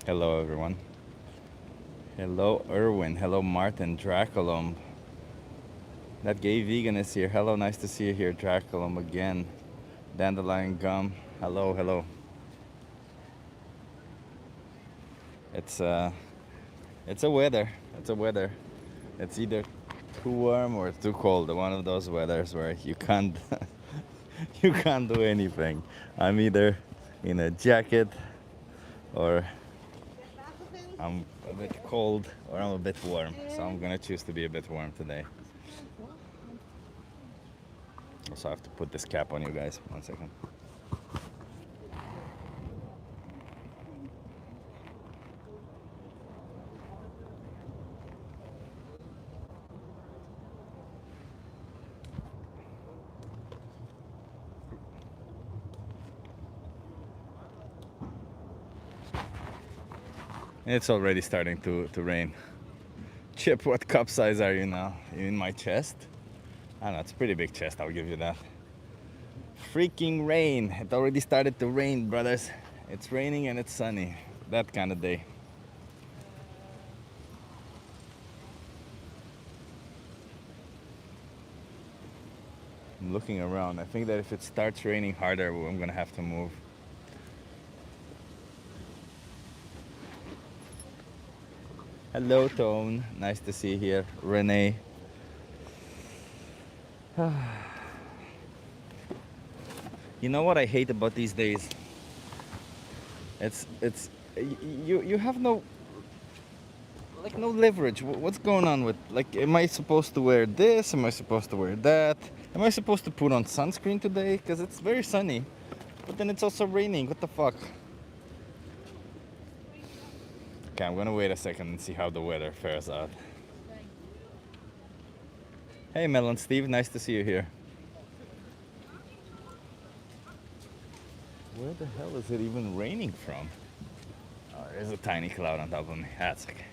Hello, everyone. Hello, Erwin. Hello, Martin. Draculum. That gay vegan is here. Hello, nice to see you here, Draculum, again. Dandelion gum. Hello, hello. It's it's a weather. It's a weather. It's either too warm or too cold. One of those weathers where you can't you can't do anything. I'm either in a jacket or I'm a bit cold or I'm a bit warm. So I'm gonna choose to be a bit warm today. Also, I have to put this cap on you guys. 1 second. It's already starting to rain. Chip, what cup size are you now? You in my chest? I don't know, it's a pretty big chest, I'll give you that. Freaking rain. It already started to rain, brothers. It's raining and it's sunny. That kind of day. I'm looking around. I think that if it starts raining harder, I'm gonna have to move. Hello, Tone. Nice to see you here. Renee. You know what I hate about these days? It's you have no no leverage. What's going on with like? Am I supposed to wear this? Am I supposed to wear that? Am I supposed to put on sunscreen today? Because it's very sunny, but then it's also raining. What the fuck? Okay, I'm gonna wait a second and see how the weather fares out. Hey, Melon Steve, nice to see you here. Where the hell is it even raining from? Oh, there's a tiny cloud on top of me. That's okay.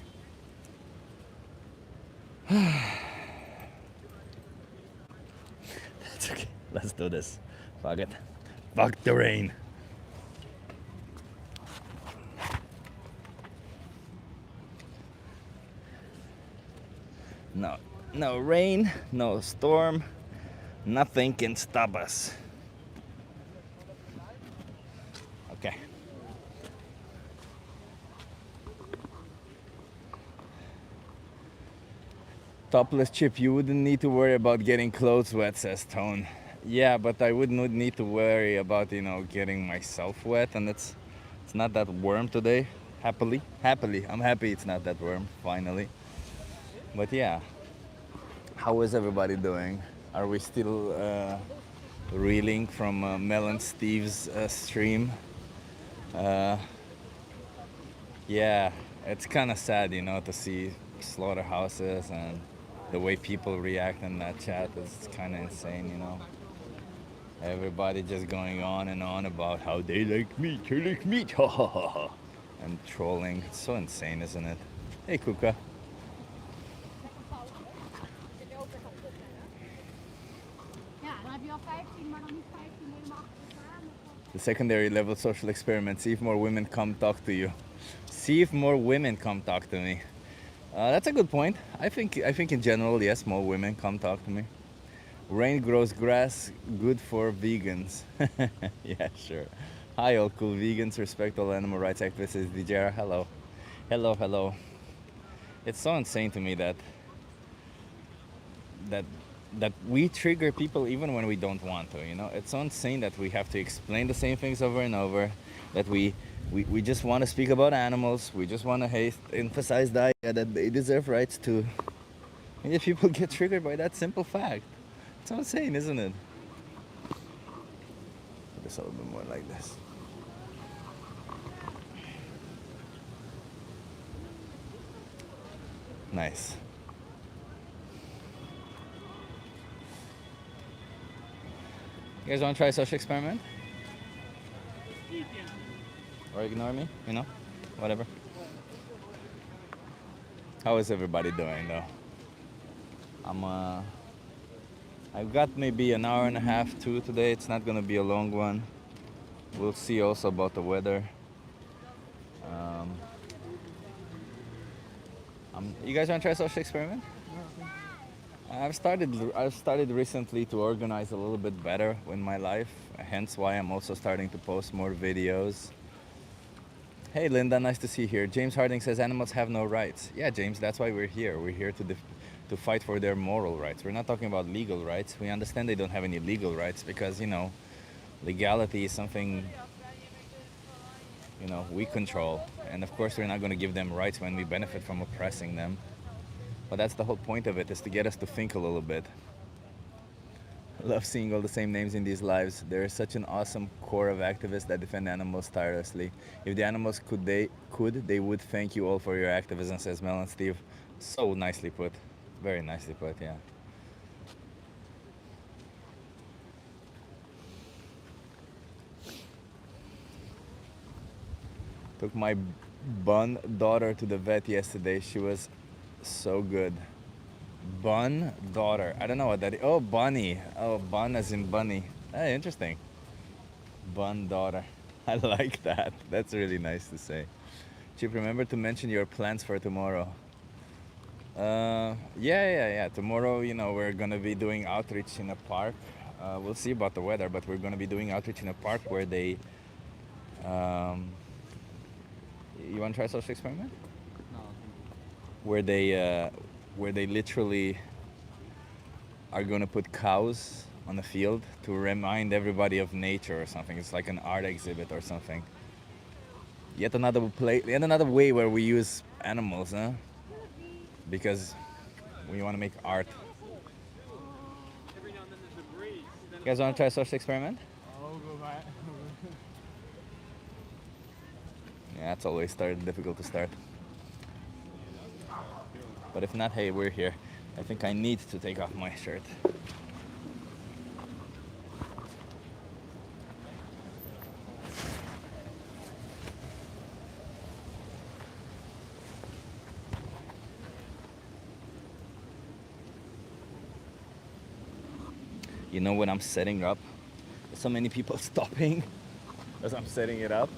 That's okay. Let's do this. Fuck it. Fuck the rain. No, no rain, no storm, nothing can stop us. Okay. Topless Chip, you wouldn't need to worry about getting clothes wet, says Tone. Yeah, but I wouldn't need to worry about, getting myself wet, and it's not that warm today. Happily. I'm happy it's not that warm, finally. But yeah, how is everybody doing? Are we still reeling from Mel and Steve's stream? Yeah, it's kind of sad, to see slaughterhouses and the way people react in that chat is kind of insane. Everybody just going on and on about how they like meat, ha ha ha ha, and trolling. It's so insane, isn't it? Hey, Kuka. The secondary level social experiment. See if more women come talk to you. See if more women come talk to me. That's a good point. I think in general, yes, more women come talk to me. Rain grows grass, good for vegans. Yeah, sure. Hi, all cool vegans. Respect all animal rights activists. Jada. Hello. Hello. It's so insane to me that we trigger people even when we don't want to. It's so insane that we have to explain the same things over and over. That we just want to speak about animals. We just want to emphasize the idea that they deserve rights too. And yet people get triggered by that simple fact. It's so insane, isn't it? Put this a little bit more like this. Nice. You guys want to try a social experiment? Or ignore me? Whatever. How is everybody doing though? I've got maybe an hour and a half too today. It's not gonna be a long one. We'll see also about the weather. You guys want to try a social experiment? I've started recently to organize a little bit better in my life. Hence why I'm also starting to post more videos. Hey Linda, nice to see you here. James Harding says animals have no rights. Yeah, James, that's why we're here. We're here to fight for their moral rights. We're not talking about legal rights. We understand they don't have any legal rights because, legality is something, we control. And of course, we're not going to give them rights when we benefit from oppressing them. But that's the whole point of it, is to get us to think a little bit. I love seeing all the same names in these lives. There is such an awesome core of activists that defend animals tirelessly. If the animals they would thank you all for your activism, says Mel and Steve. So nicely put. Very nicely put, yeah. Took my bun daughter to the vet yesterday. She was so good. Bun daughter. I don't know what that is. Oh, bunny. Oh, bun as in bunny. Hey, interesting. Bun daughter. I like that. That's really nice to say. Chip, remember to mention your plans for tomorrow. Yeah. Tomorrow, we're gonna be doing outreach in a park. We'll see about the weather, but we're gonna be doing outreach in a park where they. You want to try a social experiment? No. Where they literally are gonna put cows on the field to remind everybody of nature or something. It's like an art exhibit or something. Yet another way where we use animals, huh? Because we want to make art. You guys want to try a social experiment? Yeah, it's always difficult to start. But if not, hey, we're here. I think I need to take off my shirt. When I'm setting up, there's so many people stopping as I'm setting it up.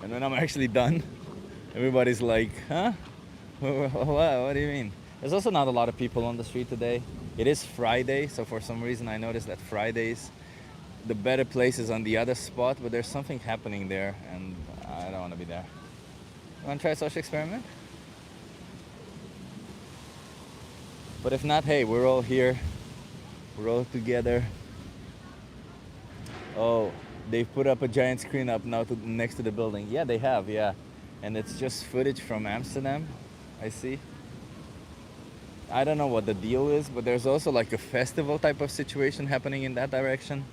And when I'm actually done, everybody's like, huh? What do you mean? There's also not a lot of people on the street today. It is Friday, so for some reason I noticed that Fridays, the better place is on the other spot, but there's something happening there, and I don't want to be there. You want to try a social experiment? But if not, hey, we're all here. We're all together. Oh, they've put up a giant screen up now next to the building. Yeah, they have, yeah. And it's just footage from Amsterdam, I see. I don't know what the deal is, but there's also like a festival type of situation happening in that direction.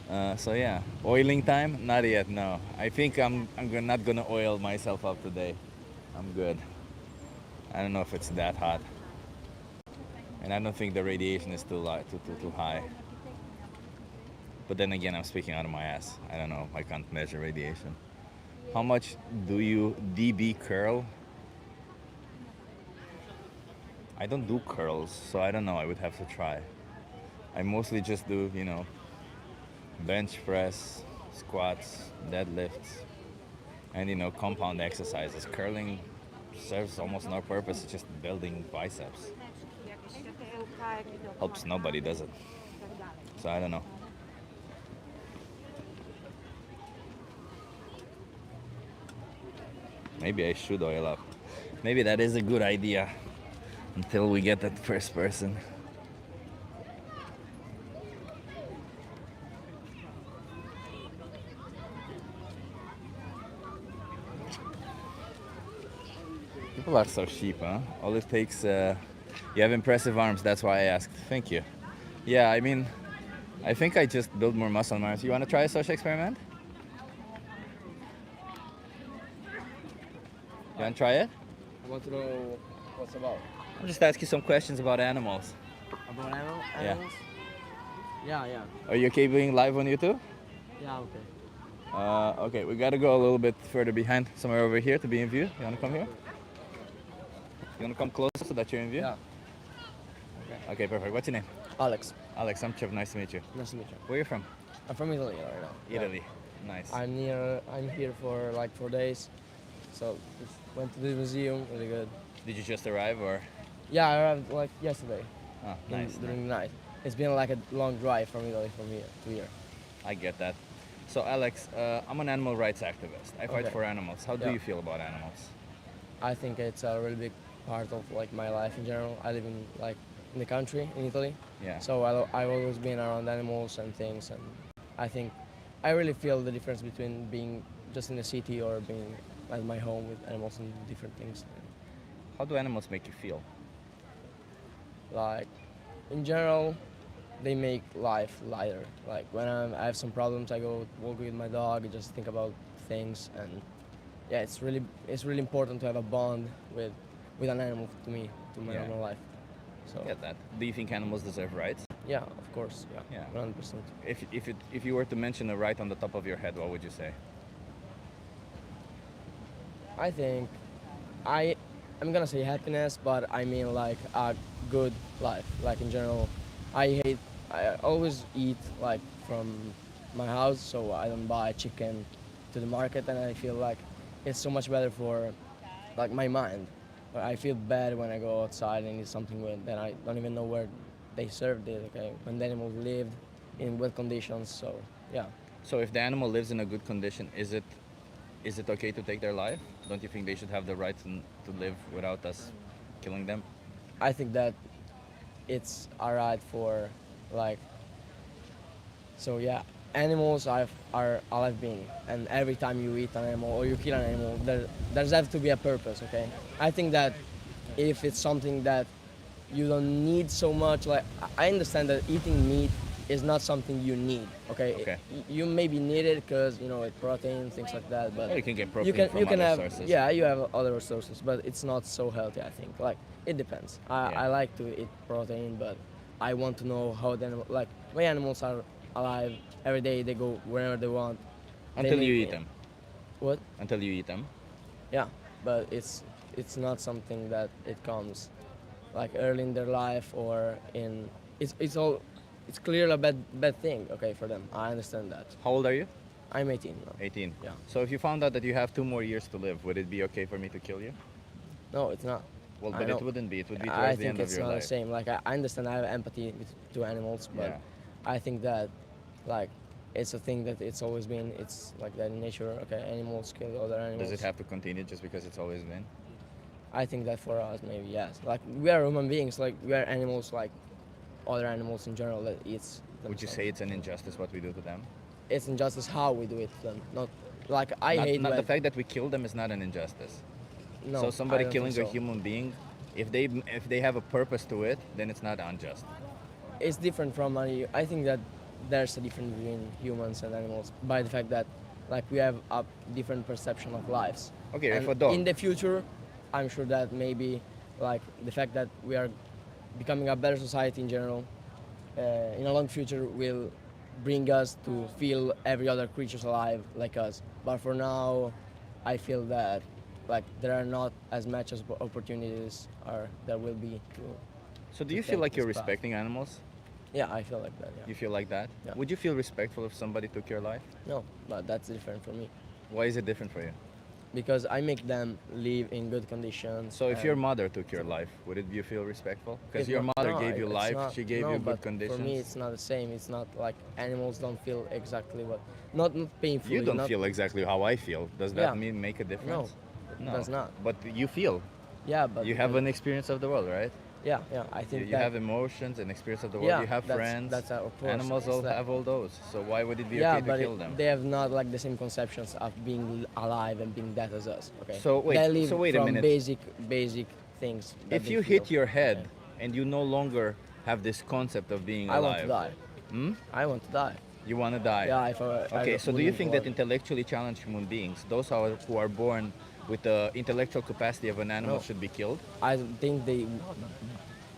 So yeah, oiling time? Not yet, no. I think I'm not gonna oil myself up today. I'm good. I don't know if it's that hot. And I don't think the radiation is too high. But then again, I'm speaking out of my ass. I don't know. I can't measure radiation. How much do you DB curl? I don't do curls, so I don't know. I would have to try. I mostly just do, bench press, squats, deadlifts, and, compound exercises. Curling serves almost no purpose. It's just building biceps. Helps nobody, does it? So I don't know. Maybe I should oil up. Maybe that is a good idea until we get that first person. People are so cheap, huh? All it takes, you have impressive arms, that's why I asked. Thank you. Yeah, I think I just build more muscle in my arms. You want to try a social experiment? You want to try it? I want to know what's about. I'll just ask you some questions about animals. About animals? Yeah. Are you okay being live on YouTube? Yeah, okay. Okay, we gotta go a little bit further behind, somewhere over here to be in view. You wanna come here? You wanna come closer so that you're in view? Yeah. Okay, perfect. What's your name? Alex. Alex, I'm Chip. Nice to meet you. Nice to meet you. Where are you from? I'm from Italy right now. Italy. Nice. I'm here for like 4 days. So Went to the museum, really good. Did you just arrive or? Yeah, I arrived like yesterday Oh, nice. during the night. It's been like a long drive from Italy from here to here. I get that. So Alex, I'm an animal rights activist. I fight Okay. for animals. How do Yeah. you feel about animals? I think it's a really big part of like my life in general. I live in the country in Italy, Yeah. so I've always been around animals and things, and I think I really feel the difference between being just in the city or being at my home with animals and different things. How do animals make you feel? Like in general, they make life lighter. Like when I have some problems, I go walk with my dog, and just think about things, and yeah, it's really important to have a bond with an animal to me, to my Yeah. normal life. So I get that. Do you think animals deserve rights? yeah, of course, yeah, Yeah. 100%. If you were to mention a right on the top of your head, what would you say? I think I'm gonna say happiness, but I mean like a good life. Like in general, I always eat like from my house, so I don't buy chicken to the market, and I feel like it's so much better for like my mind. But I feel bad when I go outside and eat something that I don't even know where they served it. Okay, when the animals lived in wet conditions. So yeah, So if the animal lives in a good condition, is it okay to take their life? Don't you think they should have the right to live without us killing them? I think that it's alright for like. So yeah, animals are a live being, and every time you eat an animal or you kill an animal, there's have to be a purpose. Okay, I think that if it's something that you don't need so much, like I understand that eating meat is not something you need. Okay, Okay. You maybe need it because you know it protein things like that, but Or you can get you protein can from you can other have sources. yeah you have other resources, but it's not so healthy. I think like it depends. Yeah. I like to eat protein, but I want to know how the animal, like my animals are alive every day. They go wherever they want. They Until you make- eat them. What? Until you eat them. Yeah, but it's not something that it comes like early in their life or in it's clearly a bad thing. Okay, for them. I understand that. How old are you? I'm 18 now. 18. Yeah. So if you found out that you have 2 more years to live, would it be okay for me to kill you? No, it's not. Well, I but know. it wouldn't be. It would be I towards the think end of it's your not life. the same. Like I understand I have empathy to animals, but Yeah. I think that like it's a thing that it's always been. It's like that in nature. Okay, animals kill other animals. Does it have to continue just because it's always been? I think that for us maybe yes. Like we are human beings. Like we are animals. Like other animals in general that eats. Would you themselves. say it's an injustice what we do to them? It's injustice how we do it to them? Not like I not, hate not when the fact that we kill them is not an injustice. no. So somebody I don't killing think a so. human being, if they have a purpose to it, then it's not unjust. It's different from I think that there's a difference between humans and animals by the fact that like we have a different perception of lives. Okay, and if a dog. in the future, I'm sure that maybe like the fact that we are becoming a better society in general, in a long future will bring us to feel every other creatures alive like us. But for now, I feel that like there are not as much as opportunities are there will be to. So do to you feel take like you're this path. respecting animals? Yeah, I feel like that. Yeah. You feel like that? Yeah. Would you feel respectful if somebody took your life? No, but that's different for me Why is it different for you? because I make them live in good conditions. So if and your mother took your life, would it you feel respectful? Because it's your not- mother no, gave you it's life, not- she gave no, you but good conditions. For me, it's not the same. It's not like animals don't feel exactly what, not painfully. You don't not, feel exactly how I feel. Does that Yeah. mean make a difference? it does not. But you feel. Yeah, but You have because- an experience of the world, right? Yeah, I You, think you that. have emotions and experience of the world. Yeah, You have friends. That's of course. Animals It's all that- have all those. So why would it be Yeah, okay to but kill them? they have not like the same conceptions of being alive and being dead as us. Okay. So wait- They live so wait a from minute. basic things. that If they you feel. hit your head Okay. and you no longer have this concept of being I alive, want to die. Hmm? I want to die. You want to die. Yeah, if I Okay, so do you wouldn't think that want- intellectually challenged human beings, those who are born with the intellectual capacity of an animal, No. should be killed? I think they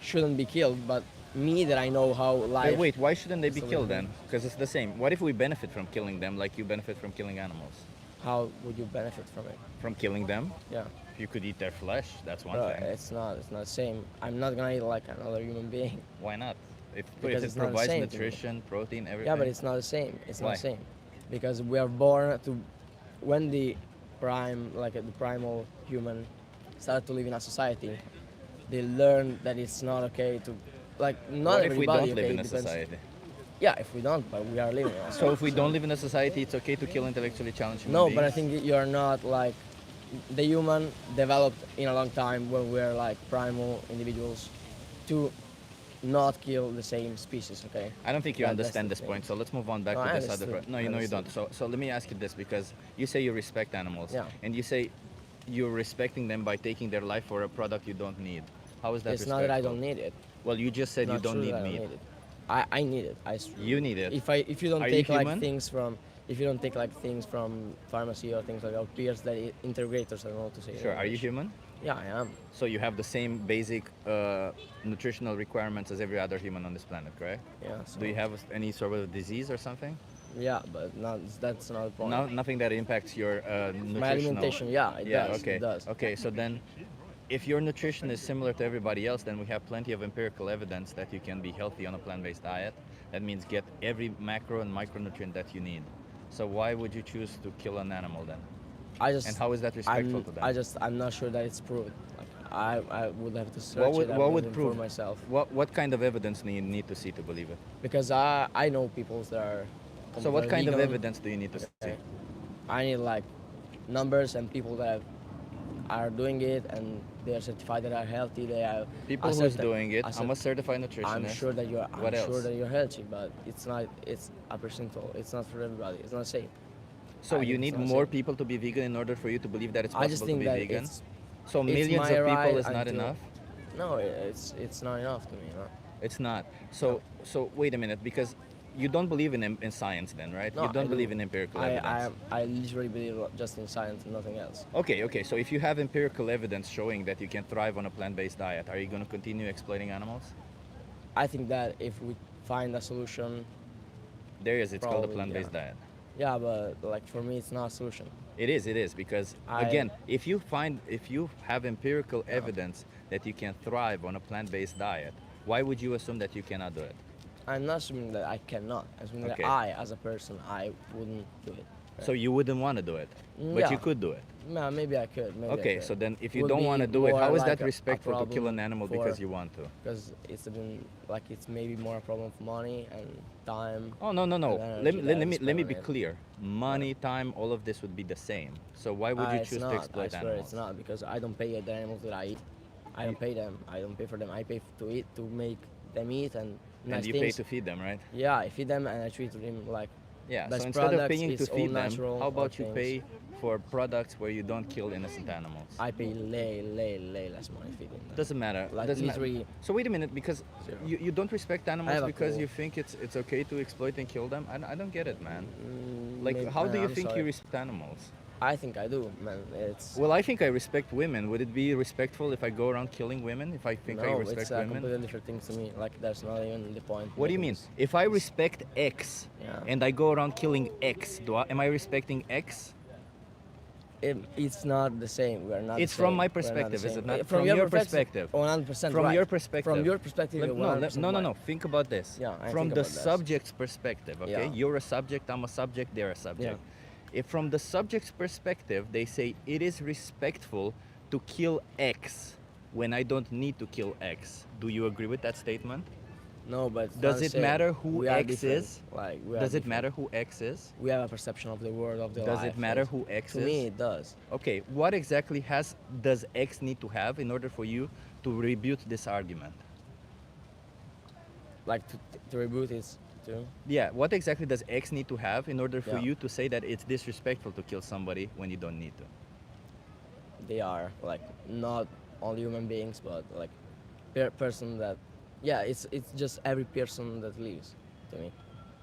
shouldn't be killed, but me that I know how life. Wait, why shouldn't they be So killed we- then? Because it's the same. What if we benefit from killing them like you benefit from killing animals? How would you benefit from it? From killing them? Yeah. If you could eat their flesh, that's one Bro, thing. it's not the same. I'm not gonna eat like another human being. Why not? Because If it's it not the provides same to me. nutrition, protein, everything. Yeah, but it's not the same. It's Why? not the same. Because we are born to when the the primal human start to live in a society, they learn that it's not okay to, like, not What if we everybody. don't live Okay, in a depends. society? Yeah, if we don't, but we are living in a So if we society. don't live in a society, it's okay to kill intellectually challenged human No, beings? but I think you're not like the human developed in a long time when we're like primal individuals to not kill the same species. Okay. I don't think you That's understand the this thing. point, so let's move on back No, to I this other understood. part. No, I you don't. understood. So let me ask you this, because you say you respect animals, Yeah. and you say you're respecting them by taking their life for a product you don't need. How is that It's respectful? not that I don't need it. Well, you just said you Not don't true need that I don't meat. need it. I need it. You need it. If you don't Are you take like human? things from if you don't take like things from pharmacy or things like that, peers that integrators, I don't know what to say. Sure. Are you human? Yeah, I am. So you have the same basic nutritional requirements as every other human on this planet, correct? Yeah. So, Do you have any sort of disease or something? Yeah, but not that's not the point. No, nothing that impacts your nutritional. My alimentation, yeah, it does. Okay. It does. Okay. So then, if your nutrition is similar to everybody else, then we have plenty of empirical evidence that you can be healthy on a plant-based diet. That means get every macro and micronutrient that you need. So why would you choose to kill an animal then? I just And how is that respectful to them? I'm not sure that it's proven. Like, I would have to search What would it prove for myself What kind of evidence do you need to see to believe it? because I know people that are. So what kind of vegan. evidence do you need to see? Okay. I need like numbers and people that are doing it and they are certified that are healthy. They are People a who's certi- doing it. a I'm a cert- certified nutritionist. I'm sure that you're. What I'm else? sure that you're healthy, but it's not. It's a percentile. It's not for everybody. It's not safe. So I you think need it's not more safe. people to be vegan in order for you to believe that it's I possible just to think be that vegan. it's. So it's millions my of people right is not until- enough. No, it's not enough to me. No. It's not. So wait a minute, because you don't believe in science then, right? No, you don't I believe do. in empirical evidence. I literally believe just in science and nothing else. Okay. So if you have empirical evidence showing that you can thrive on a plant-based diet, are you going to continue exploiting animals? I think that if we find a solution, There is. It's called a Probably, plant-based yeah. diet. yeah, but like for me, it's not a solution. It is because I- again, if you have empirical evidence that you can thrive on a plant-based diet, why would you assume that you cannot do it? I'm not assuming that I cannot. I'm assuming Okay. that I, as a person, I wouldn't do it. So you wouldn't want to do it, but Yeah. you could do it. Yeah, maybe I could. Maybe Okay, so then if you Would don't be want to do it, more how is like that a respectful to kill an problem animal for- because you want to? Because it's been like it's maybe more a problem of money and time. Oh no. and Let energy me that let I me spend let me on be it. clear. Money, time, all of this would be the same. So why would you It's choose not. to I exploit swear animals? it's not because I don't pay the animals that I eat. I don't pay them. I don't pay for them. I pay to eat to make them eat and nice And you things. pay to feed them, right? Yeah, I feed them and I treat them like Yeah. best So instead of products, paying to it's all feed them, natural, how all about you things. pay for products where you don't kill innocent animals? I pay less money feeding them. Doesn't matter. Like, Doesn't literally matter. So wait a minute, because zero. you don't respect animals have a because clue. you think it's okay to exploit and kill them. I don't get it, man. Like, Maybe- how do you I'm think you sorry. respect animals? I think I do, man. It's Well, I think I respect women. Would it be respectful if I go around killing women? If I think I no, respect it's a women? completely different thing to me. Like that's not even the point. What do you mean? If I respect X Yeah. and I go around killing X, am I respecting X? It's not the same. We're not. It's the from same. my We're not the perspective, is same. it not? From your perspective, 100% From right. your perspective. From your perspective, Let- you're no, 100% no. right. Think about this. Yeah, I From think the about this. subject's perspective, okay? Yeah. You're a subject, I'm a subject, they're a subject. If from the subject's perspective, they say it is respectful to kill X when I don't need to kill X, do you agree with that statement? No, but it's Does not the it same. matter who We are X different. is? Like, we are Does it different. matter who X is? We have a perception of the world of the Does life. it matter and who X to is? me, it does. Okay, what exactly does X need to have in order for you to rebut this argument? Like to reboot is to. Yeah, what exactly does X need to have in order for Yeah. you to say that it's disrespectful to kill somebody when you don't need to? They are like not all human beings, but like person that. Yeah, it's just every person that lives. To me.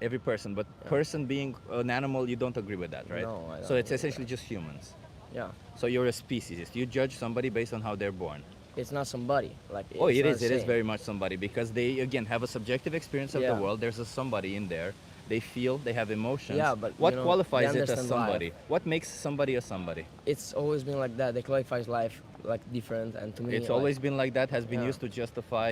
Every person, but Yeah. person being an animal, you don't agree with that, right? No, I don't So it's agree with essentially that. just humans. Yeah. So you're a speciesist. You judge somebody based on how they're born. It's not somebody. Like. Oh, it's it not is. the It is same. very much somebody because they again have a subjective experience of Yeah. the world. There's a somebody in there they feel, they have emotions. Yeah, but, what you know, qualifies they it as understand somebody? life. What makes somebody a somebody? It's always been like that. They qualifies life like different, and to me, It's like, always been like that, has been yeah. used to justify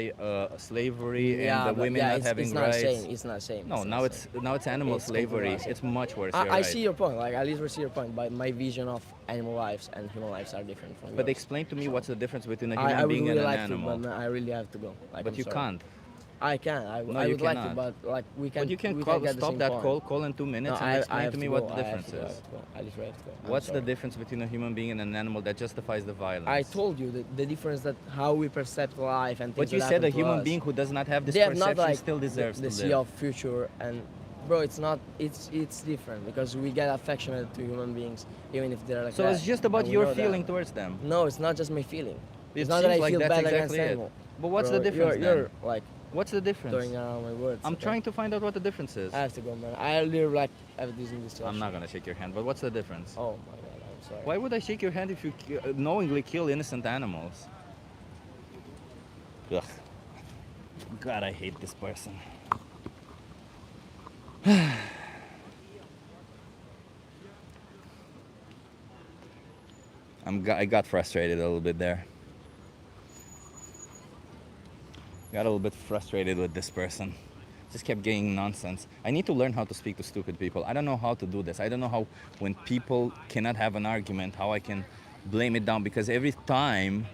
slavery and Yeah, the but women yeah, not having it's not rights. same. It's not same. No, It's now not it's same. now it's animal It's completely slavery. not same. It's much worse. You're I right. see your point. Like, at least I see your point. But my vision of animal lives and human lives are different from But yours. explain to me what's the difference between a I human would being really and an like animal. to, but I really have to go. Like, But I'm you sorry. can't. I can. No, I you would like to, cannot. but like we can. But you can we call, can get the stop same that point. call in 2 No, minutes and I explain have to me to what go. the difference I have is. to go. At least I have to go. I'm What's the sorry. difference between a human being and an animal that justifies the violence? I told you the difference that how we perceive life and things But you that said a happen to human us. being who does not have this They have perception not like still deserves the to sea live. of future, and bro, it's not. It's different because we get affectionate to human beings even if they're like So that. it's just about and we your know feeling that. towards them. No, it's not just my feeling. It It's not that seems I like feel that's bad against exactly it. animal. But what's Bro, the difference you're then? like What's the difference? throwing around my words. I'm okay? trying to find out what the difference is. I have to go, man. I literally like have this in this I'm not gonna shake your hand, but what's the difference? Oh my god, I'm sorry. Why would I shake your hand if you knowingly kill innocent animals? Ugh. God, I hate this person. I got frustrated a little bit there. Got a little bit frustrated with this person. Just kept getting nonsense. I need to learn how to speak to stupid people. I don't know how to do this. I don't know how, when people cannot have an argument, how I can blame it down, because every time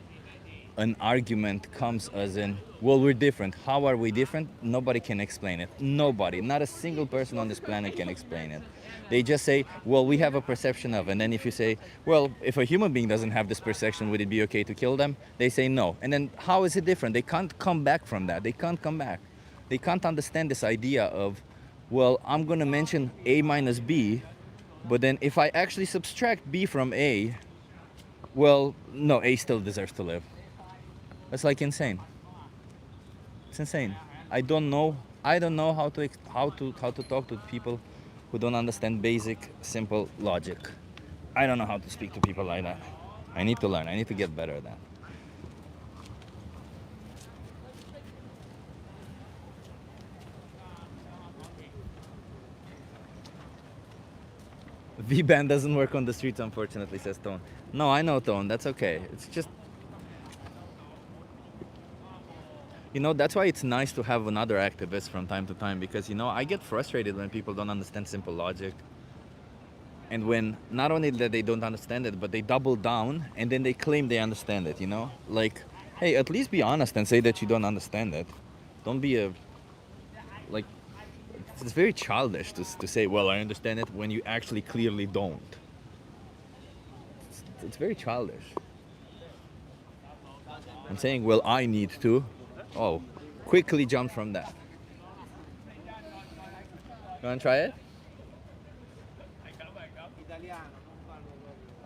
an argument comes as in, well, we're different. How are we different? Nobody can explain it. Nobody. Not a single person on this planet can explain it. They just say, well, we have a perception of. And then if you say, well, if a human being doesn't have this perception, would it be okay to kill them? They say no. And then how is it different? They can't come back from that. They can't come back. They can't understand this idea of, well, I'm going to mention A minus B, but then if I actually subtract B from A, well, no, A still deserves to live. That's like insane. It's insane. I don't know how to talk to people who don't understand basic, simple logic. I don't know how to speak to people like that. I need to learn. I need to get better at that. V-band doesn't work on the streets, unfortunately, says Tone. No, I know, Tone. That's okay. It's just, you know, that's why it's nice to have another activist from time to time, because, you know, I get frustrated when people don't understand simple logic. And when not only that they don't understand it, but they double down and then they claim they understand it, you know? Like, hey, at least be honest and say that you don't understand it. Don't be a, like, it's very childish to say, well, I understand it, when you actually clearly don't. It's very childish. I'm saying, well, I need to. Oh, quickly jump from that. You want to try it?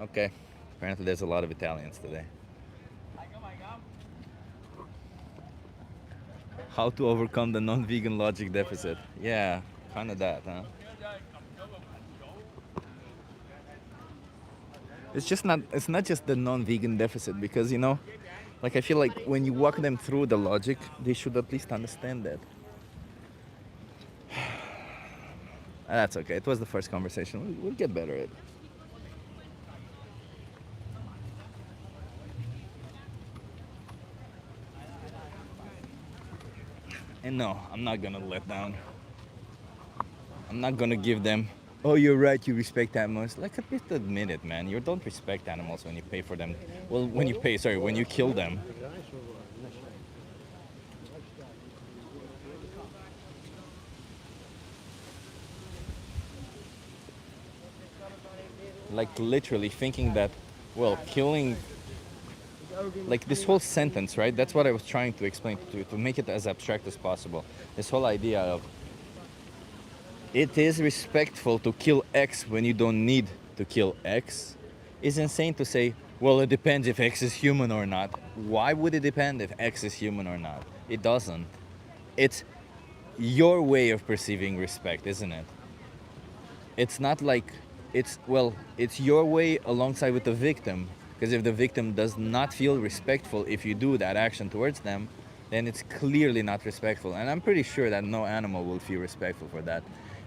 Okay. Apparently there's a lot of Italians today. How to overcome the non-vegan logic deficit. Yeah, kind of that, huh? It's not just the non-vegan deficit, because, you know, like, I feel like when you walk them through the logic, they should at least understand that. That's okay. It was the first conversation. We'll get better at it. And no, I'm not gonna let down. I'm not gonna give them, oh, you're right, you respect animals. Like, at least admit it, man. You don't respect animals when you pay for them. Well, when you kill them. Like, literally thinking that, well, killing, like, this whole sentence, right? That's what I was trying to explain to make it as abstract as possible. This whole idea of, it is respectful to kill X when you don't need to kill X, is insane to say, well, it depends if X is human or not. Why would it depend if X is human or not? It doesn't. It's your way of perceiving respect, isn't it? It's not like, it's your way alongside with the victim. Because if the victim does not feel respectful if you do that action towards them, then it's clearly not respectful. And I'm pretty sure that no animal will feel respectful for that.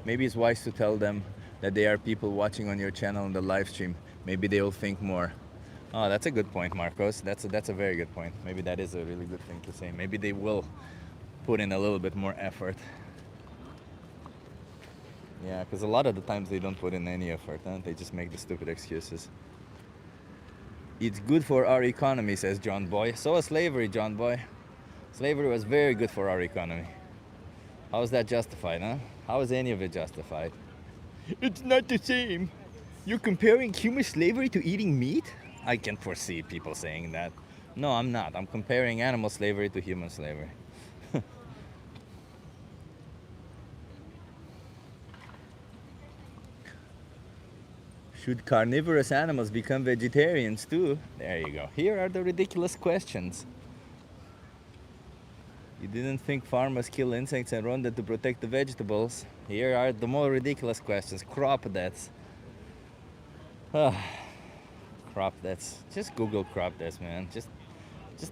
Maybe it's wise to tell them that there are people watching on your channel on the live stream. Maybe they will think more. Oh, that's a good point, Marcos. That's a very good point. Maybe that is a really good thing to say. Maybe they will put in a little bit more effort. Yeah, because a lot of the times they don't put in any effort, huh? They just make the stupid excuses. It's good for our economy, says John Boy. So is slavery, John Boy. Slavery was very good for our economy. How is that justified, huh? How is any of it justified? It's not the same. You're comparing human slavery to eating meat? I can foresee people saying that. No, I'm not. I'm comparing animal slavery to human slavery. Should carnivorous animals become vegetarians too? There you go. Here are the ridiculous questions. You didn't think farmers kill insects and run them to protect the vegetables? Here are the more ridiculous questions. Crop deaths. Crop deaths. Just Google crop deaths, man. Just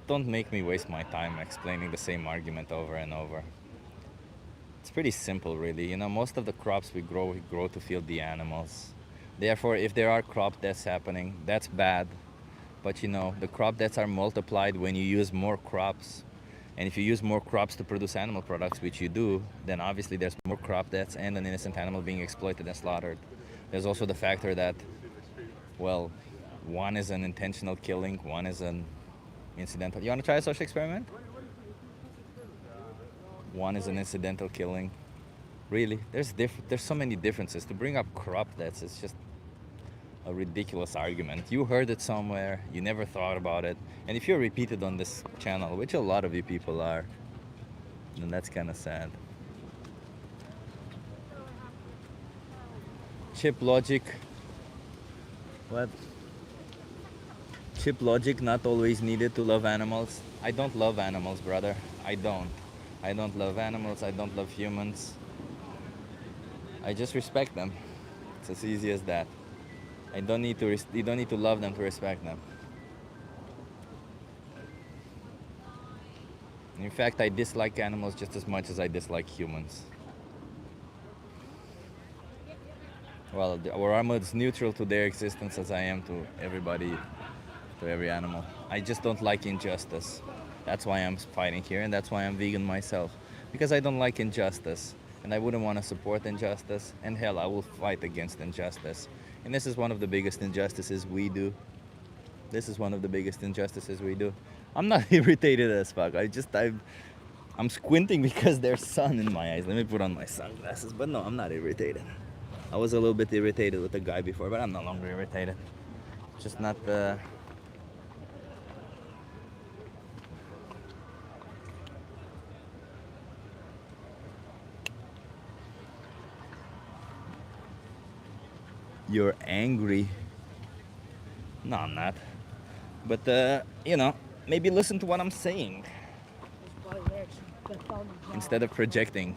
don't make me waste my time explaining the same argument over and over. It's pretty simple, really. You know, most of the crops we grow to feed the animals. Therefore, if there are crop deaths happening, that's bad. But you know, the crop deaths are multiplied when you use more crops. And if you use more crops to produce animal products, which you do, then obviously there's more crop deaths and an innocent animal being exploited and slaughtered. There's also the factor that, well, one is an intentional killing, one is an incidental. You want to try a social experiment? One is an incidental killing. Really, there's so many differences. To bring up crop deaths, it's just a ridiculous argument. You heard it somewhere, you never thought about it, and if you're repeated on this channel, which a lot of you people are, then that's kind of sad. Chip logic. What? Chip logic not always needed to love animals. I don't love animals, brother. I don't love animals, I don't love humans. I just respect them. It's as easy as that. You don't need to love them to respect them. In fact, I dislike animals just as much as I dislike humans. Well, I'm as neutral to their existence as I am to everybody, to every animal. I just don't like injustice. That's why I'm fighting here, and that's why I'm vegan myself. Because I don't like injustice, and I wouldn't want to support injustice, and hell, I will fight against injustice. And this is one of the biggest injustices we do. This is one of the biggest injustices we do. I'm not irritated as fuck. I'm squinting because there's sun in my eyes. Let me put on my sunglasses. But no, I'm not irritated. I was a little bit irritated with the guy before, but I'm no longer irritated. Just not the... You're angry. No, I'm not. But, you know, maybe listen to what I'm saying instead of projecting.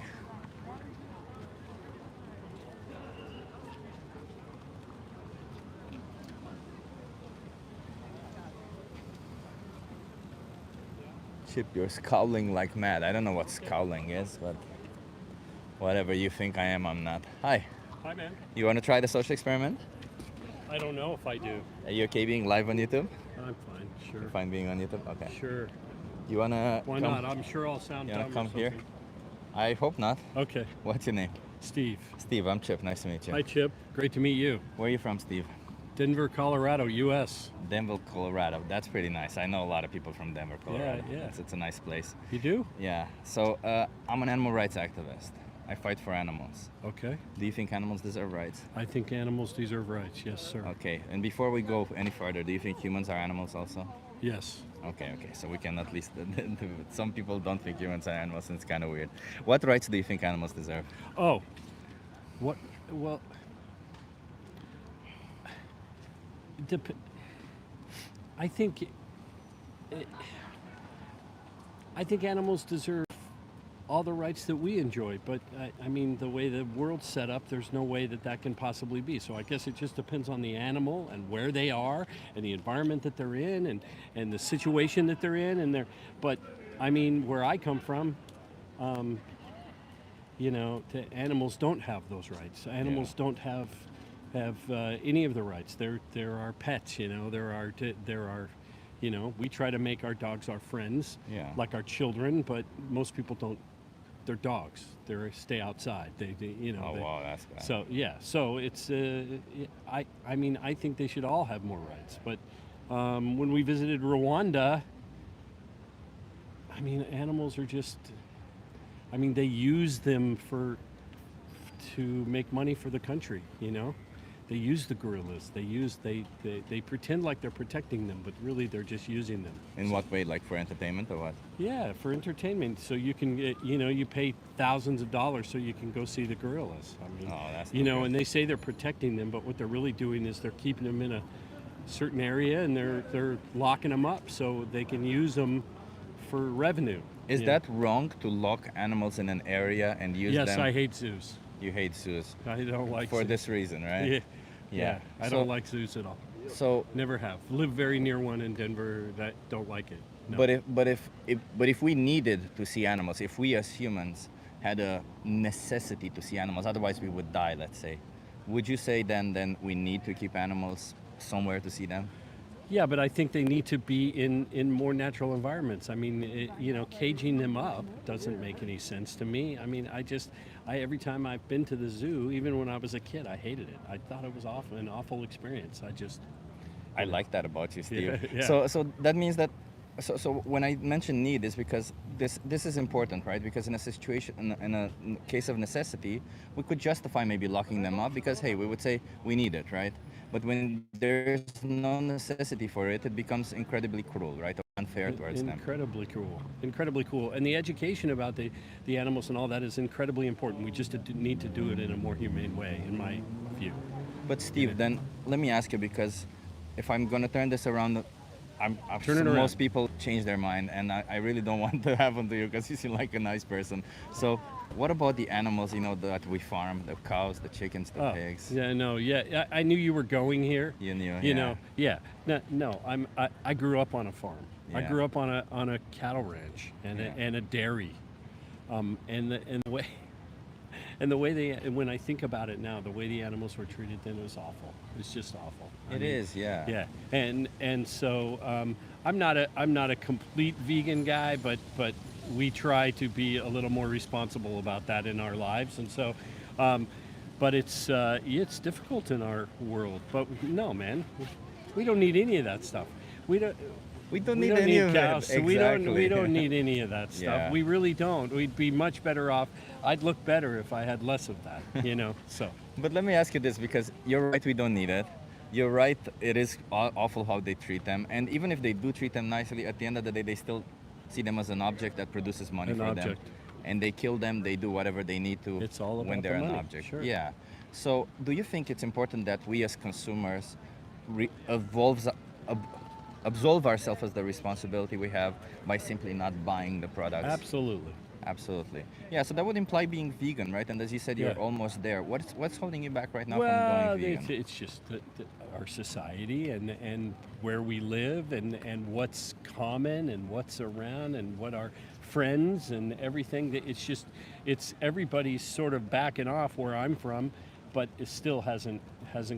Chip, you're scowling like mad. I don't know what scowling is, but whatever you think I am, I'm not. Hi. Hi, man. You want to try the social experiment? I don't know if I do. Are you okay being live on YouTube? I'm fine, sure. You're fine being on YouTube? Okay. Sure. You wanna Why not? I'm sure I'll sound You dumb wanna or come here? something. I hope not. Okay. What's your name? Steve. Steve, I'm Chip. Nice to meet you. Hi, Chip. Great to meet you. Where are you from, Steve? Denver, Colorado, U.S. Denver, Colorado. That's pretty nice. I know a lot of people from Denver, Colorado. Yeah. It's a nice place. You do? Yeah. So I'm an animal rights activist. I fight for animals. Okay. Do you think animals deserve rights? I think animals deserve rights. Yes, sir. Okay. And before we go any further, do you think humans are animals also? Yes. Okay. So we can at least... Some people don't think humans are animals, and it's kind of weird. What rights do you think animals deserve? Oh. What? Well... I think animals deserve all the rights that we enjoy, but I mean, the way the world's set up, there's no way that can possibly be. So I guess it just depends on the animal and where they are and the environment that they're in and the situation that they're in. But I mean, where I come from, animals don't have those rights. Animals don't have any of the rights. They're our pets. There are, we try to make our dogs our friends, Yeah. like our children, but most people don't. They're dogs. They stay outside. Oh wow, that's bad. So yeah, so it's I mean I think they should all have more rights. But when we visited Rwanda, I mean animals are just, I mean they use them to make money for the country. They use the gorillas. They pretend like they're protecting them, but really they're just using them. In what way? Like for entertainment or what? Yeah, for entertainment. So you can get, you pay thousands of dollars so you can go see the gorillas. I mean, Oh, that's you not know, good. and they say they're protecting them, but what they're really doing is they're keeping them in a certain area and they're locking them up so they can use them for revenue. Is you know? that wrong to lock animals in an area and use Yes, them? I hate zoos. You hate zoos I don't like for zoos. this reason, right? Yeah, yeah. I So- don't like zoos at all. So, Never have. Live very near one in Denver. That don't like it. No. but if we needed to see animals, if we as humans had a necessity to see animals, otherwise we would die. Let's say, would you say then we need to keep animals somewhere to see them? Yeah, but I think they need to be in more natural environments. I mean, caging them up doesn't make any sense to me. I mean, every time I've been to the zoo, even when I was a kid, I hated it. I thought it was an awful experience. I like that about you, Steve. Yeah. So that means that. So when I mention need is because this is important, right? Because in a situation, in a case of necessity, we could justify maybe locking them up because hey, we would say we need it, right? But when there's no necessity for it, it becomes incredibly cruel, right? Or unfair towards them. Incredibly cool. And the education about the animals and all that is incredibly important. We just need to do it in a more humane way, in my view. But Steve, then let me ask you, because if I'm gonna turn this around, Turn it around. most people change their mind, and I really don't want to happen to you because you seem like a nice person. So, what about the animals, that we farm, the cows, the chickens, the pigs? Yeah, no, yeah. I knew you were going here. You knew, You yeah. know, yeah. No. I grew up on a farm. I Yeah. grew up on a cattle ranch and a dairy, and the way. And the way when I think about it now, the way the animals were treated then was awful. It's just awful. It is, yeah. Yeah, and so I'm not a complete vegan guy, but we try to be a little more responsible about that in our lives, and so, but it's difficult in our world. But no, man, we don't need any of that stuff. We don't. We don't We need don't any need of cows, that. so we Exactly. don't need any of that stuff. Yeah. We really don't. We'd be much better off. I'd look better if I had less of that. So. But let me ask you this, because you're right, we don't need it. You're right, it is awful how they treat them. And even if they do treat them nicely, at the end of the day, they still see them as an object that produces money An for them. object. And they kill them, they do whatever they need to It's all when about they're the an money, object. sure. Yeah. So do you think it's important that we as consumers absolve ourselves as the responsibility we have by simply not buying the products? Absolutely. Absolutely. Yeah, so that would imply being vegan, right? And as you said, you're Yeah. almost there. What's holding you back right now Well, from going vegan? it's just our society and where we live and what's common and what's around and what our friends and everything. It's everybody's sort of backing off where I'm from, but it still hasn't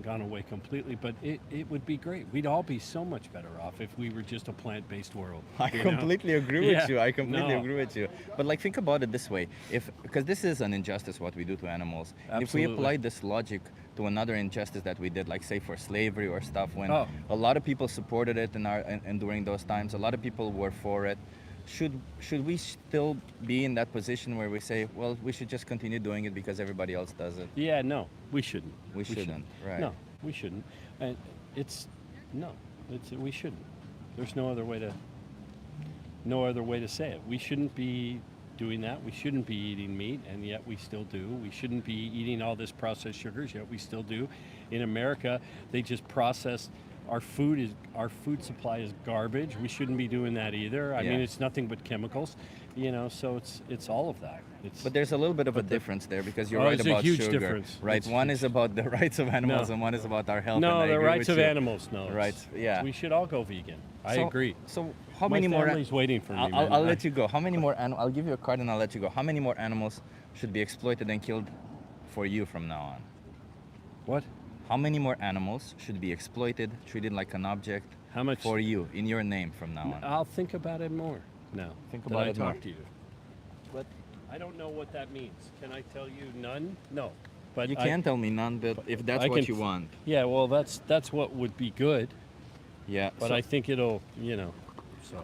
gone away completely. But it would be great. We'd all be so much better off if we were just a plant-based world. I completely agree with Yeah. you. I completely No. agree with you. But like, think about it this way: because this is an injustice what we do to animals. If we Absolutely. apply this logic to another injustice that we did, like say for slavery or stuff, when Oh. a lot of people supported it and during those times, a lot of people were for it. Should we still be in that position where we say, well, we should just continue doing it because everybody else does it? Yeah, no, we shouldn't. We shouldn't, right. No, we shouldn't. And we shouldn't. There's no other way to say it. We shouldn't be doing that. We shouldn't be eating meat, and yet we still do. We shouldn't be eating all this processed sugars, yet we still do. In America, they just process Our food supply is garbage. We shouldn't be doing that either. I Yeah. mean, it's nothing but chemicals, so it's all of that. But there's a little bit of a But the- difference there because you're Oh, right it's a about huge sugar. difference. Right, It's one huge. is about the rights of animals No. and one is about our health. no, and I the agree rights with of you. animals. No, Rights, yeah. We should all go vegan. I So- agree. So how My many more? family's waiting for me. I'll, man. I'll let you go. How many more? I'll give you a card and I'll let you go. How many more animals should be exploited and killed for you from now on? What? How many more animals should be exploited, treated like an object How much? for you in your name from now on? I'll think about it more. No. Think that about I it more. talk to you. But I don't know what that means. Can I tell you none? No. But You can tell me none, but if that's I what can- you want, Yeah, well, that's what would be good. yeah. But so, I think it'll, So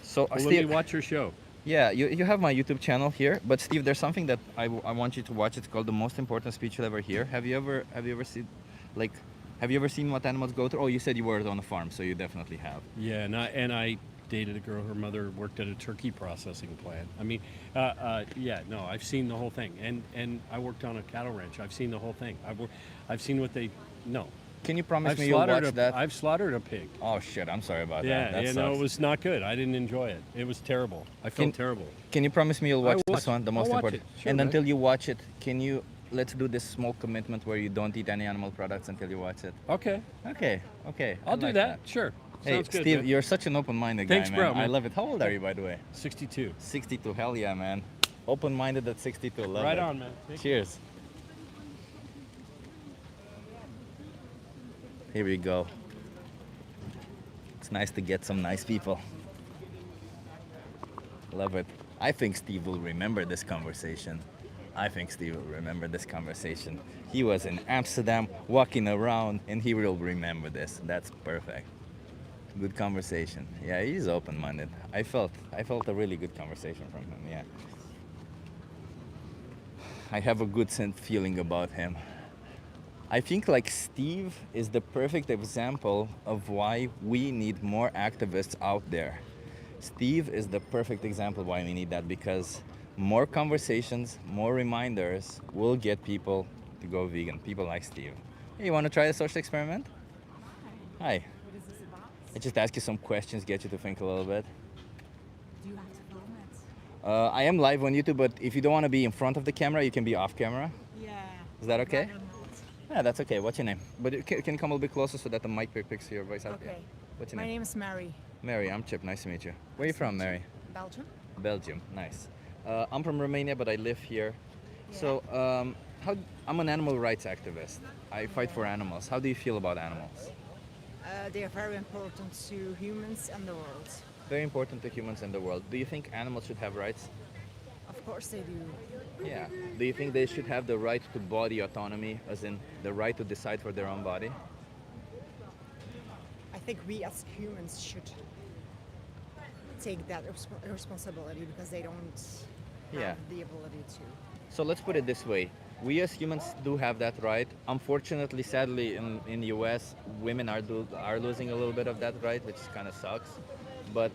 so well, let me Steve, watch your show. yeah, you have my YouTube channel here, but Steve, there's something that I want you to watch. It's called The Most Important Speech You'll Ever Hear. Have you ever seen, like, have you ever seen what animals go through? Oh, you said you were on a farm, so you definitely have. Yeah, and I dated a girl. Her mother worked at a turkey processing plant. I mean, yeah, no, I've seen the whole thing, and I worked on a cattle ranch. I've seen the whole thing. I've seen what they. No, Can you promise I've me you'll slaughtered watch a, that? I've slaughtered a pig. Oh shit, I'm sorry about Yeah, that. That yeah, no, sucks. it was not good. I didn't enjoy it. It was terrible. I felt terrible. Can you promise me you'll watch will this watch one, it. the I'll most watch important? it. Sure, and man. until you watch it, let's do this small commitment where you don't eat any animal products until you watch it. Okay, Okay. I I'll do like that. Sure. Hey, Sounds good. Steve, man. you're such an open-minded Thanks, guy, man. bro, man. I love it. How old are you, by the way? 62. 62. Hell yeah, man. Open-minded at 62. Love Right it. on, man. Thank you. Cheers. Here we go. It's nice to get some nice people. Love it. I think Steve will remember this conversation. He was in Amsterdam walking around and he will remember this. That's perfect. Good conversation. Yeah, he's open-minded. I felt a really good conversation from him. Yeah. I have a good feeling about him. I think like Steve is the perfect example of why we need more activists out there. Steve is the perfect example why we need that, because more conversations, more reminders will get people to go vegan. People like Steve. Hey, you want to try the social experiment? Hi. What is this about? I just ask you some questions, get you to think a little bit. Do you have to film it? I am live on YouTube, but if you don't want to be in front of the camera, you can be off camera. Yeah. Is that okay? Rather not. Yeah, that's okay. What's your name? But can you come a little bit closer so that the mic picks your voice out there? Okay. What's your My name? name is Mary. Mary, I'm Chip. Nice to meet you. Where are you from, Mary? Belgium. Belgium. Nice. I'm from Romania, but I live here. Yeah. So, I'm an animal rights activist. I fight for animals. How do you feel about animals? They are very important to humans and the world. Very important to humans in the world. Do you think animals should have rights? Of course they do. Yeah. Do you think they should have the right to body autonomy, as in the right to decide for their own body? I think we as humans should take that responsibility because they don't have Yeah. the ability to. So let's put it this way. We as humans do have that right. Unfortunately, sadly, in the US, women are losing a little bit of that right, which kind of sucks. But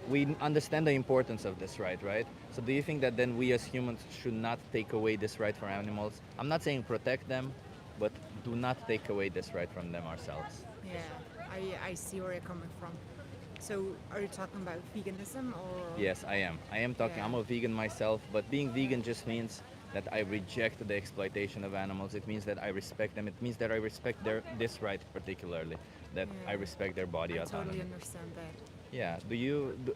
we understand the importance of this right, right? So do you think that then we as humans should not take away this right from animals? I'm not saying protect them, but do not take away this right from them ourselves. Yeah, I see where you're coming from. So are you talking about veganism or? Yes, I am. I am talking, Yeah. I'm a vegan myself, but being vegan just means that I reject the exploitation of animals. It means that I respect them. It means that I respect this right particularly, that I Yeah. respect their body I autonomy. totally understand that. Yeah.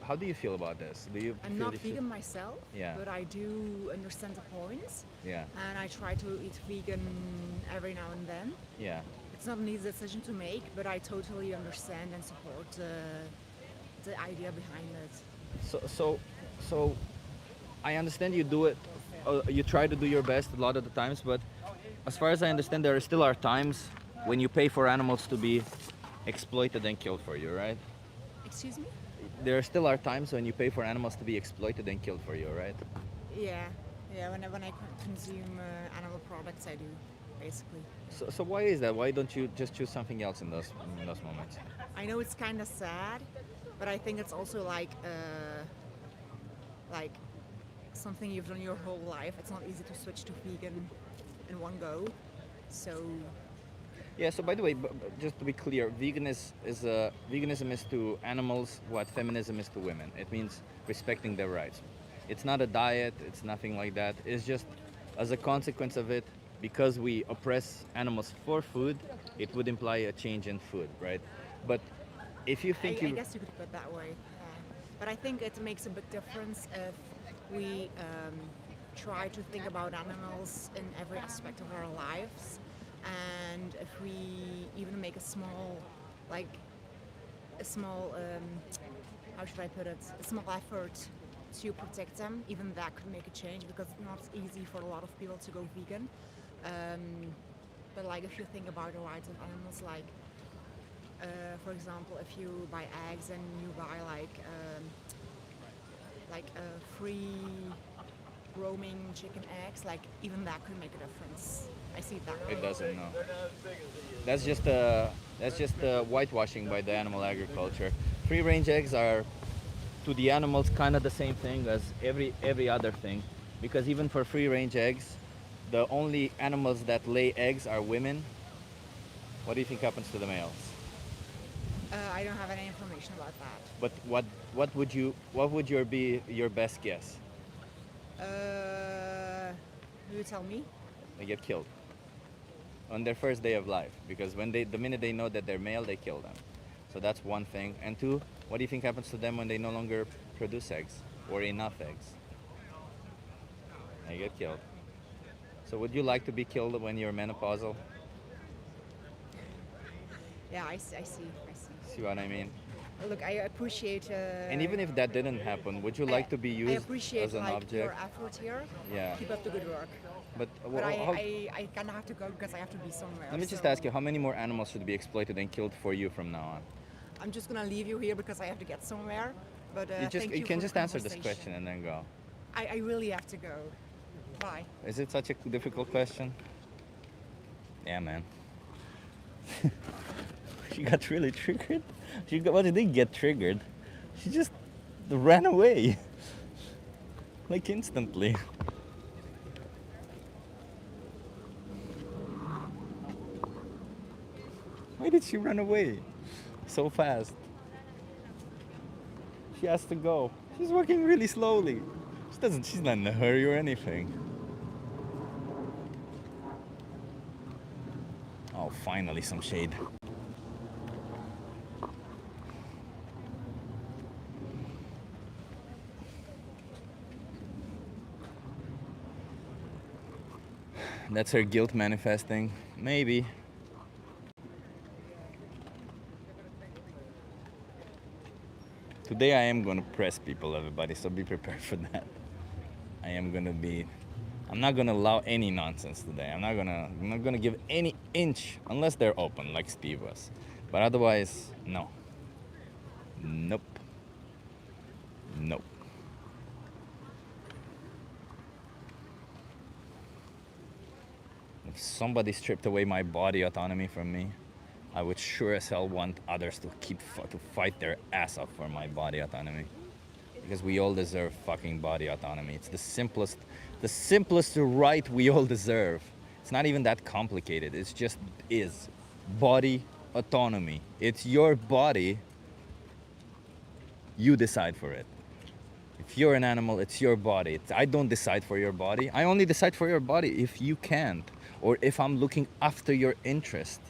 How do you feel about this? Do you I'm feel not you should- vegan myself, Yeah. but I do understand the points, Yeah. and I try to eat vegan every now and then. Yeah. It's not an easy decision to make, but I totally understand and support the idea behind it. So I understand you do it. You try to do your best a lot of the times, but as far as I understand, there still are times when you pay for animals to be exploited and killed for you, right? Excuse me? There still are times when you pay for animals to be exploited and killed for you, right? Yeah, yeah. When I consume animal products, I do, basically. So why is that? Why don't you just choose something else in those moments? I know it's kind of sad, but I think it's also like something you've done your whole life. It's not easy to switch to vegan in one go. So Yeah. So by the way, just to be clear, veganism is to animals what feminism is to women. It means respecting their rights. It's not a diet. It's nothing like that. It's just as a consequence of it, because we oppress animals for food, it would imply a change in food, right? But if you think I you guess you could put it that way. But I think it makes a big difference if we try to think about animals in every aspect of our lives, and if we even make a small, like a small, how should I put it, a small effort to protect them, even that could make a change because it's not easy for a lot of people to go vegan. Um, but like if you think about the rights of animals, for example, if you buy eggs and you buy free roaming chicken eggs, like even that could make a difference. I see it that way. it doesn't know. That's just whitewashing by the animal agriculture. Free range eggs are to the animals kind of the same thing as every other thing, because even for free range eggs, the only animals that lay eggs are women. What do you think happens to the males? I don't have any information about that. But what would be your best guess? You tell me. They get killed on their first day of life, because the minute they know that they're male, they kill them. So that's one thing. And two, what do you think happens to them when they no longer produce eggs or enough eggs? They get killed. So would you like to be killed when you're menopausal? Yeah, I see. See what I mean? Look, I appreciate. And even if that didn't happen, would you like to be I used appreciate as an your object? effort here. Yeah. Keep up the good work. But, But how- I kind of have to go because I have to be somewhere. let me just so ask you, how many more animals should be exploited and killed for you from now on? I'm just gonna leave you here because I have to get somewhere. But thank You you can for just the answer this conversation. question and then go. I really have to go. Bye. Is it such a difficult question? Yeah, man. She got really triggered. Well, she didn't get triggered. She just ran away. Like instantly. Why did she run away so fast? She has to go. She's walking really slowly. She's not in a hurry or anything. Oh, finally some shade. That's her guilt manifesting. Maybe. Today I am gonna press people, everybody, so be prepared for that. I'm not gonna allow any nonsense today. I'm not gonna give any inch unless they're open, like Steve was. But otherwise, no. Nope. Nope. If somebody stripped away my body autonomy from me, I would sure as hell want others to to fight their ass off for my body autonomy, because we all deserve fucking body autonomy. It's the simplest right we all deserve. It's not even that complicated. It's just is body autonomy. It's your body. You decide for it. If you're an animal, it's your body. I don't decide for your body. I only decide for your body if you can't, or if I'm looking after your interest.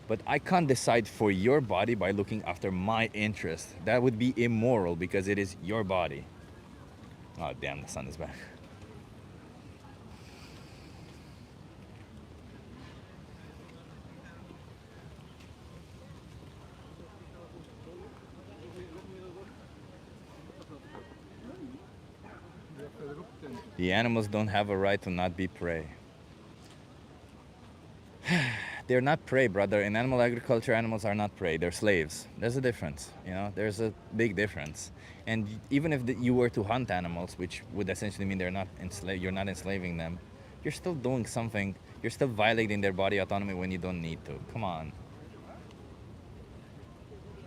But I can't decide for your body by looking after my interest. That would be immoral because it is your body. Oh, damn, the sun is back. The animals don't have a right to not be prey. They're not prey, brother. In animal agriculture, animals are not prey. They're slaves. There's a difference, you know. There's a big difference. And even if you were to hunt animals, which would essentially mean you're not enslaving them, you're still doing something. You're still violating their body autonomy when you don't need to. Come on.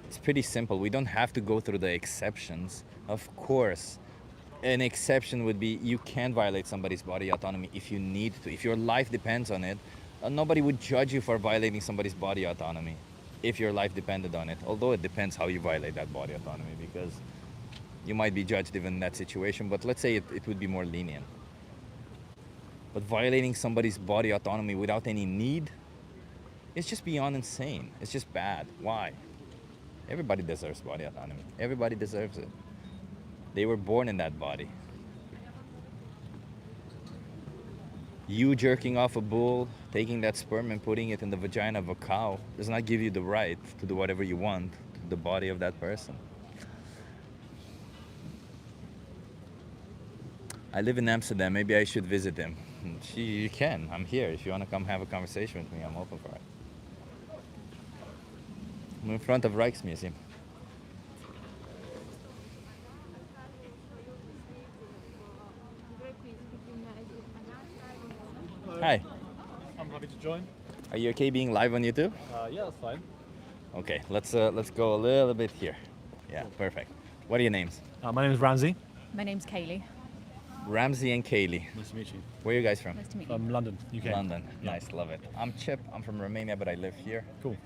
It's pretty simple. We don't have to go through the exceptions. Of course, an exception would be you can violate somebody's body autonomy if you need to. If your life depends on it, Nobody would judge you for violating somebody's body autonomy if your life depended on it. Although it depends how you violate that body autonomy, because you might be judged even in that situation, but let's say it would be more lenient. But violating somebody's body autonomy without any need, it's just beyond insane. It's just bad. Why? Everybody deserves body autonomy. Everybody deserves it. They were born in that body. You jerking off a bull, taking that sperm and putting it in the vagina of a cow does not give you the right to do whatever you want to the body of that person. I live in Amsterdam. Maybe I should visit him. You can. I'm here. If you want to come have a conversation with me, I'm open for it. I'm in front of Rijksmuseum. Hi. I'm happy to join. Are you okay being live on YouTube? Yeah, that's fine. Okay, let's go a little bit here. Yeah, perfect. What are your names? My name is Ramsey. My name's Kaylee. Ramsey and Kaylee. Nice to meet you. Where are you guys from? Nice to meet you. From London, UK. London. Yeah. Nice, love it. I'm Chip. I'm from Romania, but I live here. Cool.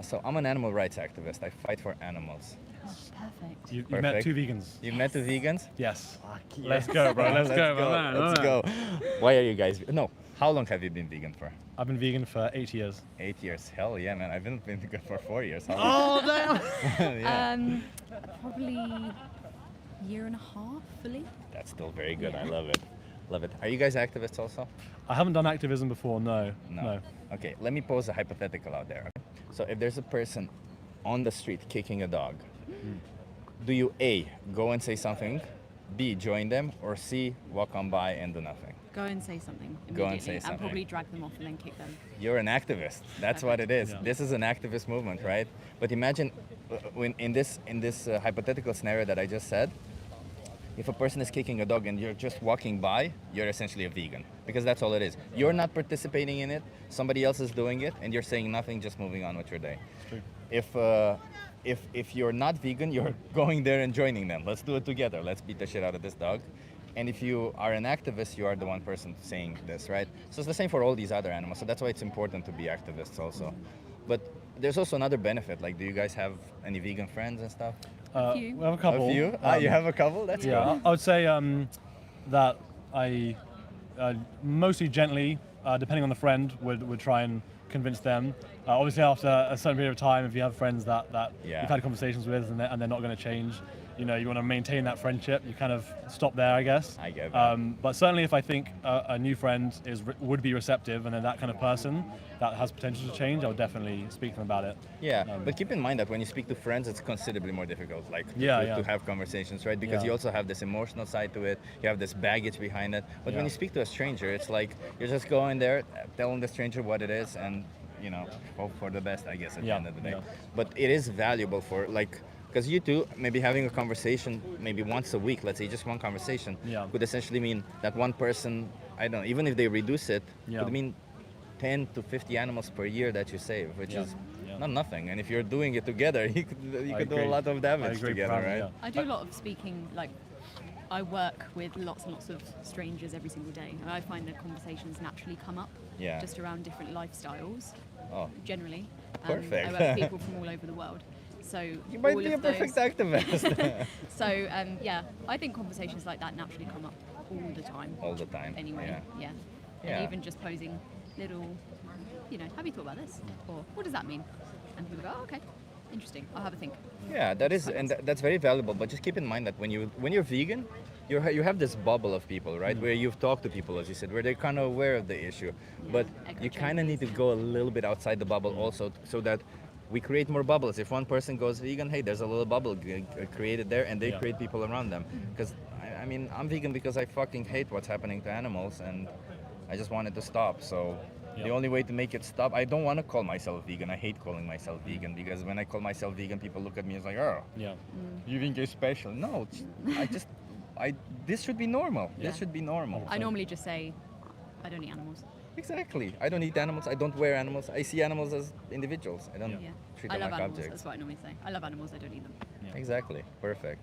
So I'm an animal rights activist. I fight for animals. Oh, perfect. You've met Perfect. two vegans. You met the vegans? Yes. yes. Let's go, bro. Let's go, my man. Let's go. Why are you guys? No. How long have you been vegan for? I've been vegan for 8 years. 8 years. Hell yeah, man. I've been vegan for 4 years. How Oh, damn. yeah. Probably year and a half fully. That's still very good. Yeah. I love it. Love it. Are you guys activists also? I haven't done activism before, no. Okay, let me pose a hypothetical out there. So if there's a person on the street kicking a dog, do you A, go and say something, B, join them, or C, walk on by and do nothing? Go and say something immediately. Go and say something. And probably drag them off and then kick them. You're an activist. That's what it is. Yeah. This is an activist movement, right? But imagine when in this hypothetical scenario that I just said, if a person is kicking a dog and you're just walking by, you're essentially a vegan, because that's all it is. You're not participating in it. Somebody else is doing it, and you're saying nothing, just moving on with your day. True. If you're not vegan, you're going there and joining them. Let's do it together. Let's beat the shit out of this dog. And if you are an activist, you are the one person saying this, right? So it's the same for all these other animals. So that's why it's important to be activists also. But there's also another benefit. Like, do you guys have any vegan friends and stuff? few. We have a couple. A few? You have a couple? That's Yeah, cool. I would say that I mostly gently, depending on the friend, would try and convince them. Obviously, after a certain period of time, if you have friends that Yeah. you've had conversations with and they're not going to change, you want to maintain that friendship. You kind of stop there, I guess. I get that. But certainly, if I think a new friend would be receptive and then that kind of person that has potential to change, I would definitely speak to them about it. Yeah, but keep in mind that when you speak to friends, it's considerably more difficult, like Yeah, to have conversations, right? Because Yeah. you also have this emotional side to it, you have this baggage behind it. But when Yeah. you speak to a stranger, it's like you're just going there, telling the stranger what it is, and hope for the best, I guess, at the Yeah, end of the day. yeah. But it is valuable for because you two maybe having a conversation maybe once a week, let's say just one conversation, Yeah. could essentially mean that one person, I don't know, even if they reduce it, Yeah. could mean 10 to 50 animals per year that you save, which Yeah. is Yeah. not nothing. And if you're doing it together, you could do a agree. lot of I damage agree together, profoundly, right? yeah. I do a lot of speaking, I work with lots and lots of strangers every single day, and I find that conversations naturally come up Yeah. just around different lifestyles, Oh, generally. Perfect. I work with people from all over the world. So you might all be of a perfect those, activist. So yeah, I think conversations like that naturally come up all the time. All the time. Anyway, yeah. Yeah. And even just posing little, have you thought about this? Or what does that mean? And people go, oh, okay, interesting. I'll have a think. Yeah, that is, and that's very valuable. But just keep in mind that when you're vegan, you have this bubble of people, right? Where you've talked to people, as you said, where they're kind of aware of the issue. But Echo you kind of need to chambers, go a little bit outside the bubble also, so that we create more bubbles. If one person goes vegan, hey, there's a little bubble created there, and they Yeah. create people around them. Because I mean, I'm vegan because I fucking hate what's happening to animals, and I just want it to stop. So the Yeah. only way to make it stop, I don't want to call myself vegan. I hate calling myself vegan, because when I call myself vegan, people look at me as like, oh, Yeah. you think you're special. No, this should be normal. Yeah. This should be normal. I normally just say, I don't eat animals. Exactly. I don't eat animals. I don't wear animals. I see animals as individuals. I don't Yeah. treat I them love like animals. objects. That's what I normally say. I love animals. I don't eat them. Exactly. Perfect.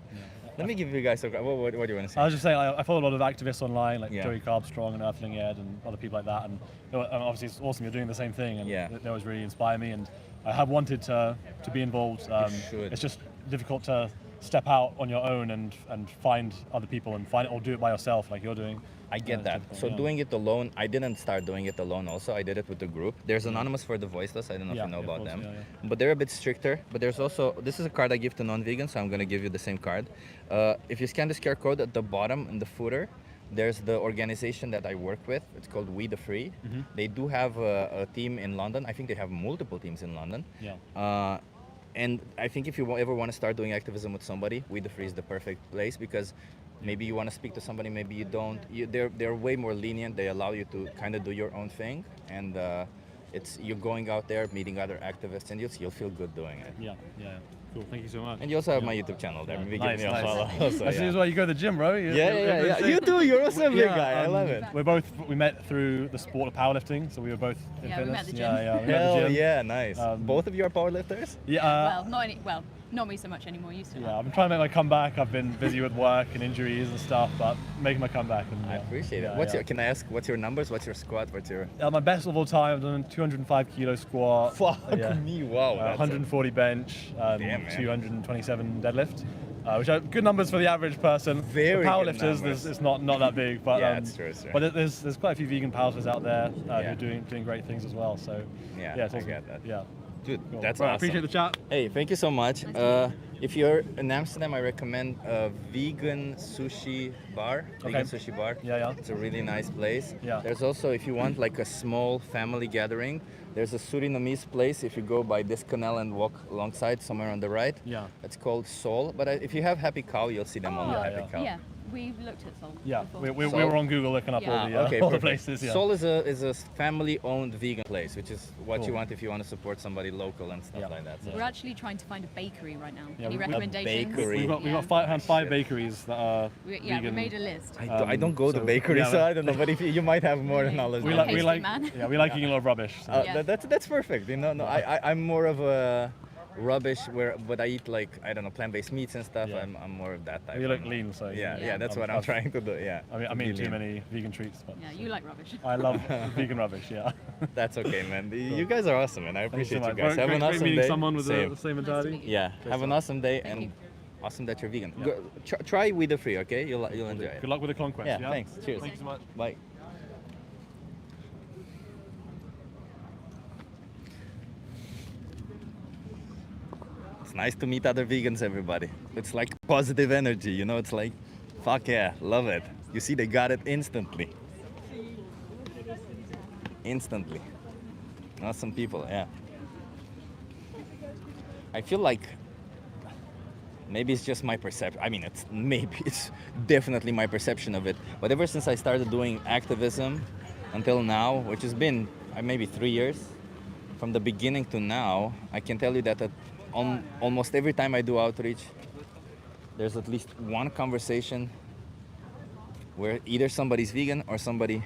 Let me give you guys what do you want to say? I was just saying, I follow a lot of activists online, like Yeah. Joey Carbstrong and Earthling Ed and other people like that. And obviously, it's awesome you're doing the same thing, and Yeah. they always really inspire me. And I have wanted to be involved. should. It's just difficult to step out on your own and find other people and find it or do it by yourself, like you're doing. I get It's that. difficult, So yeah. doing it alone, I didn't start doing it alone also. I did it with a group. There's Anonymous for the Voiceless. I don't know if Yeah, you know of about course, them. yeah. But they're a bit stricter. But there's also, this is a card I give to non-vegans, so I'm going to give you the same card. If you scan this QR code at the bottom in the footer, there's the organization that I work with. It's called We the Free. They do have a team in London. I think they have multiple teams in London. Yeah. And I think if you ever want to start doing activism with somebody, We the Free is the perfect place because maybe you want to speak to somebody, maybe you don't. They're way more lenient. They allow you to kind of do your own thing, and it's you're going out there meeting other activists, and you'll feel good doing it. Yeah. Cool. Thank you so much. And you also have my YouTube channel there. Maybe give me a Nice. follow. Also, As soon as well, you go to the gym, bro. yeah. You too. You're also a big guy. I love it. We met through the sport of powerlifting, so we were both in Yeah, we fitness. met at the gym. Yeah, we met at the Hell gym. yeah, nice. Both of you are powerlifters? Yeah. Not me so much anymore. Used to. Yeah, I've been trying to make my comeback. I've been busy with work and injuries and stuff, but making my comeback. And, I appreciate it. yeah. Can I ask what's your numbers? What's your squat? What's your My best of all time, I've done 205 kilo squat. fuck Yeah. me? Wow. that's 140 bench, Damn, man. 227 deadlift, which are good numbers for the average person. Very for good powerlifters, numbers. it's not that big, but Yeah, it's true, it's true. But there's quite a few vegan powerlifters out there who Yeah. are doing great things as well. So Yeah, it's I awesome. get that. Yeah, Dude, cool. that's Right, I awesome. appreciate the chat. Hey, thank you so much. If you're in Amsterdam, I recommend a vegan sushi bar. Vegan sushi bar. Yeah. It's a really nice place. Yeah. There's also, if you want like a small family gathering, there's a Surinamese place. If you go by this canal and walk alongside, somewhere on the right. Yeah. It's called Soul. But if you have Happy Cow, you'll see them on the Happy Cow. Yeah, we've looked at Seoul. Yeah, before. we So- were on Google looking up Yeah. all the Okay, all the perfect. places. Yeah. Soul is a family-owned vegan place, which is what you Cool. want if you want to support somebody local and stuff Yeah. like that. So. We're actually trying to find a bakery right now. Yeah, Any we- a recommendations? bakery. We've got Yeah. five bakeries that are We vegan. made a list. I don't go to so- bakery, yeah, so I don't know. But if you might have more knowledge. We than like me. we Tasty, like man. yeah we like eating a lot of rubbish. So. Yeah. That's perfect. You know, no, I'm more of a rubbish but I eat like I don't know plant-based meats and stuff. Yeah. I'm more of that type. You look I'm- lean, so Yeah, that's I'm- what I'm I'm- trying to do. Yeah. I mean Be too lean. many vegan treats, but Yeah, you like rubbish. I love vegan rubbish. Yeah. That's okay, man. You guys are awesome, and I Thanks so appreciate you much. guys. Have Great an awesome meeting day. someone with Same. the same Nice to mentality. meet you. Yeah. Have an awesome day, Thank and you. awesome that you're vegan. Yeah. Go, try We the Free, okay? You'll enjoy it. Good luck with the conquest. Yeah, Yeah. thanks. Cheers. Thank you so much. Bye. It's nice to meet other vegans, everybody. It's like positive energy, you know? It's like, fuck yeah, love it. You see, they got it instantly. Instantly. Awesome people, yeah. I feel like maybe it's just my perception. I mean, it's definitely my perception of it. But ever since I started doing activism until now, which has been maybe 3 years, from the beginning to now, I can tell you that almost every time I do outreach, there's at least one conversation where either somebody's vegan or somebody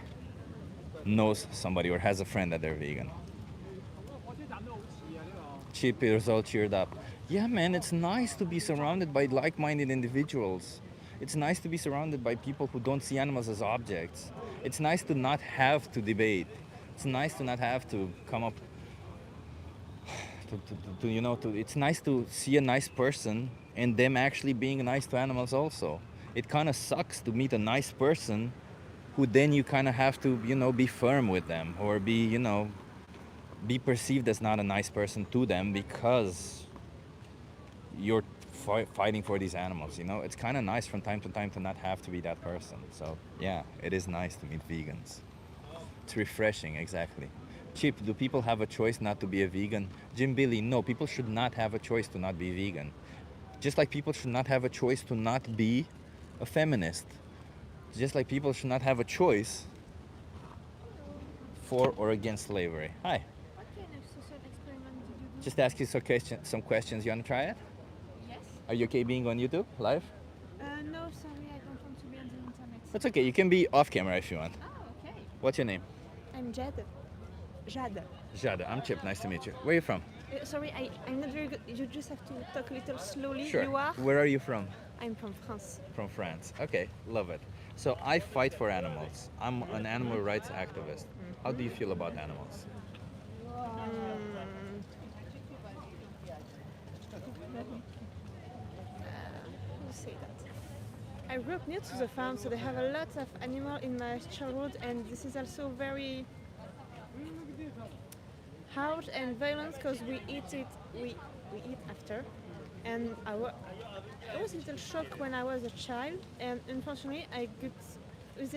knows somebody or has a friend that they're vegan. Chip is all cheered up. Yeah, man, it's nice to be surrounded by like-minded individuals. It's nice to be surrounded by people who don't see animals as objects. It's nice to not have to debate. It's nice to not have to come up it's nice to see a nice person and them actually being nice to animals also. It kind of sucks to meet a nice person who then you kind of have to, be firm with them or be perceived as not a nice person to them because you're fighting for these animals, It's kind of nice from time to time to not have to be that person. So, yeah, it is nice to meet vegans. It's refreshing, exactly. Chip, do people have a choice not to be a vegan? Jim Billy, no, people should not have a choice to not be vegan. Just like people should not have a choice to not be a feminist. Just like people should not have a choice for or against slavery. Hi. What kind of social experiment did you do? Just ask you some questions. You want to try it? Yes. Are you okay being on YouTube live? No, sorry, I don't want to be on the internet. That's okay. You can be off camera if you want. Oh, okay. What's your name? I'm Jada. Jada. Jada, I'm Chip. Nice to meet you. Where are you from? Sorry, I'm not very good. You just have to talk a little slowly. Sure. You are? Where are you from? I'm from France. From France. Okay, love it. So I fight for animals. I'm an animal rights activist. How do you feel about animals? How to say that? I grew up near to the farm, so they have a lot of animal in my childhood, and this is also very hard and violent because we eat it. We eat after, and I was a little shocked when I was a child, and unfortunately I got used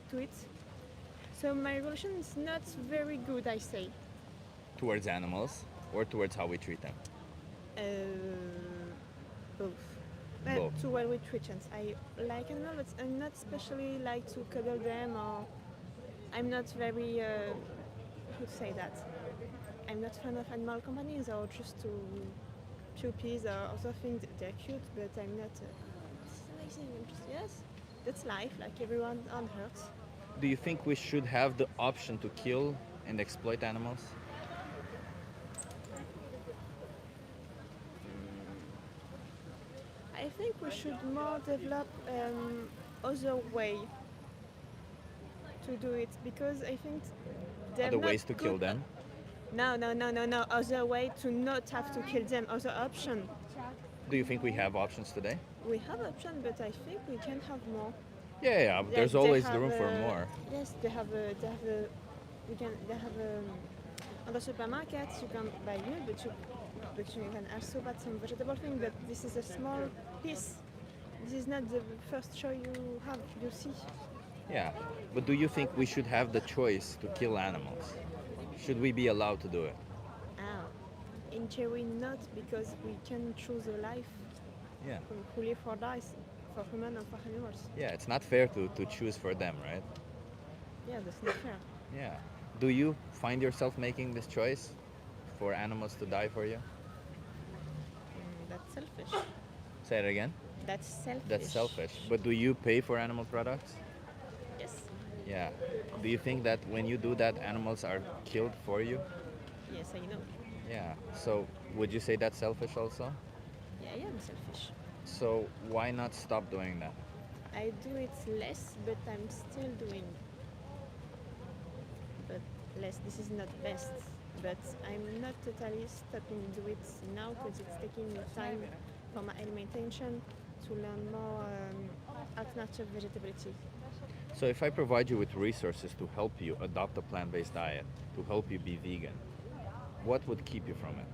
to it. So my relation is not very good, I say. Towards animals or towards how we treat them? Uh, both. Both. To well with treatments. I like animals, but I'm not especially like to cuddle them, or I'm not very how to say that. I'm not fan of animal companies or just to puppies or other things. They're cute, but I'm not. It's amazing. Yes, that's life, like everyone on Earth. Do you think we should have the option to kill and exploit animals? I think we should more develop other way to do it because I think they're Other not ways to kill good- them? No. Other way to not have to kill them. Other option. Do you think we have options today? We have option, but I think we can have more. Yeah, Like, there's they always the have, room for more. Yes, they have on the supermarkets you can buy meat, but you can also buy some vegetable thing. But this is a small piece. This is not the first choice you see. Yeah, but do you think we should have the choice to kill animals? Should we be allowed to do it? Ah, in theory not, because we can choose a life Yeah. who live or dies, for human and for animals. Yeah, it's not fair to choose for them, right? Yeah, that's not fair. Yeah. Do you find yourself making this choice for animals to die for you? That's selfish. Say it again. That's selfish. That's selfish. But do you pay for animal products? Yes. Yeah. Do you think that when you do that, animals are killed for you? Yes, I know. Yeah. So would you say that's selfish also? Yeah, I am selfish. So why not stop doing that? I do it less, but I'm still doing. But less. This is not best. But I'm not totally stopping do it now because it's taking me time for my alimentation to learn more alternative vegetability. So if I provide you with resources to help you adopt a plant-based diet, to help you be vegan, what would keep you from it?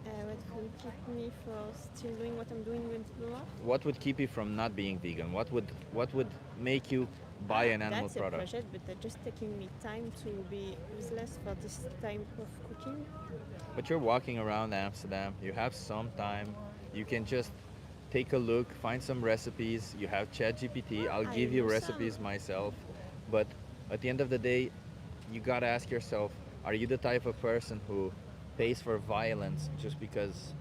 What will keep me for still doing what I'm doing with more? What would keep you from not being vegan? What would make you buy an animal That's product? a project, but they're just taking me time to be useless for this type of cooking. But you're walking around Amsterdam, you have some time, you can just take a look, find some recipes, you have ChatGPT, I'll I give you know recipes some. myself. But at the end of the day, you gotta ask yourself, are you the type of person who pays for violence just because,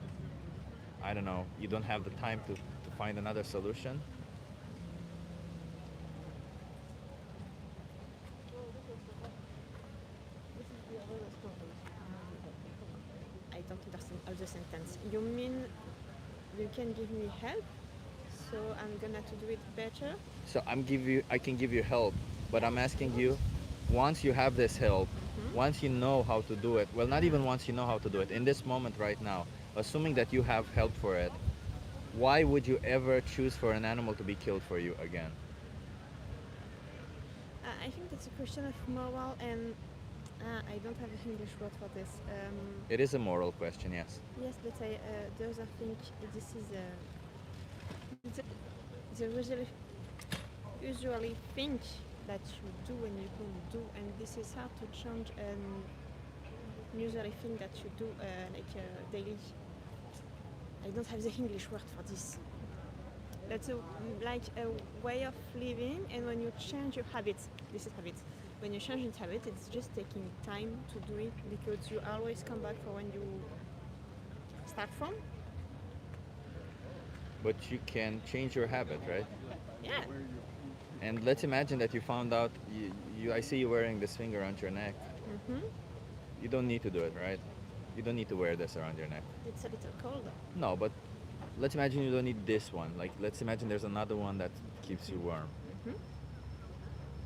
I don't know, you don't have the time to find another solution? I don't understand all the sentence. You mean you can give me help, so I'm gonna to do it better? So I can give you help, but I'm asking you, once you have this help, once you know how to do it, well, not even once you know how to do it, in this moment right now, assuming that you have help for it, why would you ever choose for an animal to be killed for you again? I think that's a question of moral, and I don't have an English word for this. It is a moral question, yes. Yes, but the other thing, this is the usually think that you do and you don't do, and this is hard to change usually thing that you do daily. I don't have the English word for this. That's like a way of living, and when you change your habits, this is habit. When you change your habit, it's just taking time to do it because you always come back for when you start from. But you can change your habit, right? Yeah. And let's imagine that you found out, I see you wearing this thing around your neck. Hmm. You don't need to do it, right? You don't need to wear this around your neck. It's a little cold. No, but let's imagine you don't need this one. Like, let's imagine there's another one that keeps you warm. Mhm.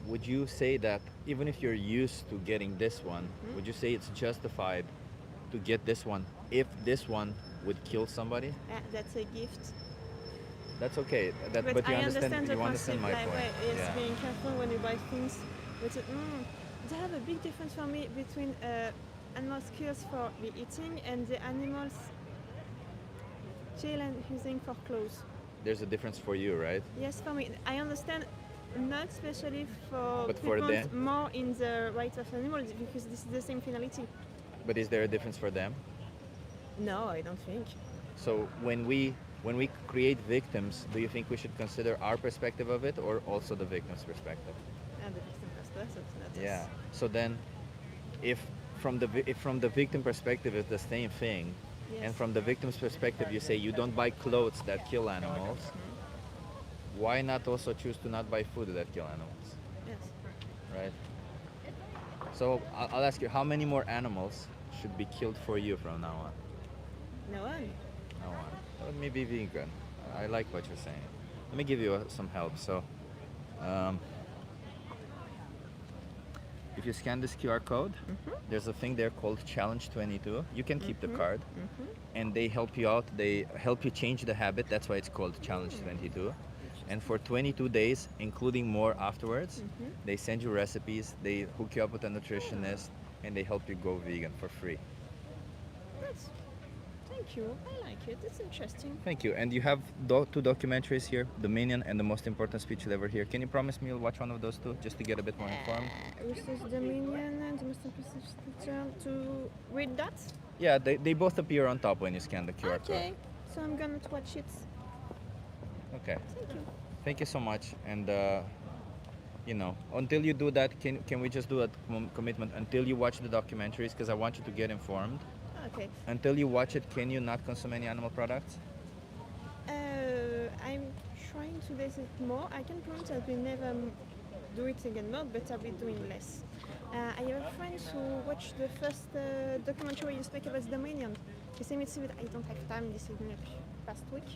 Would you say that even if you're used to getting this one, would you say it's justified to get this one if this one would kill somebody? That's a gift. That's okay. But You I understand. the You understand concept. my Like, point. yes, Yeah. being careful when you buy things. But they have a big difference for me between animal skills for the eating and the animals kill and using for clothes. There's a difference for you, right? Yes, for me, I understand. Not especially for But for people them? more in the rights of animals because this is the same finality. But is there a difference for them? No, I don't think. So when we create victims, do you think we should consider our perspective of it or also the victim's perspective? And the victim first person, not Yeah. us. So then, if from the victim perspective it's the same thing, and Yes. from the victim's perspective you say you don't buy clothes that kill animals, why not also choose to not buy food that kill animals, Yes. right? So I'll ask you, how many more animals should be killed for you from now on? No one. No one. Let me be vegan. I like what you're saying. Let me give you some help. So, if you scan this QR code, there's a thing there called Challenge 22. You can keep the card, and they help you out. They help you change the habit. That's why it's called Challenge 22. And for 22 days, including more afterwards, they send you recipes. They hook you up with a nutritionist, and they help you go vegan for free. That's. Thank you. I like it. It's interesting. Thank you. And you have two documentaries here, The Minion and The Most Important Speech You'll Ever Hear. Can you promise me you'll watch one of those two, just to get a bit more informed? Which is the minion and the most important teacher to read that? Yeah, they both appear on top when you scan the QR Okay. code. So I'm gonna watch it. Okay. Thank you. Thank you so much. And, until you do that, can we just do a commitment until you watch the documentaries? Because I want you to get informed. Okay. Until you watch it, can you not consume any animal products? I'm trying to do it more. I can promise I will never do it again more, but I'll be doing less. I have a friend who watched the first documentary you speak about the minion. He said that I don't have time this past week.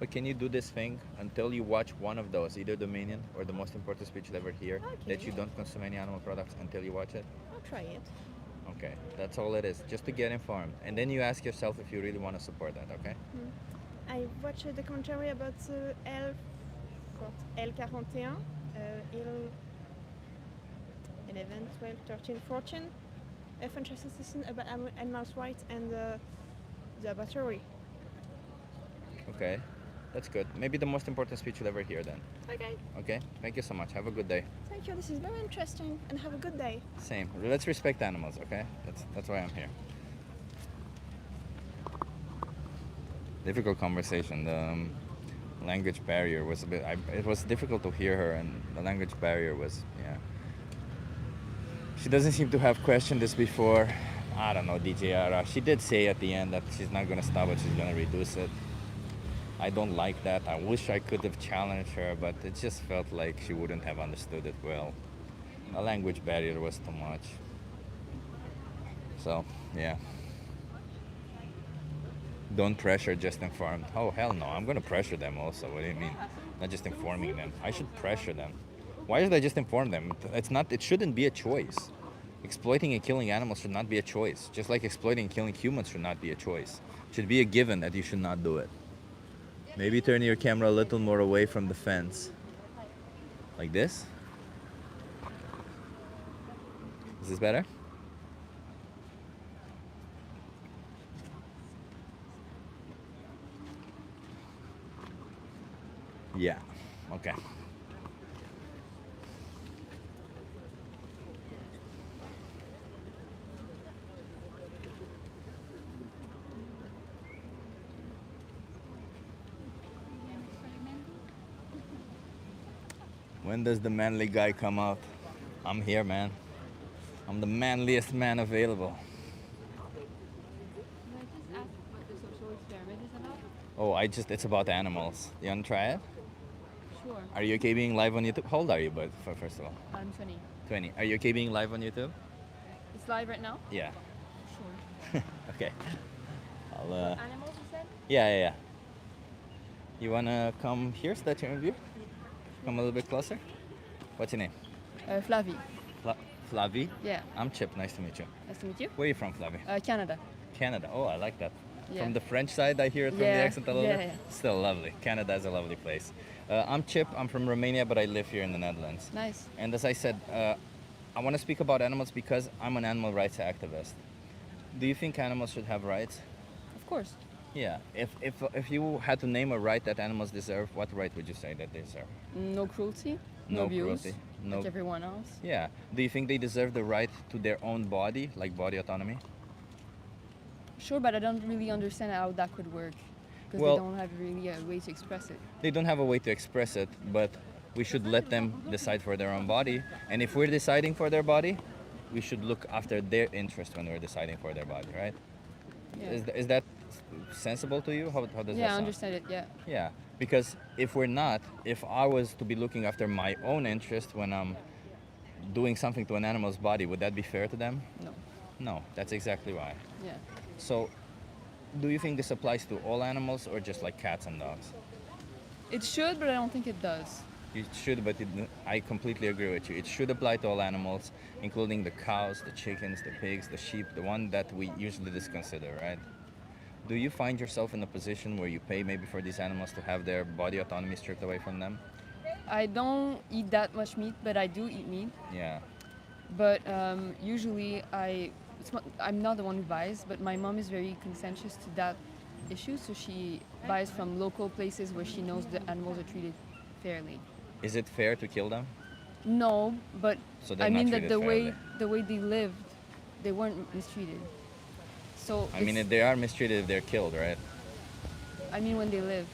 But can you do this thing until you watch one of those, either The Minion or The Most Important Speech You'll Ever Hear, that you don't consume any animal products until you watch it? I'll try it. Okay, that's all it is, just to get informed. And then you ask yourself if you really want to support that, okay? I watched a documentary about L41, L 11, 12, 13, 14. A fantastic season about animals' rights and the battery. Okay, that's good. Maybe the most important speech you'll ever hear then. Okay, Okay, thank you so much. Have a good day. thank you. This is very interesting and have a good day. Same. Let's respect animals, okay? That's why I'm here. Difficult conversation. The language barrier was a bit. It was difficult to hear her, and the language barrier was, yeah. She doesn't seem to have questioned this before. I don't know, DJ Ara. She did say at the end that she's not gonna stop it. She's gonna reduce it. I don't like that. I wish I could have challenged her, but it just felt like she wouldn't have understood it well. The language barrier was too much. So, yeah. Don't pressure, just inform. Oh, hell no. I'm going to pressure them also. What do you mean? Not just informing them. I should pressure them. Why should I just inform them? It shouldn't be a choice. Exploiting and killing animals should not be a choice. Just like exploiting and killing humans should not be a choice. It should be a given that you should not do it. Maybe turn your camera a little more away from the fence. Like this? Is this better? Yeah. Okay. When does the manly guy come out? I'm here, man. I'm the manliest man available. Can I just ask what the social experiment is about? Oh, it's about animals. You wanna try it? Sure. Are you okay being live on YouTube? How old are you, but first of all? I'm 20. 20. Are you okay being live on YouTube? It's live right now? Yeah. Sure. Okay. I'll, Animals, you said? yeah. You wanna come here so that you can view? Come a little bit closer. What's your name? Flavi. Flavi? Yeah. I'm Chip. Nice to meet you. Nice to meet you. Where are you from, Flavi? Canada. Canada. Oh, I like that. Yeah. From the French side, I hear it from the Yeah, accent a little yeah, bit. yeah. Still lovely. Canada is a lovely place. I'm Chip. I'm from Romania, but I live here in the Netherlands. Nice. And as I said, I want to speak about animals because I'm an animal rights activist. Do you think animals should have rights? Of course. Yeah. If you had to name a right that animals deserve, what right would you say that they deserve? No cruelty. No abuse. cruelty, no- Like everyone else. Yeah. Do you think they deserve the right to their own body, like body autonomy? Sure, but I don't really understand how that could work. Because Well- they don't have really a way to express it. They don't have a way to express it, but we should let them decide for their own body. And if we're deciding for their body, we should look after their interest when we're deciding for their body, right? Yeah. Is that sensible to you? How does that Yeah, I sound? understand it. Yeah. Yeah, because if we're not, if I was to be looking after my own interest when I'm doing something to an animal's body, would that be fair to them? No. No, that's exactly why. Yeah. So, do you think this applies to all animals or just like cats and dogs? It should, but I don't think it does. It should, but I completely agree with you. It should apply to all animals, including the cows, the chickens, the pigs, the sheep, the one that we usually disconsider, right? Do you find yourself in a position where you pay maybe for these animals to have their body autonomy stripped away from them? I don't eat that much meat, but I do eat meat. Yeah. But usually I'm not the one who buys, but my mom is very conscientious to that issue, so she buys from local places where she knows the animals are treated fairly. Is it fair to kill them? No, but So they're I not mean that treated the fairly. way they lived, they weren't mistreated. So I mean, it's- they are mistreated if they're killed, right? I mean when they live.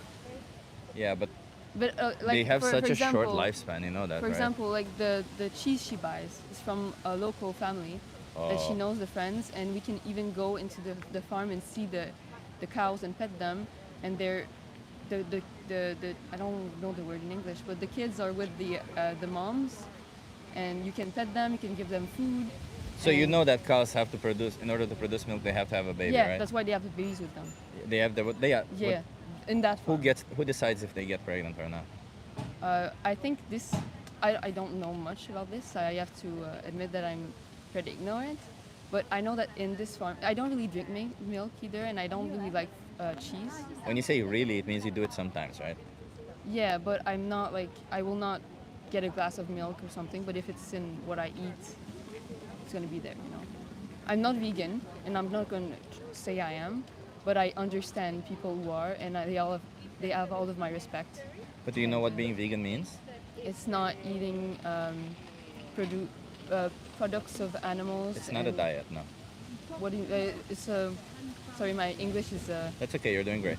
Yeah, but But like they have for such a short example- lifespan, you know that, For right? example, like the cheese she buys is from a local family that she Oh. knows the friends, and we can even go into the farm and see the cows and pet them, and they're the I don't know the word in English, but the kids are with the moms, and you can pet them, you can give them food. So you and- know that cows have to produce, in order to produce milk, they have to have a baby, yeah, right? that's why they have the babies with them. They have they are. Yeah, in that Who farm. who decides if they get pregnant or not? I think this. I don't know much about this. I have to admit that I'm pretty ignorant. But I know that in this farm, I don't really drink milk either, and I don't really like cheese. When you say really, it means you do it sometimes, right? Yeah, but I'm not like, I will not get a glass of milk or something, but if it's in what I eat, it's gonna be there, you know. I'm not vegan, and I'm not gonna say I am, but I understand people who are, and they have all of my respect. But do you know what being vegan means? It's not eating products of animals. It's not a and- diet, no. What do you, it's a, sorry, my English is That's okay, you're doing great.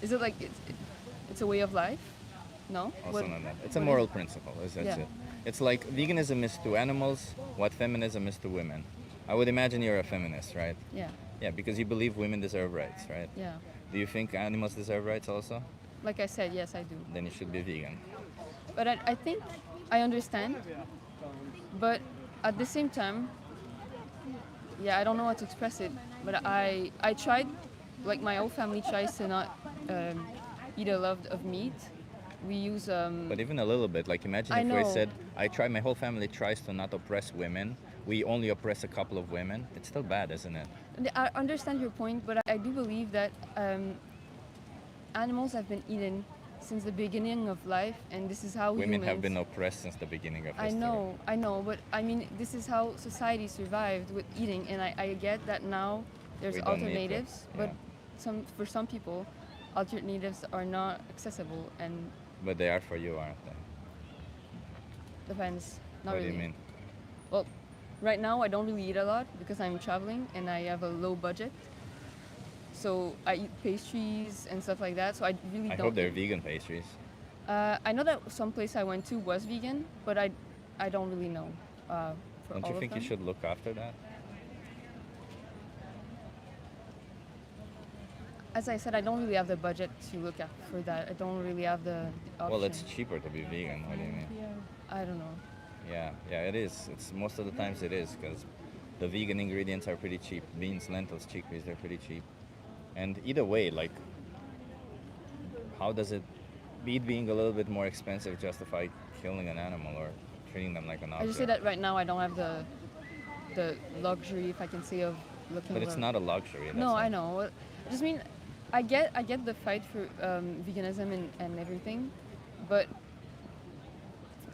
is it like, it's a way of life? No? Also not that. It's a what moral is- principle, that's Yeah. it. It's like veganism is to animals what feminism is to women. I would imagine you're a feminist, right? Yeah, Yeah, because you believe women deserve rights, right? yeah. Do you think animals deserve rights also? Like I said, yes, I do. Then you should be vegan. But I think I understand. But at the same time, yeah, I don't know how to express it. But I tried, like my whole family tries to not eat a lot of meat. We use But even a little bit, like imagine I if we know. said, my whole family tries to not oppress women. We only oppress a couple of women. It's still bad, isn't it? I understand your point, but I do believe that animals have been eaten since the beginning of life, and this is how Women have humans- been oppressed since the beginning of history. I know, but I mean, this is how society survived with eating, and I get that now there's We don't need to, alternatives, but yeah. for some people, alternatives are not accessible, and But they are for you, aren't they? depends. Not What do really. you mean? Well, right now I don't really eat a lot because I'm traveling and I have a low budget. So I eat pastries and stuff like that. So I really I don't. hope they're eat- vegan pastries. I know that some place I went to was vegan, but I don't really know. For Don't all you of think you them. should look after that? as I said, I don't really have the budget to look at for that. I don't really have the option. Well, it's cheaper to be vegan. What do you mean? I don't know. Yeah, it is. It's most of the times it is because the vegan ingredients are pretty cheap. Beans, lentils, chickpeas, they're pretty cheap. And either way, like, how does it, meat being a little bit more expensive, justify killing an animal or treating them like an I object? just say that right now I don't have the luxury, if I can say, of looking. But it's around. not a luxury. That's No, not- I know. I just mean, I get the fight for veganism and everything, but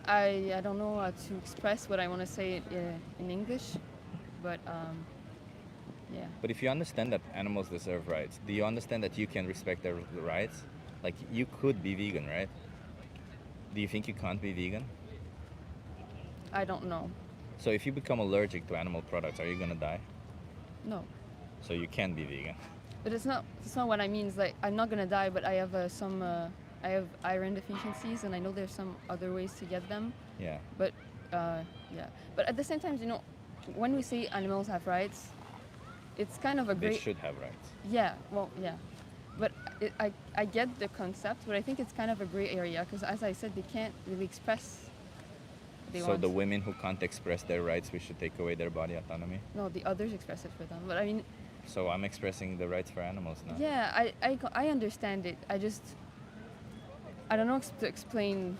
I don't know how to express what I want to say in English, but yeah. But if you understand that animals deserve rights, do you understand that you can respect their rights? Like, you could be vegan, right? Do you think you can't be vegan? I don't know. So if you become allergic to animal products, are you gonna die? No, So you can be vegan. but it's not what I mean. It's like I'm not gonna die, but I have I have iron deficiencies, and I know there's some other ways to get them. Yeah. But yeah. But at the same time, when we say animals have rights, it's kind of a They great. should have rights. Yeah. Well, yeah. But I get the concept, but I think it's kind of a gray area because, as I said, they can't really express. What they So want. the women who can't express their rights, we should take away their body autonomy. No, the others express it for them. But I mean, So I'm expressing the rights for animals now. yeah, I understand it. I don't know to explain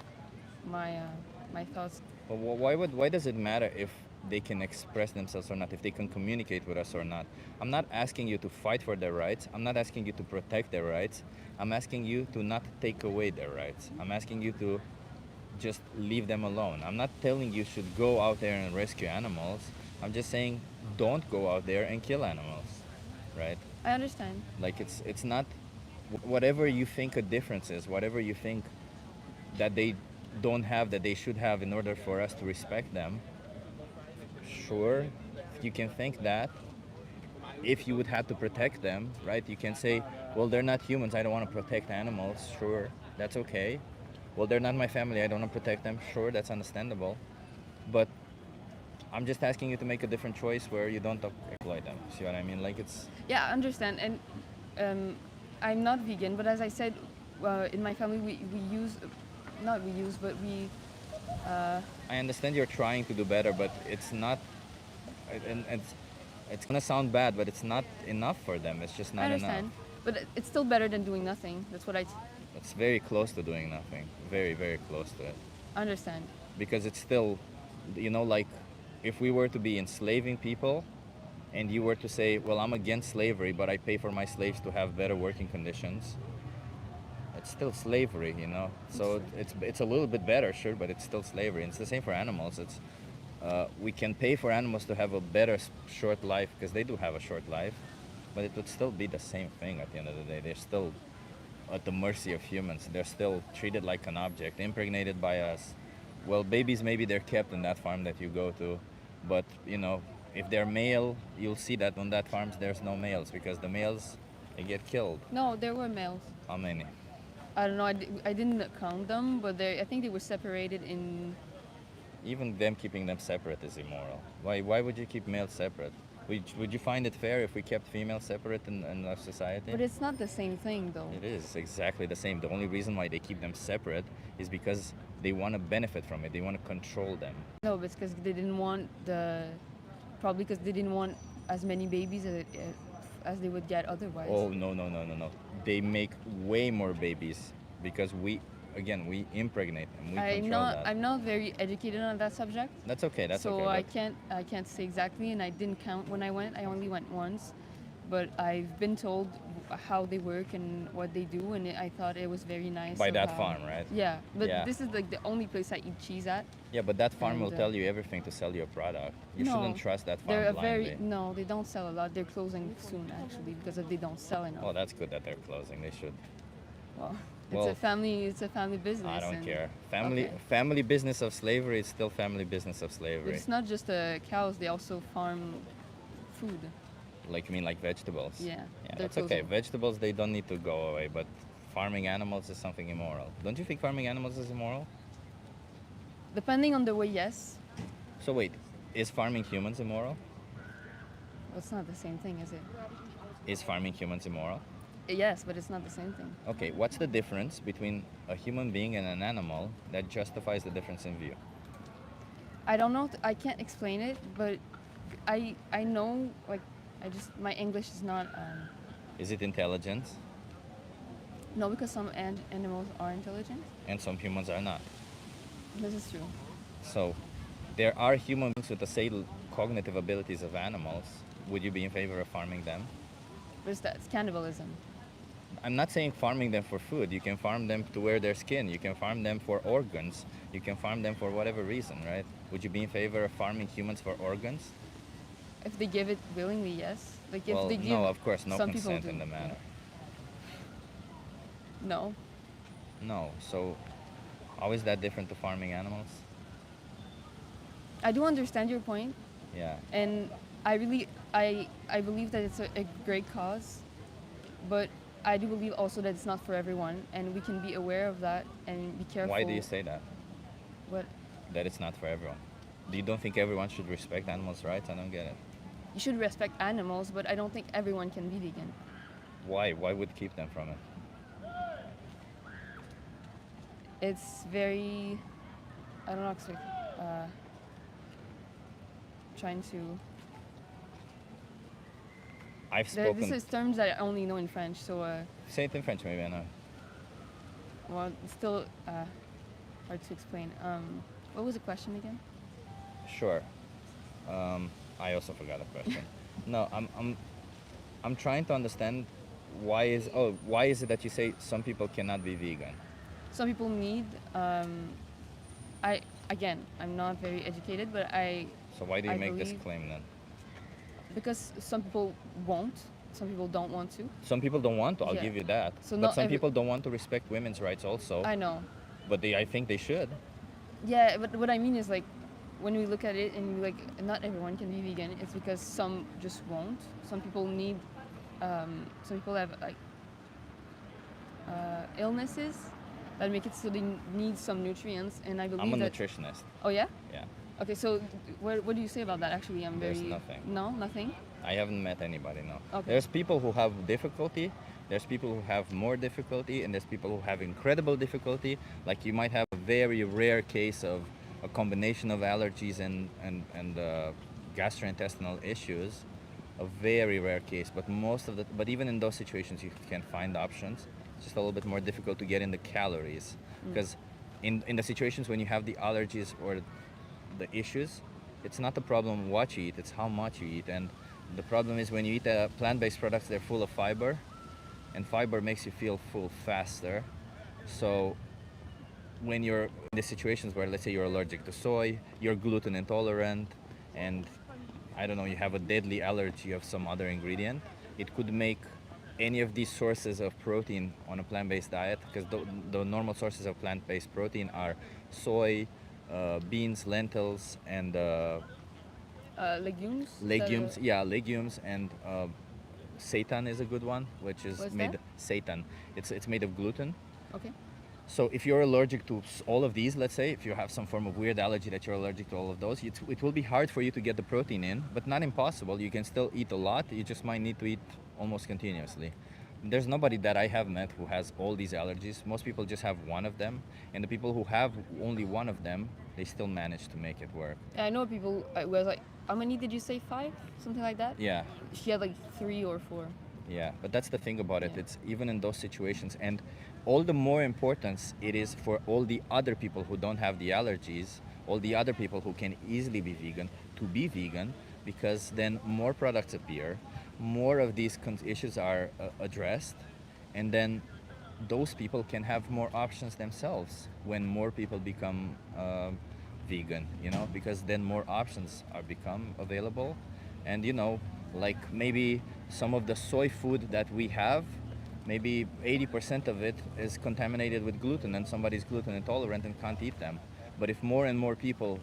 my thoughts. But why does it matter if they can express themselves or not, if they can communicate with us or not? I'm not asking you to fight for their rights. I'm not asking you to protect their rights. I'm asking you to not take away their rights. I'm asking you to just leave them alone. I'm not telling you should go out there and rescue animals. I'm just saying don't go out there and kill animals, right? I understand. Like, it's not whatever you think a difference is, whatever you think that they don't have that they should have in order for us to respect them. Sure, you can think that. If you would have to protect them, right? You can say, well, they're not humans, I don't want to protect animals. Sure, that's okay. Well, they're not my family, I don't want to protect them. Sure, that's understandable. But I'm just asking you to make a different choice where you don't exploit them. See what I mean? Like, it's Yeah, I understand. And I'm not vegan, but as I said, in my family we use, not we use, but we. I understand you're trying to do better, but it's not, and it's gonna sound bad, but it's not enough for them. It's just I not understand, enough. but it's still better than doing nothing. That's what I It's very close to doing nothing. Very, very close to it. understand. Because it's still, like, if we were to be enslaving people, and you were to say, well, I'm against slavery, but I pay for my slaves to have better working conditions. It's still slavery, So it's a little bit better, sure, but it's still slavery. And it's the same for animals. It's we can pay for animals to have a better short life because they do have a short life, but it would still be the same thing at the end of the day. They're still at the mercy of humans. They're still treated like an object, impregnated by us. Well, babies, maybe they're kept in that farm that you go to, but if they're male, you'll see that on that farms there's no males because the males, they get killed. No, there were males. How many? I don't know. I didn't count them, but I think they were separated in. Even them keeping them separate is immoral. Why would you keep males separate? Would you find it fair if we kept females separate in our society? But it's not the same thing, though. It is exactly the same. The only reason why they keep them separate is because they want to benefit from it. They want to control them. No, but it's because they didn't want probably because they didn't want as many babies as they would get otherwise. Oh, no. They make way more babies because we impregnate them. We control that. I'm not very educated on that subject. That's okay. That's so okay. I can't say exactly, and I didn't count when I went. I only went once, but I've been told how they work and what they do, and I thought it was very nice. By of that how- farm, right? Yeah, but Yeah. this is like the only place I eat cheese at. Yeah, but that farm will And, tell you everything to sell your product. You No, shouldn't trust that farm They're blindly. no, they don't sell a lot. They're closing soon actually because they don't sell enough. Well, that's good that they're closing. They should. Well, Well, it's a family business. I don't and- care. Okay. Family business of slavery is still family business of slavery. It's not just cows; they also farm food. Like, you mean like vegetables? Yeah, Yeah, they're that's okay. closing. Vegetables, they don't need to go away, but farming animals is something immoral. Don't you think farming animals is immoral? Depending on the way, yes. So wait, is farming humans immoral? Well, it's not the same thing, is it? Is farming humans immoral? Yes, but it's not the same thing. Okay, what's the difference between a human being and an animal that justifies the difference in view? I don't know. I can't explain it, but I know like I just my English is not Is it intelligence? no, because some animals are intelligent. And some humans are not. This is true. So there are human beings with the same cognitive abilities of animals. Would you be in favor of farming them? But it's cannibalism. I'm not saying farming them for food. You can farm them to wear their skin. You can farm them for organs. You can farm them for whatever reason, right? Would you be in favor of farming humans for organs? If they give it willingly, yes. Like if Well, they give no, of course, no some people consent do, in the matter. No. No. So how is that different to farming animals? I do understand your point, Yeah. and I believe that it's a great cause, but I do believe also that it's not for everyone, and we can be aware of that and be careful. Why do you say that? What? That it's not for everyone. You don't think everyone should respect animals' rights? I don't get it. You should respect animals, but I don't think everyone can be vegan. Why? Why would keep them from it? It's very, I don't know, it's like, trying to. I've spoken. This is terms that I only know in French, so Say it in French, maybe I know. well, it's still hard to explain. What was the question again? Sure. I also forgot the question. No, I'm trying to understand why is it that you say some people cannot be vegan? Some people need. I'm not very educated, but So why do you I make this believe- claim then? because some people won't, some people don't want to. Some people don't want to. I'll Yeah. give you that. So but not some every- people don't want to respect women's rights also. I know. But I think they should. Yeah, but what I mean is like, when we look at it and we like, not everyone can be vegan. It's because some just won't. Some people need. Some people have like illnesses that make it so they need some nutrients, and I believe I'm a that. nutritionist. Oh yeah. Yeah. Okay, so what do you say about that? Actually, I'm There's very. nothing. No, nothing. I haven't met anybody, no. Okay. There's people who have difficulty, there's people who have more difficulty, and there's people who have incredible difficulty. Like you might have a very rare case of a combination of allergies and gastrointestinal issues, a very rare case. But even in those situations, you can find options. It's just a little bit more difficult to get in the calories because in the situations when you have the allergies or the issues, it's not the problem what you eat, it's how much you eat. And the problem is when you eat plant-based products, they're full of fiber, and fiber makes you feel full faster. So when you're in the situations where, let's say, you're allergic to soy, you're gluten intolerant, and I don't know, you have a deadly allergy of some other ingredient, it could make any of these sources of protein on a plant-based diet, because the normal sources of plant-based protein are soy, beans, lentils, and Legumes. legumes. Yeah, legumes, and seitan is a good one, which is What's made that? seitan. It's made of gluten. Okay. So if you're allergic to all of these, let's say, if you have some form of weird allergy that you're allergic to all of those, it will be hard for you to get the protein in, but not impossible. You can still eat a lot. You just might need to eat almost continuously. There's nobody that I have met who has all these allergies. Most people just have one of them, and the people who have only one of them, they still manage to make it work. Yeah, I know people was like, how many did you say? 5? Something like that? Yeah. She had like 3 or 4. Yeah, but that's the thing about it. Yeah. It's even in those situations, and all the more importance it is for all the other people who don't have the allergies, all the other people who can easily be vegan, to be vegan, because then more products appear, more of these issues are addressed, and then those people can have more options themselves when more people become vegan, because then more options are become available. And like maybe some of the soy food that we have, maybe 80% of it is contaminated with gluten, and somebody's gluten intolerant and can't eat them. But if more and more people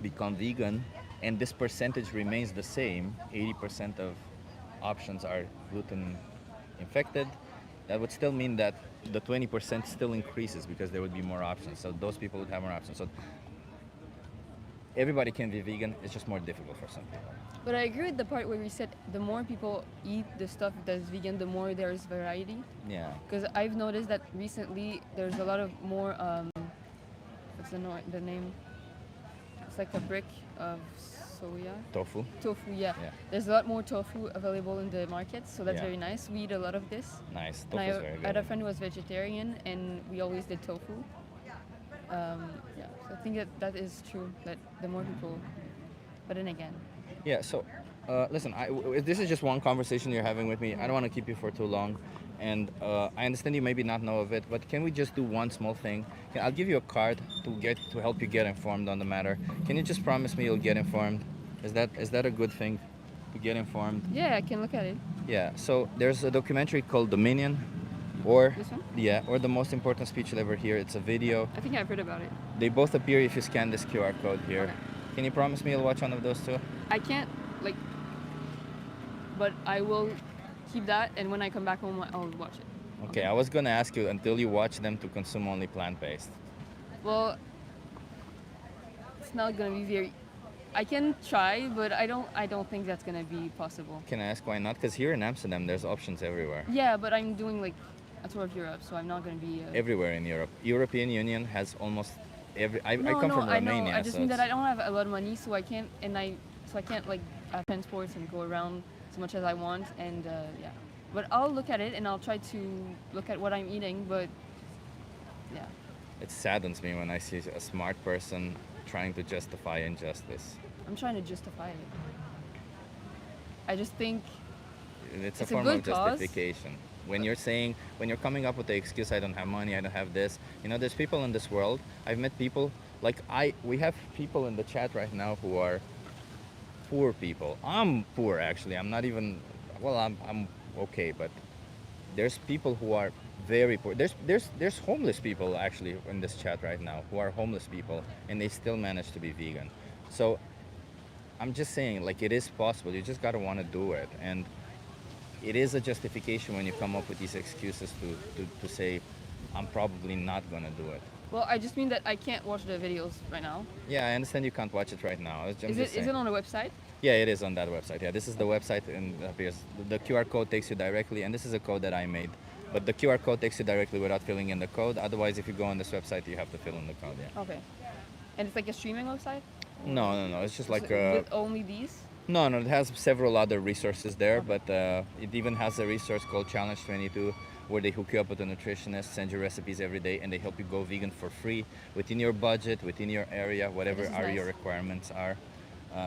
become vegan and this percentage remains the same, 80% of options are gluten infected, that would still mean that the 20% still increases because there would be more options. So those people would have more options. So everybody can be vegan. It's just more difficult for some people. But I agree with the part where we said the more people eat the stuff that's vegan, the more there's variety. Yeah. Because I've noticed that recently there's a lot of more. What's the name? It's like a brick of soya. Tofu. Tofu, yeah. Yeah. There's a lot more tofu available in the market, so that's Yeah. very nice. We eat a lot of this. Nice. And Tofu is very I good. had a friend who was vegetarian, and we always did tofu. Yeah, so I think that is true. That the more people, but then again, Yeah. So, listen. This is just one conversation you're having with me. I don't want to keep you for too long, and I understand you maybe not know of it, but can we just do one small thing? I'll give you a card to help you get informed on the matter. Can you just promise me you'll get informed? Is that a good thing? To get informed? yeah, I can look at it. Yeah. So there's a documentary called Dominion, or This one? yeah, or The Most Important Speech You'll Ever Hear. It's a video. I think I've heard about it. They both appear if you scan this QR code here. Okay. Can you promise me you'll watch one of those two? I can't but I will keep that, and when I come back home, I'll watch it. Okay, I was gonna ask you until you watch them to consume only plant-based. Well, it's not gonna be very. I can try, but I don't think that's gonna be possible. Can I ask why not? Because here in Amsterdam, there's options everywhere. Yeah, but I'm doing like a tour of Europe, so I'm not gonna be. Everywhere in Europe. European Union has almost every. I No, come no, from I know. Romania, I just so mean that I it's- don't have a lot of money, so I can't, like transport and go around as much as I want, and yeah. But I'll look at it and I'll try to look at what I'm eating, but yeah. it saddens me when I see a smart person trying to justify injustice. I'm trying to justify it. I just think It's a It's a form good of cause. justification. When you're coming up with the excuse, I don't have money, I don't have this. You know, there's people in this world. I've met people we have people in the chat right now who are poor people. I'm poor actually. I'm not even. Well, I'm okay, but there's people who are very poor. There's homeless people actually in this chat right now who are homeless people, and they still manage to be vegan. So I'm just saying, like, it is possible. You just gotta want to do it, and it is a justification when you come up with these excuses to say, I'm probably not gonna do it. well, I just mean that I can't watch the videos right now. Yeah, I understand you can't watch it right now. I'm Is just it saying. on the website? Yeah, it is on that website. Yeah, this is the website, and appears the QR code takes you directly, and this is a code that I made. But the QR code takes you directly without filling in the code. Otherwise, if you go on this website, you have to fill in the code. Yeah. Okay. And it's like a streaming website? No. It's just like With only these? no. It has several other resources there, but it even has a resource called Challenge 22, where they hook you up with a nutritionist, send you recipes every day, and they help you go vegan for free within your budget, within your area, whatever This is your nice. requirements are.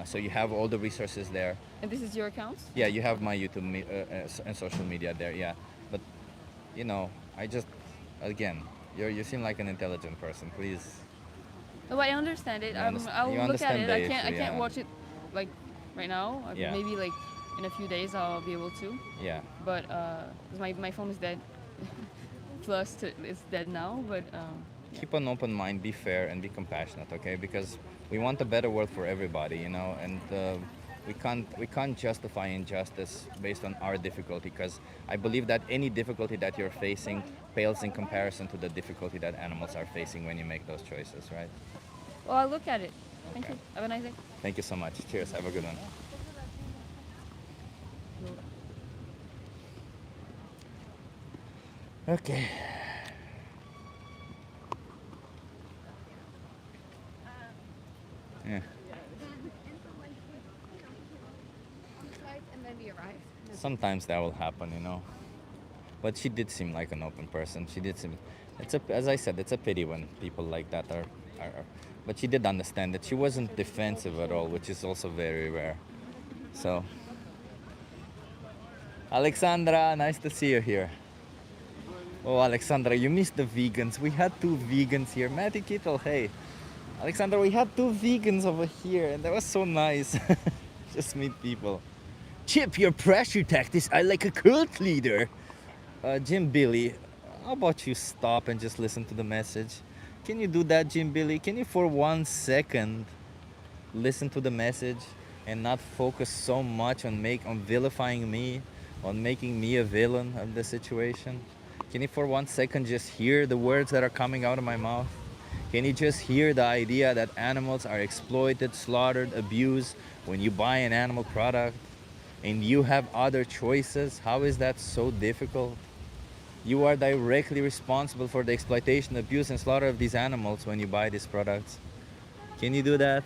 So you have all the resources there. And this is your account? Yeah, you have my YouTube and social media there. Yeah, but you know, I just again, you seem like an intelligent person. Please. No, but I understand it. You underst- I'll you look at understand it. the I issue, can't yeah. watch it like right now. Yeah. Maybe like in a few days I'll be able to. Yeah. But 'cause my phone is dead. Plus it's dead now. But yeah. Keep an open mind, be fair, and be compassionate. Okay, because we want a better world for everybody. You know, and we can't justify injustice based on our difficulty, because I believe that any difficulty that you're facing pales in comparison to the difficulty that animals are facing when you make those choices, right? Well, I'll look at it. Thank Okay. you. Have a nice day. Thank you so much. Cheers. Have a good one. Okay. Yeah. And then we arrive. Sometimes that will happen, you know. But she did seem like an open person. She did seem. As I said, it's a pity when people like that are. But she did understand that she wasn't defensive at all, which is also very rare. So. Alexandra, nice to see you here. Oh, Alexandra, you missed the vegans. We had two vegans here. Matty Kittle, hey. Alexandra, we had two vegans over here, and that was so nice. Just meet people. Chip, your pressure tactics are like a cult leader. Jim Billy, how about you stop and just listen to the message? Can you do that, Jim Billy? Can you for 1 second listen to the message and not focus so much on vilifying me, on making me a villain of the situation? Can you for 1 second just hear the words that are coming out of my mouth? Can you just hear the idea that animals are exploited, slaughtered, abused when you buy an animal product and you have other choices? How is that so difficult? You are directly responsible for the exploitation, abuse, and slaughter of these animals when you buy these products. Can you do that?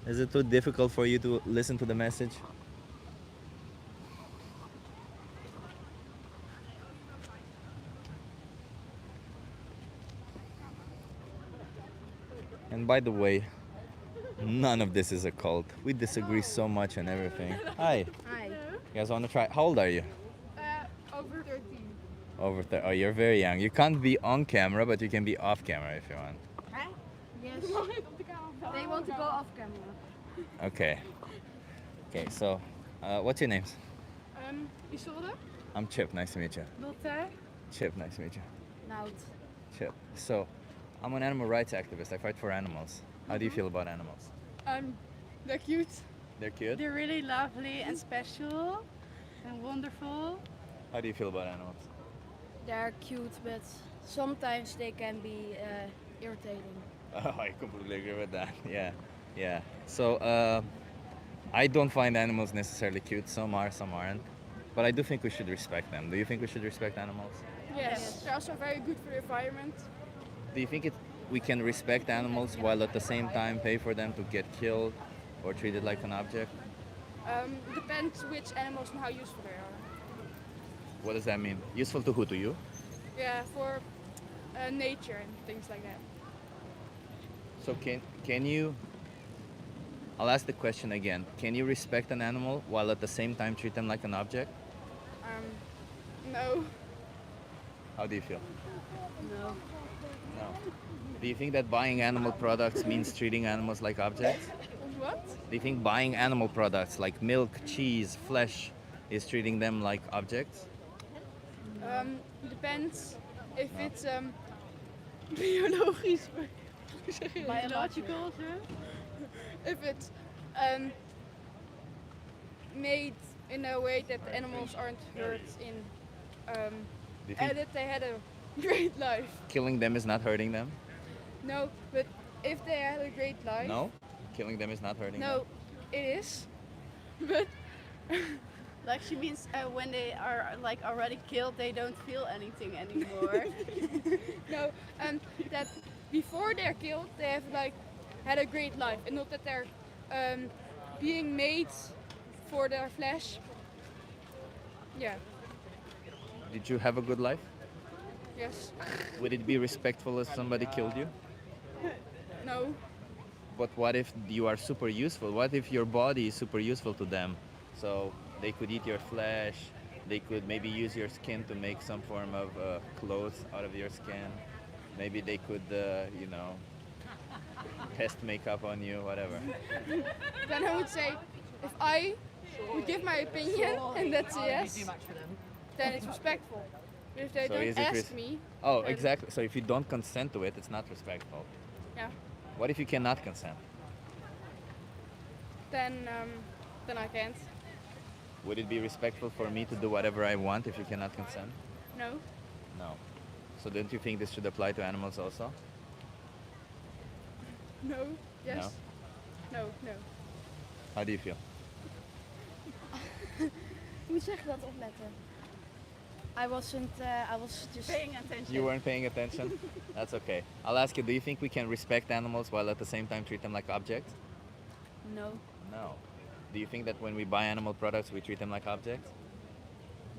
Is it too difficult for you to listen to the message? And by the way, none of this is a cult. We disagree so much on everything. Hi. Hi. You guys want to try? How old are you? Over 13. Over 30. Oh, you're very young. You can't be on camera, but you can be off camera if you want. Yes. They want to go off camera. Okay. Okay, so what's your names? Isolde? I'm Chip. Nice to meet you. Lotte? Chip. Nice to meet you. Nout. Chip. So, I'm an animal rights activist. I fight for animals. How do you feel about animals? They're cute. They're cute. They're really lovely and special and wonderful. How do you feel about animals? They're cute, but sometimes they can be irritating. Oh, I completely agree with that. Yeah, yeah. So, I don't find animals necessarily cute. Some are, some aren't. But I do think we should respect them. Do you think we should respect animals? Yes. They're also very good for the environment. Do you think we can respect animals while at the same time pay for them to get killed or treated like an object? Depends which animals and how useful they are. What does that mean? Useful to who? To you? Yeah, for nature and things like that. So can you? I'll ask the question again. Can you respect an animal while at the same time treat them like an object? No. How do you feel? No. No. Do you think that buying animal products means treating animals like objects? What? Do you think buying animal products like milk, cheese, flesh is treating them like objects? Depends if it's biologisch. Biological. If it's made in a way that the animals aren't hurt in Do you and think that they had a great life. killing them is not hurting them? No, but if they had a great life. No? Killing them is not hurting them? No, it is. But Like she means when they are like already killed, they don't feel anything anymore. no, that before they're killed, they have like had a great life, and not that they're being made for their flesh. Yeah. Did you have a good life? Yes. Would it be respectful if somebody killed you? No. But what if you are super useful? What if your body is super useful to them? So they could eat your flesh, they could maybe use your skin to make some form of clothes out of your skin. Maybe they could, test makeup on you, whatever. Then I would say, if I would give my opinion and that's a yes, then it's respectful. But if they So is don't it ask me, Oh, then- exactly. So if you don't consent to it, it's not respectful. yeah, What if you cannot consent? then I can't. Would it be respectful for me to do whatever I want if you cannot consent? No. No. So don't you think this should apply to animals also? No. Yes. No. No. How do you feel? Hoe zeg je dat opletten? I was just Paying attention. You weren't paying attention? That's okay. I'll ask you, do you think we can respect animals while at the same time treat them like objects? no, No. Do you think that when we buy animal products, we treat them like objects?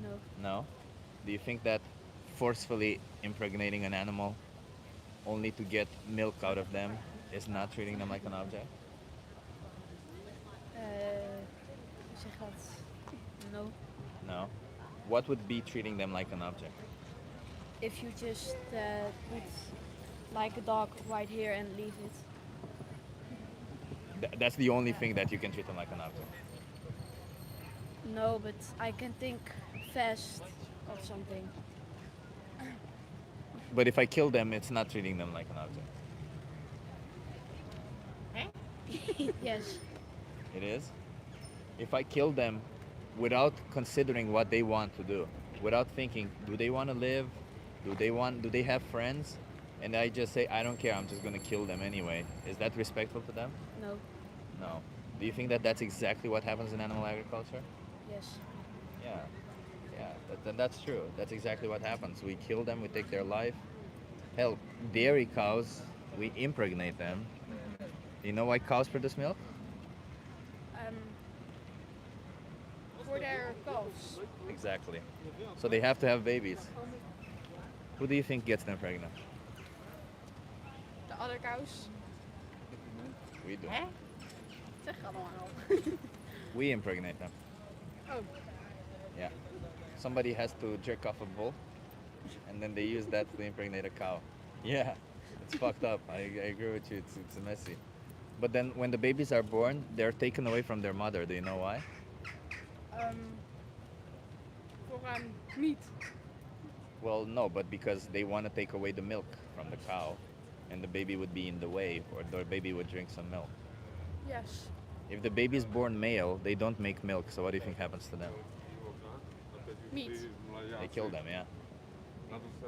no, No. Do you think that forcefully impregnating an animal only to get milk out of them is not treating them like an object? hoe zeg je dat? No. No. What would be treating them like an object? If you just put like a dog right here and leave it. That's the only thing that you can treat them like an object. No, but I can think fast of something. But if I kill them, it's not treating them like an object. Yes. It is? If I kill them without considering what they want to do, without thinking, do they want to live? Do they have friends? And I just say, I don't care, I'm just gonna kill them anyway. Is that respectful to them? No. No. Do you think that that's exactly what happens in animal agriculture? Yes. Yeah. Yeah, that's true. That's exactly what happens. We kill them, we take their life. Hell, dairy cows, we impregnate them. You know why cows produce milk? For their calves. Exactly. So they have to have babies. Who do you think gets them pregnant? The other cows. We do. Hè? Zeg allemaal. We impregnate them. Oh. Yeah. Somebody has to jerk off a bull, and then they use that to impregnate a cow. Yeah, it's fucked up. I agree with you. It's messy. But then when the babies are born, they're taken away from their mother. Do you know why? For meat. Well, no, but because they want to take away the milk from the cow, and the baby would be in the way, or the baby would drink some milk. Yes. If the baby is born male, they don't make milk. So what do you think happens to them? Meat. They kill them, yeah.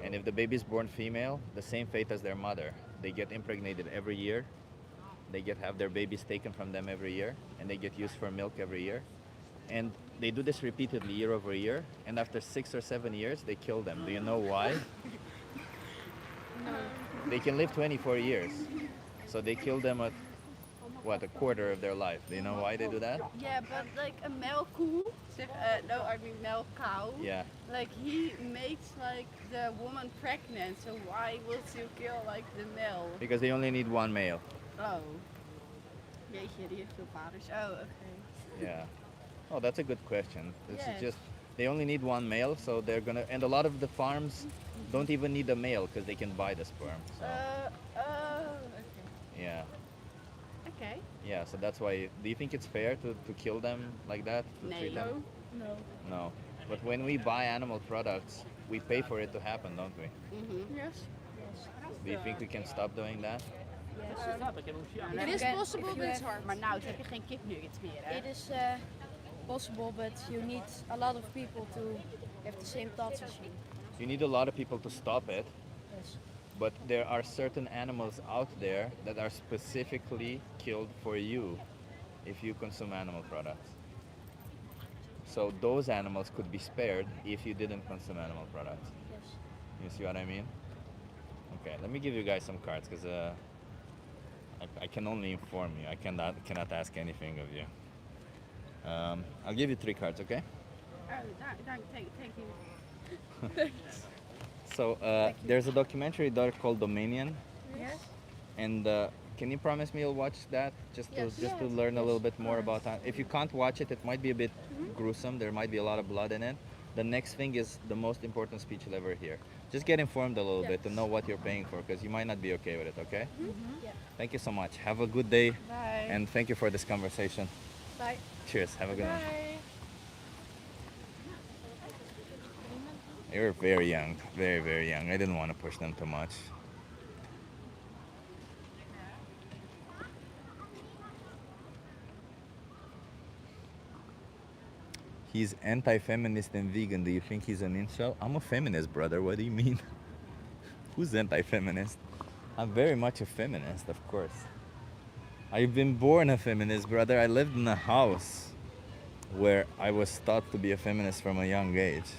And if the baby is born female, the same fate as their mother. They get impregnated every year. They have their babies taken from them every year, and they get used for milk every year. And they do this repeatedly year over year, and after 6 or 7 years, they kill them. Do you know why? No. They can live 24 years. So they kill them at, what, a quarter of their life. Do you know why they do that? Yeah, but like a male cow, no, I mean male cow. Yeah. Like he makes like the woman pregnant, so why would you kill like the male? Because they only need one male. Oh. Jeetje, die heeft veel vaders. Oh, okay. Yeah. Oh, that's a good question. It's Yes. just they only need one male, so they're gonna. And a lot of the farms don't even need a male because they can buy the sperm. So Okay. yeah, Okay. yeah. So that's why. Do you think it's fair to kill them like that? To Nee. treat them? No. No. But when we buy animal products, we pay for it to happen, don't we? Yes. Do you think we can stop doing that? It is possible, but it's hard. Maar nou heb je geen kipnuggets meer, hè? It is possible, but you need a lot of people to have the same thoughts as you. You need a lot of people to stop it. Yes. But there are certain animals out there that are specifically killed for you if you consume animal products. So those animals could be spared if you didn't consume animal products. Yes. You see what I mean? Okay, let me give you guys some cards because I can only inform you. I cannot ask anything of you. I'll give you 3 cards, okay? Oh, thank you. So there's a documentary there called Dominion, Yes. and can you promise me you'll watch that just to Yes. just to learn a little bit more about that? If you can't watch it, it might be a bit gruesome. There might be a lot of blood in it. The next thing is the most important speech you'll ever hear. Just get informed a little bit to know what you're paying for, because you might not be okay with it. Okay? Yeah. Thank you so much. Have a good day, Bye. and thank you for this conversation. Bye. Cheers. Have a good one. Bye. They were very young, very, very young. I didn't want to push them too much. He's anti-feminist and vegan. Do you think he's an incel? I'm a feminist, brother. What do you mean? Who's anti-feminist? I'm very much a feminist, of course. I've been born a feminist, brother. I lived in a house where I was taught to be a feminist from a young age.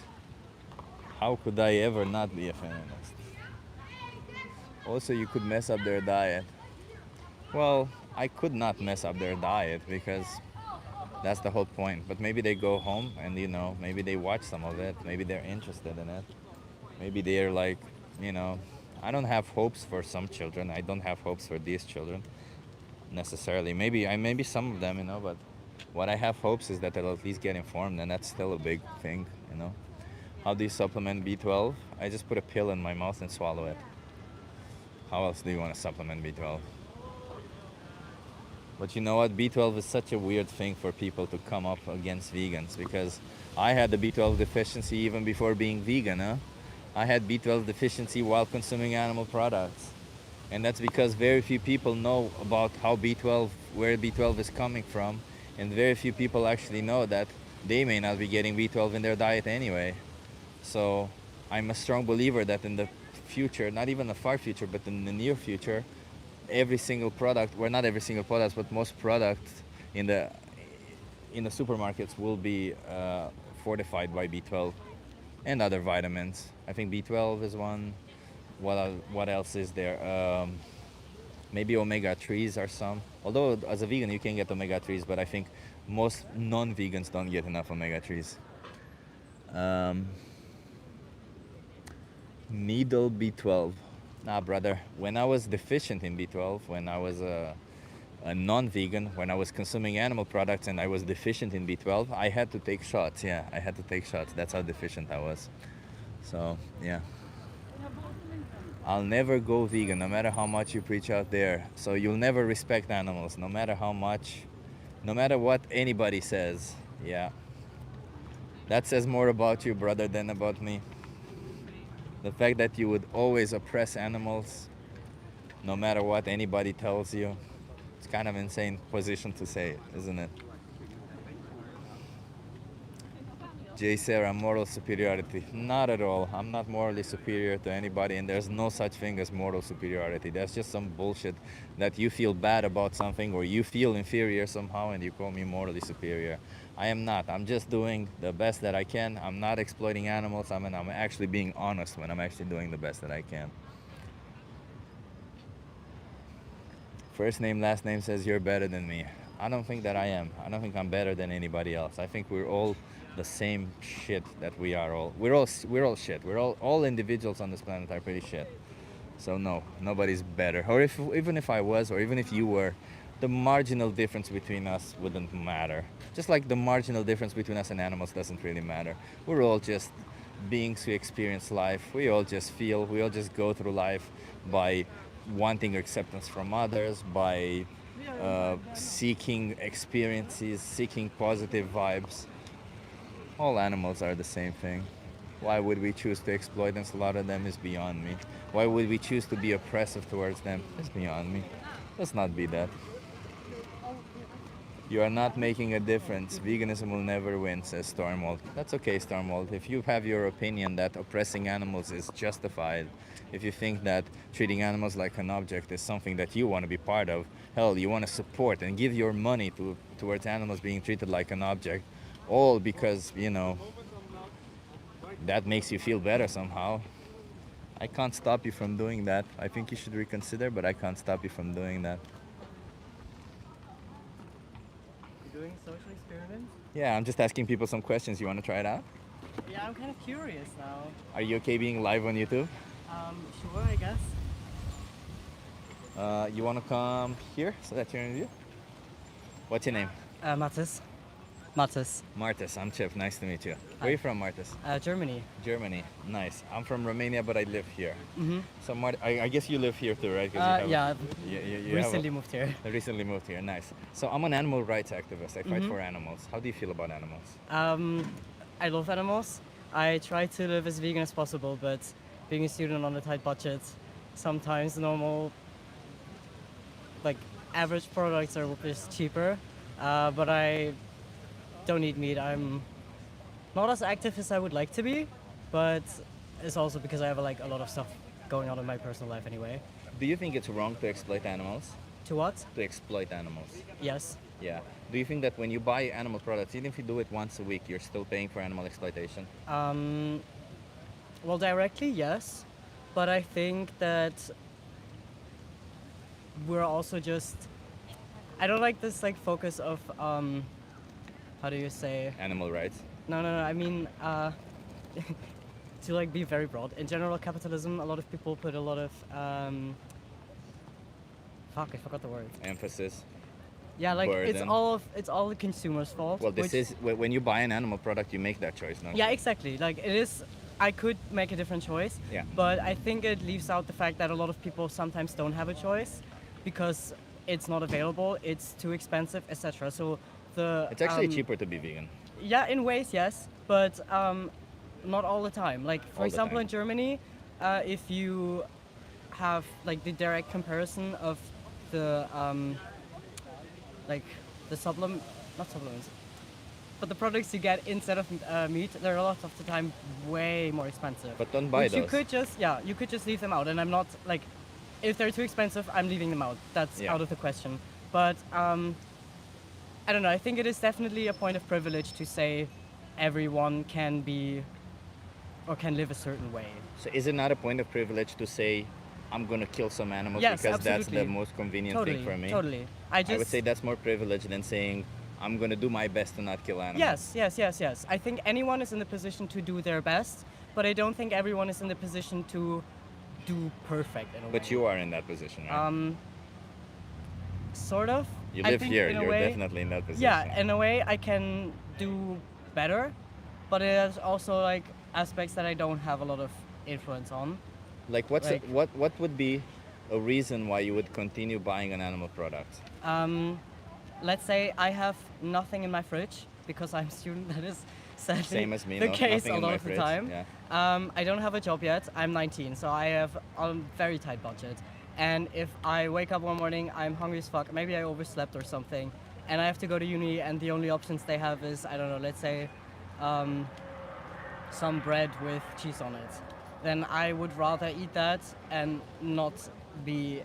How could I ever not be a feminist? Also, you could mess up their diet. Well, I could not mess up their diet because that's the whole point. But maybe they go home and, you know, maybe they watch some of it. Maybe they're interested in it. Maybe they're like, you know, I don't have hopes for some children. I don't have hopes for these children necessarily. Maybe some of them, you know, but what I have hopes is that they'll at least get informed, and that's still a big thing, you know. How do you supplement B12? I just put a pill in my mouth and swallow it. How else do you want to supplement B12? But you know what? B12 is such a weird thing for people to come up against vegans, because I had the B12 deficiency even before being vegan, huh? I had B12 deficiency while consuming animal products. And that's because very few people know about where B12 is coming from, and very few people actually know that they may not be getting B12 in their diet anyway. So I'm a strong believer that in the future, not even the far future, but in the near future, every single product, well, not every single product, but most products in the supermarkets will be fortified by B12 and other vitamins. I think B12 is one. What else is there? Maybe omega 3s are some. Although as a vegan you can get omega 3s, but I think most non-vegans don't get enough omega 3s. Needle B12. Nah, brother. When I was deficient in B12, when I was a non-vegan, when I was consuming animal products and I was deficient in B12, I had to take shots. Yeah, I had to take shots. That's how deficient I was. So, yeah. I'll never go vegan, no matter how much you preach out there. So you'll never respect animals, no matter how much, no matter what anybody says. Yeah. That says more about you, brother, than about me. The fact that you would always oppress animals, no matter what anybody tells you, it's kind of an insane position to say, isn't it? Jay Sarah, moral superiority. Not at all. I'm not morally superior to anybody, and there's no such thing as moral superiority. That's just some bullshit that you feel bad about something or you feel inferior somehow and you call me morally superior. I am not. I'm just doing the best that I can. I'm not exploiting animals. I'm actually being honest when I'm actually doing the best that I can. First name, last name says you're better than me. I don't think that I am. I don't think I'm better than anybody else. I think we're all the same shit that we are all. We're all shit. We're all individuals on this planet are pretty shit. So no, nobody's better. Or even if I was, or even if you were, the marginal difference between us wouldn't matter. Just like the marginal difference between us and animals doesn't really matter. We're all just beings who experience life. We all just feel. We all just go through life by wanting acceptance from others, by seeking experiences, seeking positive vibes. All animals are the same thing. Why would we choose to exploit and slaughter them is beyond me. Why would we choose to be oppressive towards them is beyond me. Let's not be that. You are not making a difference. Veganism will never win, says Stormwald. That's okay, Stormwald. If you have your opinion that oppressing animals is justified, if you think that treating animals like an object is something that you want to be part of, hell, you want to support and give your money towards animals being treated like an object, all because, you know, that makes you feel better somehow. I can't stop you from doing that. I think you should reconsider, but I can't stop you from doing that. You're doing social experiments? Yeah, I'm just asking people some questions. You want to try it out? Yeah, I'm kind of curious now. Are you okay being live on YouTube? Sure, I guess. You want to come here so that you're in view? What's your name? Martis. Martis. Martis, I'm Chip. Nice to meet you. Where are you from, Martis? Germany. Germany. Nice. I'm from Romania, but I live here. Mm-hmm. So, I guess you live here too, right? Yeah, you recently moved here. Recently moved here. Nice. So, I'm an animal rights activist. I fight for animals. How do you feel about animals? I love animals. I try to live as vegan as possible, but being a student on a tight budget, sometimes normal, like average products are just cheaper. But I don't eat meat. I'm not as active as I would like to be, but it's also because I have like a lot of stuff going on in my personal life anyway. Do you think it's wrong to exploit animals? To what? To exploit animals. Yes. Yeah. Do you think that when you buy animal products, even if you do it once a week, you're still paying for animal exploitation? Well, directly, yes. But I think that we're also just... I don't like this like focus of, how do you say? Animal rights? No, I mean, to like be very broad. In general capitalism, a lot of people put a lot of, fuck, I forgot the word. Emphasis. Yeah, like burden. it's all the consumer's fault. Well, this is when you buy an animal product, you make that choice, no? Yeah, exactly. Like it is. I could make a different choice. Yeah. But I think it leaves out the fact that a lot of people sometimes don't have a choice because it's not available, it's too expensive, etc. So the It's actually cheaper to be vegan. Yeah, in ways, yes, but not all the time. Like for All the example, time. in Germany, if you have like the direct comparison of the like the not supplements, but the products you get instead of meat, they're a lot of the time way more expensive. But don't buy Which those. you could just leave them out, and I'm not like, if they're too expensive, I'm leaving them out. That's Yeah. out of the question. But I don't know. I think it is definitely a point of privilege to say everyone can be or can live a certain way. So is it not a point of privilege to say, I'm gonna kill some animals Yes, because that's absolutely. the most convenient Totally, thing for me? totally. I would say that's more privilege than saying, I'm gonna do my best to not kill animals. Yes. I think anyone is in the position to do their best, but I don't think everyone is in the position to do perfect in a way. But you are in that position, right? Sort of. You I live think here, in a you're way- definitely in that position. Yeah, in a way I can do better, but there's also like aspects that I don't have a lot of influence on. Like what would be a reason why you would continue buying an animal product? Let's say I have nothing in my fridge because I'm a student. That is sadly Same as me, the no, case nothing a in lot my of the fridge, time. yeah. I don't have a job yet. I'm 19, so I have a very tight budget. And if I wake up one morning, I'm hungry as fuck. Maybe I overslept or something, and I have to go to uni, and the only options they have is, I don't know, let's say some bread with cheese on it. Then I would rather eat that and not be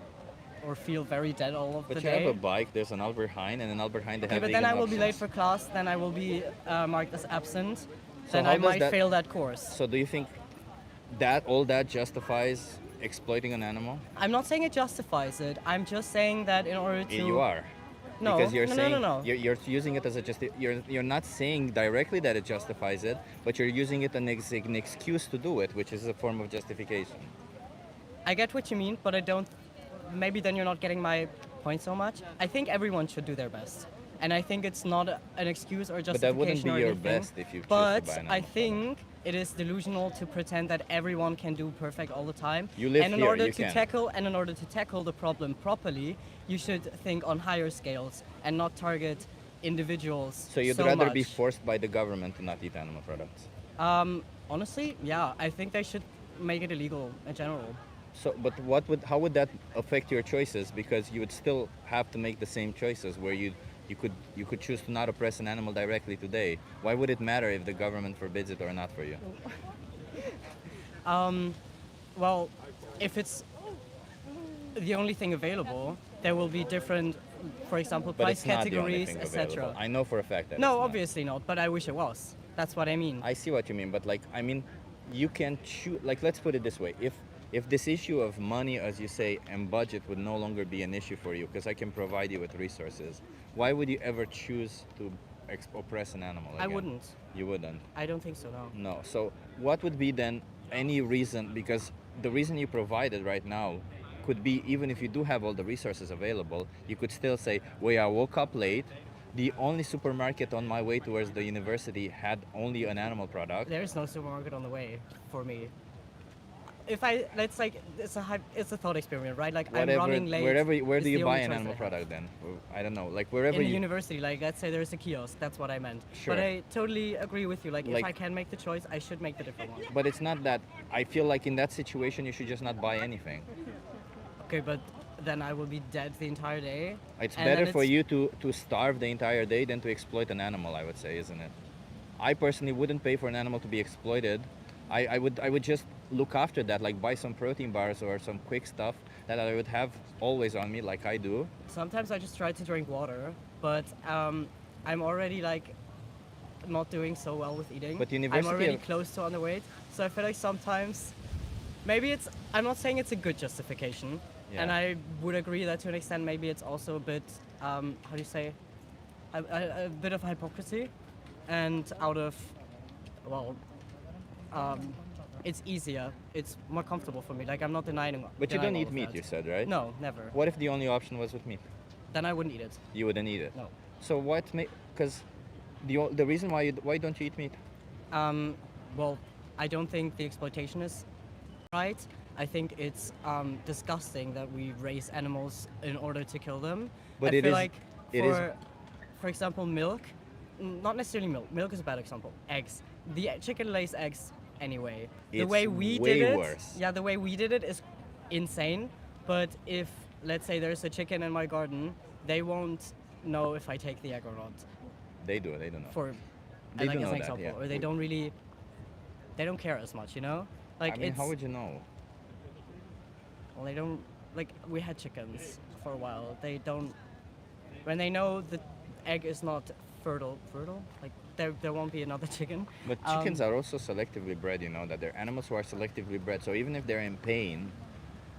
or feel very dead all of But the you day. have a bike, there's an Albert Heijn, and in Albert Heijn they Okay, have but then I vegan will be late options. for class, then I will be marked as absent, So then how I does might that- fail that course. So do you think that all that justifies exploiting an animal? I'm not saying it justifies it, I'm just saying that in order to... You are. No, Because you're no, saying no. You're using it as a you're not saying directly that it justifies it, but you're using it as an excuse to do it, which is a form of justification. I get what you mean, but I don't... Maybe then you're not getting my point so much. I think everyone should do their best. And I think it's not an excuse or But justification that wouldn't be or your anything. best if you choose But to buy an I animal think it is delusional to pretend that everyone can do perfect all the time. You live and in here, order you to can. tackle the problem properly, you should think on higher scales and not target individuals. So you'd so rather much. be forced by the government to not eat animal products. Honestly, yeah, I think they should make it illegal in general. So, but how would that affect your choices? Because you would still have to make the same choices where you could choose to not oppress an animal directly today. Why would it matter if the government forbids it or not for you? Well, if it's the only thing available, there will be different, for example, But price it's not the only categories, thing etc. available. I know for a fact that No, it's not. obviously not, but I wish it was. That's what I mean. I see what you mean, but you can choose. Like, let's put it this way: if this issue of money, as you say, and budget would no longer be an issue for you, because I can provide you with resources, why would you ever choose to oppress an animal? I again? wouldn't. You wouldn't. I don't think so, no. No. So what would be then any reason? Because the reason you provided right now could be, even if you do have all the resources available, you could still say, "Well, I woke up late. The only supermarket on my way towards the university had only an animal product." There is no supermarket on the way for me. Let's like, it's a thought experiment, right? Like Whatever, I'm running late. where is do you the buy only an choice animal I have. product then? I don't know, like wherever In the you. university, like let's say there's a kiosk, that's what I meant. Sure. But I totally agree with you. Like if Like- I can make the choice, I should make the different one. But it's not that. I feel like in that situation you should just not buy anything. Okay, but then I will be dead the entire day. It's and better then for it's- you to starve the entire day than to exploit an animal, I would say, isn't it? I personally wouldn't pay for an animal to be exploited. I would just look after that, like buy some protein bars or some quick stuff that I would have always on me, like I do. Sometimes I just try to drink water, but I'm already like not doing so well with eating. But I'm university already of- close to underweight, so I feel like sometimes maybe it's. I'm not saying it's a good justification, and Yeah. I would agree that to an extent maybe it's also a bit how do you say a bit of hypocrisy, and out of well. It's easier. It's more comfortable for me. Like I'm not denying. But you denying don't all eat of meat, that. you said, right? No, never. What if the only option was with meat? Then I wouldn't eat it. You wouldn't eat it. No. So what make? Because the reason why don't you eat meat? Well, I don't think the exploitation is right. I think it's disgusting that we raise animals in order to kill them. But I it feel is- like it is- for example, milk. Not necessarily milk. Milk is a bad example. Eggs. The chicken lays eggs anyway. The It's way we way did it, worse. yeah, the way we did it is insane. But if let's say there's a chicken in my garden, they won't know if I take the egg or not. They do. They don't know. For They like do as know an that, example, yeah. or they don't care as much, you know? Like I mean, it's how would you know? well, they don't like we had chickens for a while. They don't when they know the egg is not fertile, like there won't be another chicken. But chickens are also selectively bred, you know, that they're animals who are selectively bred. So even if they're in pain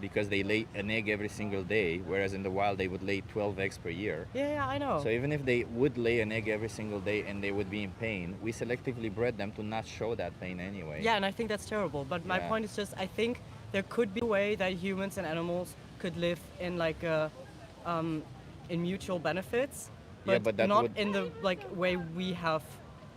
because they lay an egg every single day, whereas in the wild they would lay 12 eggs per year. Yeah, I know. So even if they would lay an egg every single day and they would be in pain, we selectively bred them to not show that pain anyway. Yeah, and I think that's terrible. But my Yeah. point is just I think there could be a way that humans and animals could live in like in mutual benefits, Yeah, but that not would- in the like way we have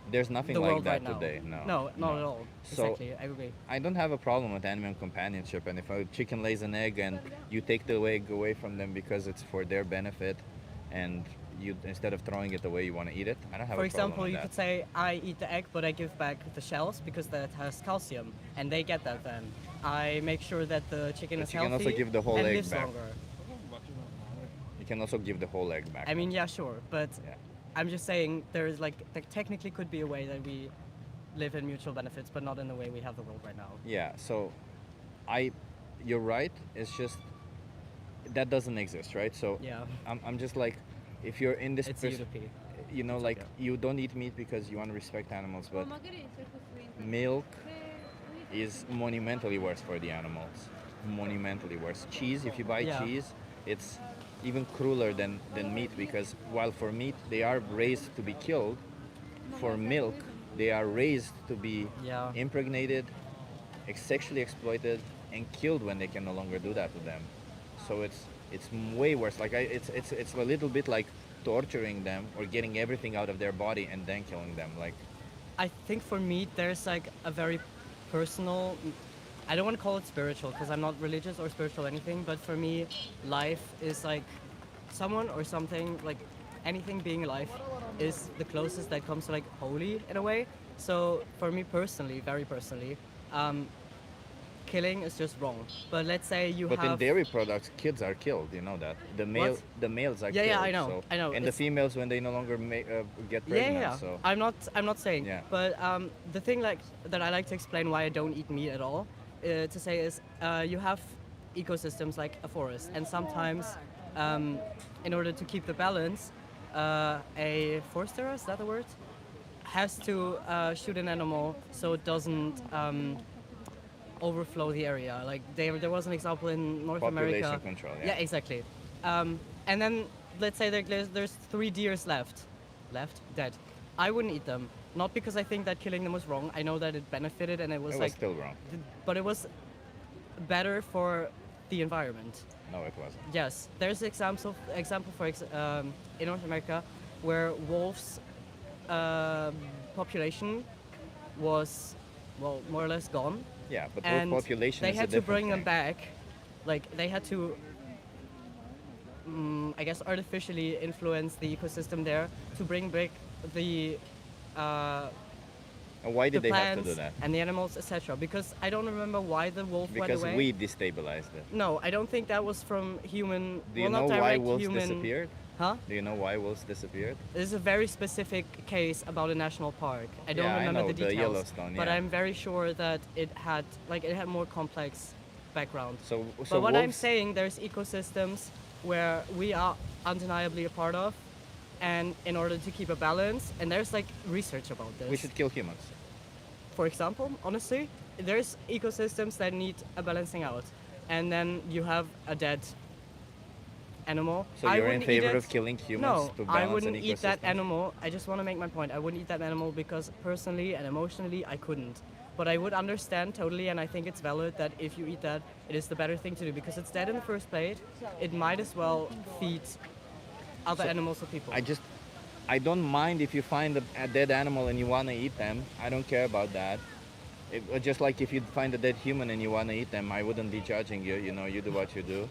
There's nothing the like world that right now. today. No. No, not at all. So- Exactly, I agree. I don't have a problem with animal companionship, and if a chicken lays an egg and you take the egg away from them because it's for their benefit, and you instead of throwing it away, you want to eat it, I don't have For a problem example, with you that. could say I eat the egg, but I give back the shells because that has calcium, and they get that then. I make sure that the chicken But is you can healthy also give the whole and egg lives back. longer. You can also give the whole egg back. I mean, yeah, sure, but Yeah. I'm just saying there's like there technically could be a way that we live in mutual benefits, but not in the way we have the world right now. Yeah, so you're right. It's just that doesn't exist, right? So Yeah. I'm just like, if you're in this, It's a utopia. you know, like you don't eat meat because you want to respect animals, but milk is monumentally worse for the animals. Monumentally worse. Cheese, if you buy Yeah. cheese, it's even crueler than meat because while for meat they are raised to be killed, for milk they are raised to be Yeah. impregnated, sexually exploited, and killed when they can no longer do that to them. So it's way worse. Like it's a little bit like torturing them or getting everything out of their body and then killing them. Like I think for me, there's like a very personal. I don't want to call it spiritual because I'm not religious or spiritual or anything. But for me, life is like someone or something like anything being alive is the closest that comes to like holy in a way. So for me personally, very personally, killing is just wrong. But let's say you but have. in dairy products, kids are killed. You know that the What? males are Yeah, killed. yeah, I know, So, I know, And the it's- females when they no longer get Yeah, pregnant. yeah. So I'm not saying. Yeah. But the thing like that I like to explain why I don't eat meat at all, to say is you have ecosystems like a forest, and sometimes in order to keep the balance, a forester, is that the word, has to shoot an animal so it doesn't overflow the area. Like there was an example in North Population America. control, yeah. Yeah, exactly. And then let's say there's 3 deers left, dead. I wouldn't eat them, not because I think that killing them was wrong. I know that it benefited and it was it was like, still wrong. but it was better for the environment. No, it wasn't. Yes, there's example in North America where wolves' population was, well, more or less gone. Yeah, but And wolf population they is a had to different bring them thing. back, like they had to, I guess, artificially influence the ecosystem there to bring back the And why did the they have to plants do that? and the animals, etc. Because I don't remember why the wolf went Because away. we destabilized it. No, I don't think that was from human. Do you well, know not why direct wolves human. disappeared? Huh? Do you know why wolves disappeared? This is a very specific case about a national park. I don't Yeah, I remember know, the the details, Yellowstone, but yeah. I'm very sure that it had more complex background. So But what I'm wolves- saying, there's ecosystems where we are undeniably a part of, and in order to keep a balance, and there's like research about this. we should kill humans. For example, honestly, there's ecosystems that need a balancing out, and then you have a dead animal. So I you're in wouldn't eat favor it. of killing humans No, to balance I an wouldn't eat that ecosystem? animal. I just want to make my point. I wouldn't eat that animal because personally and emotionally I couldn't. But I would understand totally, and I think it's valid that if you eat that, it is the better thing to do because it's dead in the first place. It might as well feed other So, animals or people. I don't mind if you find a dead animal and you want to eat them. I don't care about that. Just like if you find a dead human and you want to eat them, I wouldn't be judging you. You know, you do what you do.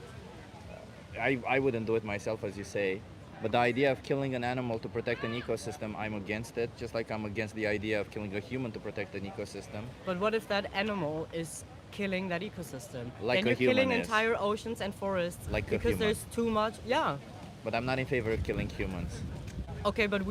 I wouldn't do it myself, as you say. But the idea of killing an animal to protect an ecosystem, I'm against it. Just like I'm against the idea of killing a human to protect an ecosystem. But what if that animal is killing that ecosystem? Like then a you're killing human is. entire oceans and forests Like a because human. there's too much. Yeah. But I'm not in favor of killing humans. Okay, but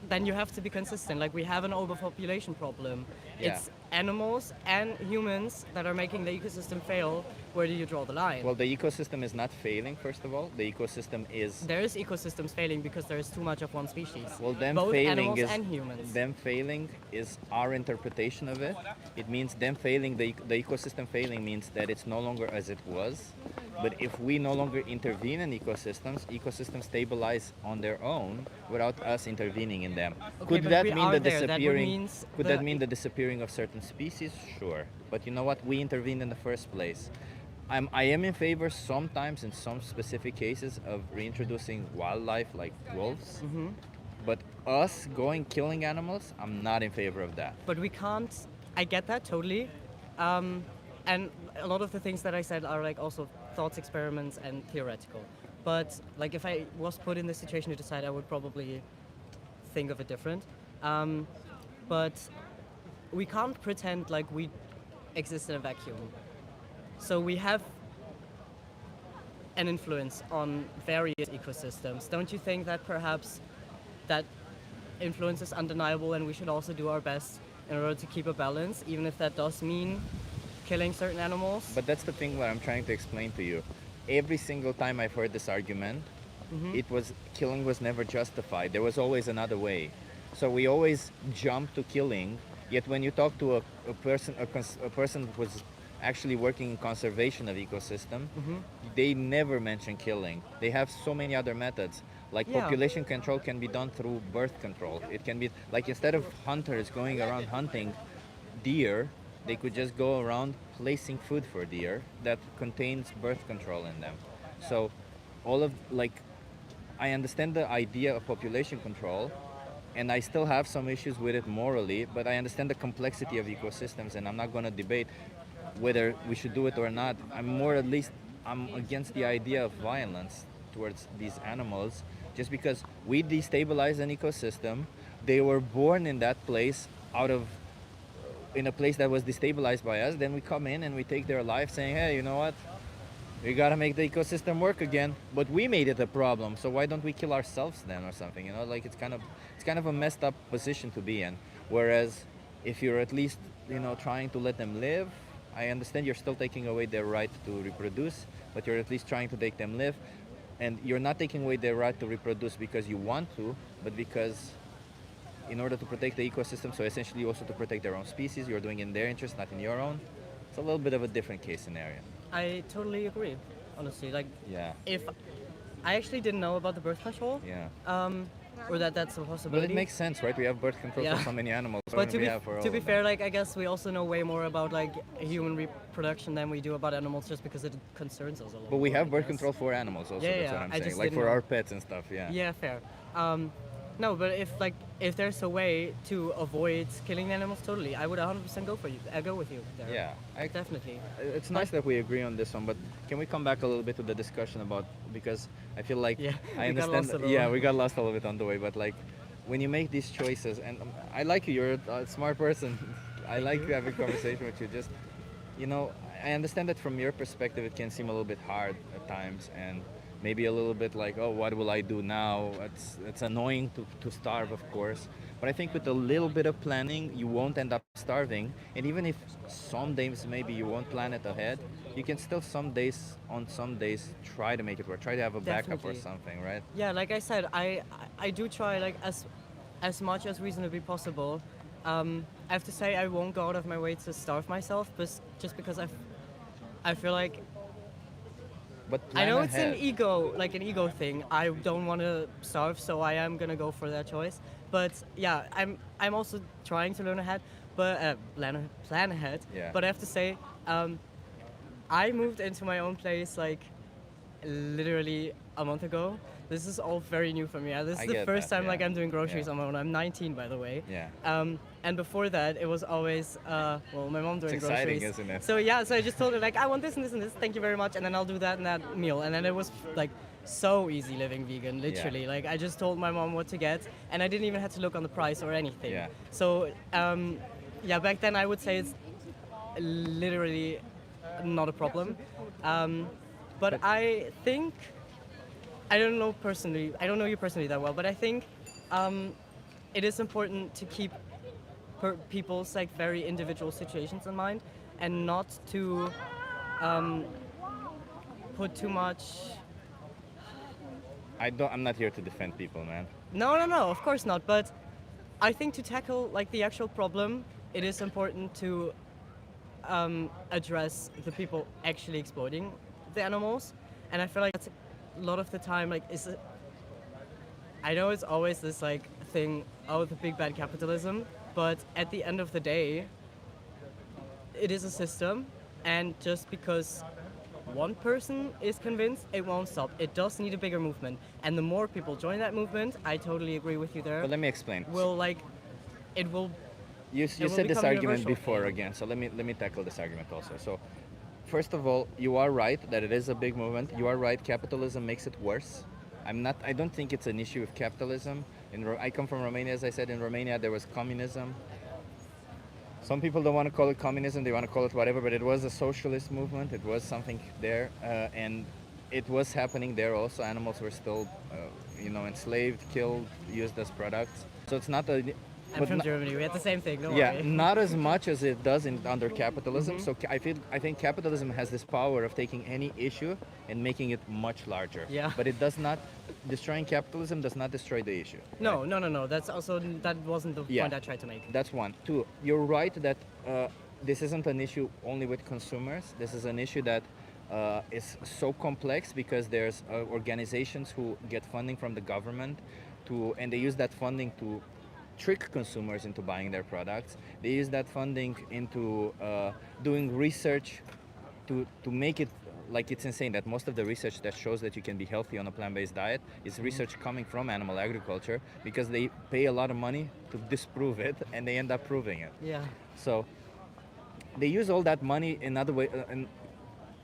then you have to be consistent. Like we have an overpopulation problem. Yeah. It's animals and humans that are making the ecosystem fail. Where do you draw the line? Well, the ecosystem is not failing, first of all. The ecosystem is... There is ecosystems failing because there is too much of one species. Well, both animals and humans. them failing is our interpretation of it. It means them failing, the ecosystem failing means that it's no longer as it was. But if we no longer intervene in ecosystems stabilize on their own without us intervening in them. Okay, Could but that we mean are the there. That would disappearing? means Could the that mean the disappearing of certain species? Sure. But you know what? We intervened in the first place. I am in favor sometimes in some specific cases of reintroducing wildlife like wolves. Mhm. But us killing animals, I'm not in favor of that. But we can't. I get that totally, and a lot of the things that I said are like also thoughts experiments and theoretical. But like if I was put in this situation to decide, I would probably think of it different. But we can't pretend like we exist in a vacuum. So we have an influence on various ecosystems. Don't you think that perhaps that influence is undeniable and we should also do our best in order to keep a balance, even if that does mean killing certain animals? But that's the thing what I'm trying to explain to you. Every single time I've heard this argument, killing was never justified. There was always another way. So we always jump to killing. Yet when you talk to a person who's actually working in conservation of ecosystem, they never mention killing. They have so many other methods. Like population control can be done through birth control. It can be like instead of hunters going around hunting deer, they could just go around placing food for deer that contains birth control in them. So I understand the idea of population control, and I still have some issues with it morally, but I understand the complexity of ecosystems, and I'm not going to debate whether we should do it or not. I'm against the idea of violence towards these animals, just because we destabilize an ecosystem. They were born in that place in a place that was destabilized by us. Then we come in and we take their life, saying, hey, you know what? We gotta make the ecosystem work again. But we made it a problem, so why don't we kill ourselves then or something? You know, like it's kind of a messed up position to be in. Whereas if you're at least, trying to let them live, I understand you're still taking away their right to reproduce, but you're at least trying to make them live. And you're not taking away their right to reproduce because you want to, but because in order to protect the ecosystem, so essentially also to protect their own species, you're doing it in their interest, not in your own. It's a little bit of a different case scenario. I totally agree, honestly. Like, yeah. If I actually didn't know about the birth control, or that's a possibility. But it makes sense, right? We have birth control for so many animals. But to be fair, like I guess we also know way more about like human reproduction than we do about animals, just because it concerns us a lot. But we have birth control for animals also. That's what I'm saying. Like for our pets and stuff. Yeah. Yeah, fair. No, but if there's a way to avoid killing animals, totally, I would 100% go with you there. Yeah, definitely. It's nice that we agree on this one, but can we come back a little bit to the discussion about, because I feel like I understand. We got lost a little bit on the way, but like when you make these choices, and I like you, you're a smart person. I like having conversation with you. Just I understand that from your perspective, it can seem a little bit hard at times, and maybe a little bit like, oh, what will I do now? It's annoying to starve, of course. But I think with a little bit of planning, you won't end up starving. And even if some days maybe you won't plan it ahead, you can still some days try to make it work. Try to have a backup or something, right? Yeah, like I said, I do try like as much as reasonably possible. I have to say I won't go out of my way to starve myself, but just because I feel like, but I know it's an ego thing. I don't want to starve, so I am gonna go for that choice. But yeah, I'm also trying to learn ahead, but plan ahead. Yeah. But I have to say, I moved into my own place like literally a month ago. This is all very new for me. This is the first time like I'm doing groceries on my own. I'm 19, by the way. Yeah. And before that, it was always my mom doing it's exciting, groceries. isn't it? So I just told her like, I want this and this and this. Thank you very much, and then I'll do that and that meal. And then it was like so easy living vegan, literally. Yeah. Like I just told my mom what to get, and I didn't even have to look on the price or anything. Yeah. So back then I would say it's literally not a problem. But I think I don't know you personally that well, but I think it is important to keep people's like very individual situations in mind, and not to put too much. I'm not here to defend people, man. No, of course not. But I think to tackle like the actual problem, it is important to address the people actually exploiting the animals, and I feel like that's a lot of the time like I know it's always this like thing, oh, the big bad capitalism, but at the end of the day, it is a system, and just because one person is convinced, it won't stop. It does need a bigger movement, and the more people join that movement, I totally agree with you there. But let me explain. Will like, it will. You will said this become argument universal. before again, so let me tackle this argument also. So, first of all, you are right that it is a big movement. You are right. Capitalism makes it worse. I don't think it's an issue with capitalism. I come from Romania, as I said. In Romania, there was communism. Some people don't want to call it communism. They want to call it whatever. But it was a socialist movement. It was something there, and it was happening there also. Animals were still, enslaved, killed, used as products. So it's not a. I'm from Germany. We had the same thing. Don't Yeah, worry. not as much as it does under capitalism. So I think capitalism has this power of taking any issue and making it much larger. Yeah. But it does not. Destroying capitalism does not destroy the issue. No. That wasn't the Yeah. point I tried to make. That's one. Two, you're right that this isn't an issue only with consumers. This is an issue that is so complex because there's organizations who get funding from the government and they use that funding to trick consumers into buying their products. They use that funding into doing research to make it like it's insane that most of the research that shows that you can be healthy on a plant-based diet is research coming from animal agriculture because they pay a lot of money to disprove it and they end up proving it. Yeah. So they use all that money in other way, and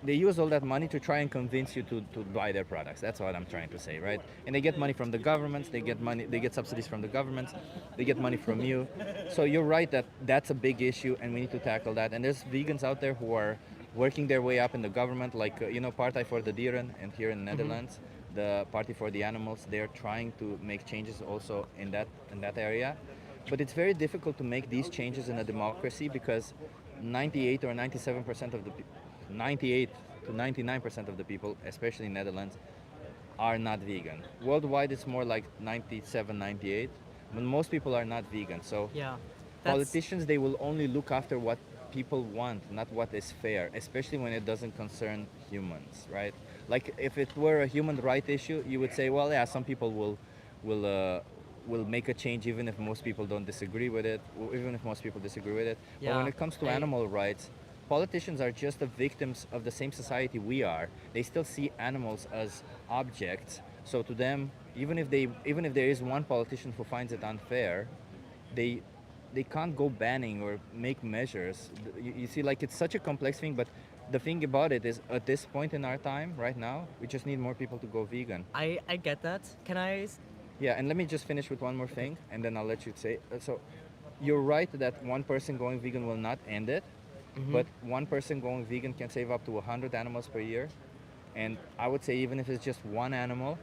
they use all that money to try and convince you to buy their products. That's what I'm trying to say, right? And they get money from the governments, they get subsidies from the governments, they get money from you. So you're right that that's a big issue and we need to tackle that. And there's vegans out there who are working their way up in the government, like, Partij voor de Dieren, and here in the Netherlands, the Party for the Animals, they're trying to make changes also in that area. But it's very difficult to make these changes in a democracy because 98 or 97% of the 98 to 99% of the people, especially in Netherlands, are not vegan. Worldwide, it's more like 97, 98. But most people are not vegan. So Yeah. politicians, they will only look after what people want, not what is fair, especially when it doesn't concern humans, right? Like if it were a human right issue, you would say, well, yeah, some people will make a change even if most people don't disagree with it, or even if most people disagree with it. But when Yeah, it comes to I- animal rights, politicians are just the victims of the same society we are. They still see animals as objects. So to them, even if there is one politician who finds it unfair, they can't go banning or make measures. You see, like it's such a complex thing. But the thing about it is, at this point in our time, right now, we just need more people to go vegan. I get that. Can I? Yeah, and let me just finish with one more thing, and then I'll let you say. So, you're right that one person going vegan will not end it, but one person going vegan can save up to 100 animals per year. And I would say even if it's just one animal,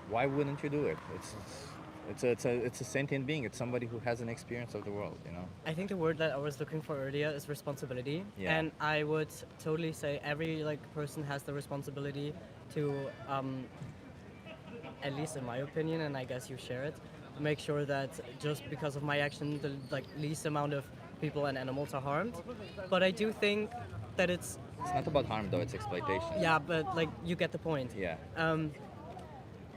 why wouldn't you do it? It's a sentient being. It's somebody who has an experience of the world, I think the word that I was looking for earlier is responsibility. Yeah. And I would totally say every person has the responsibility to, at least in my opinion, and I guess you share it, make sure that just because of my action, the least amount of people and animals are harmed. But I do think that it's not about harm though. It's exploitation. yeah, but you get the point. Yeah.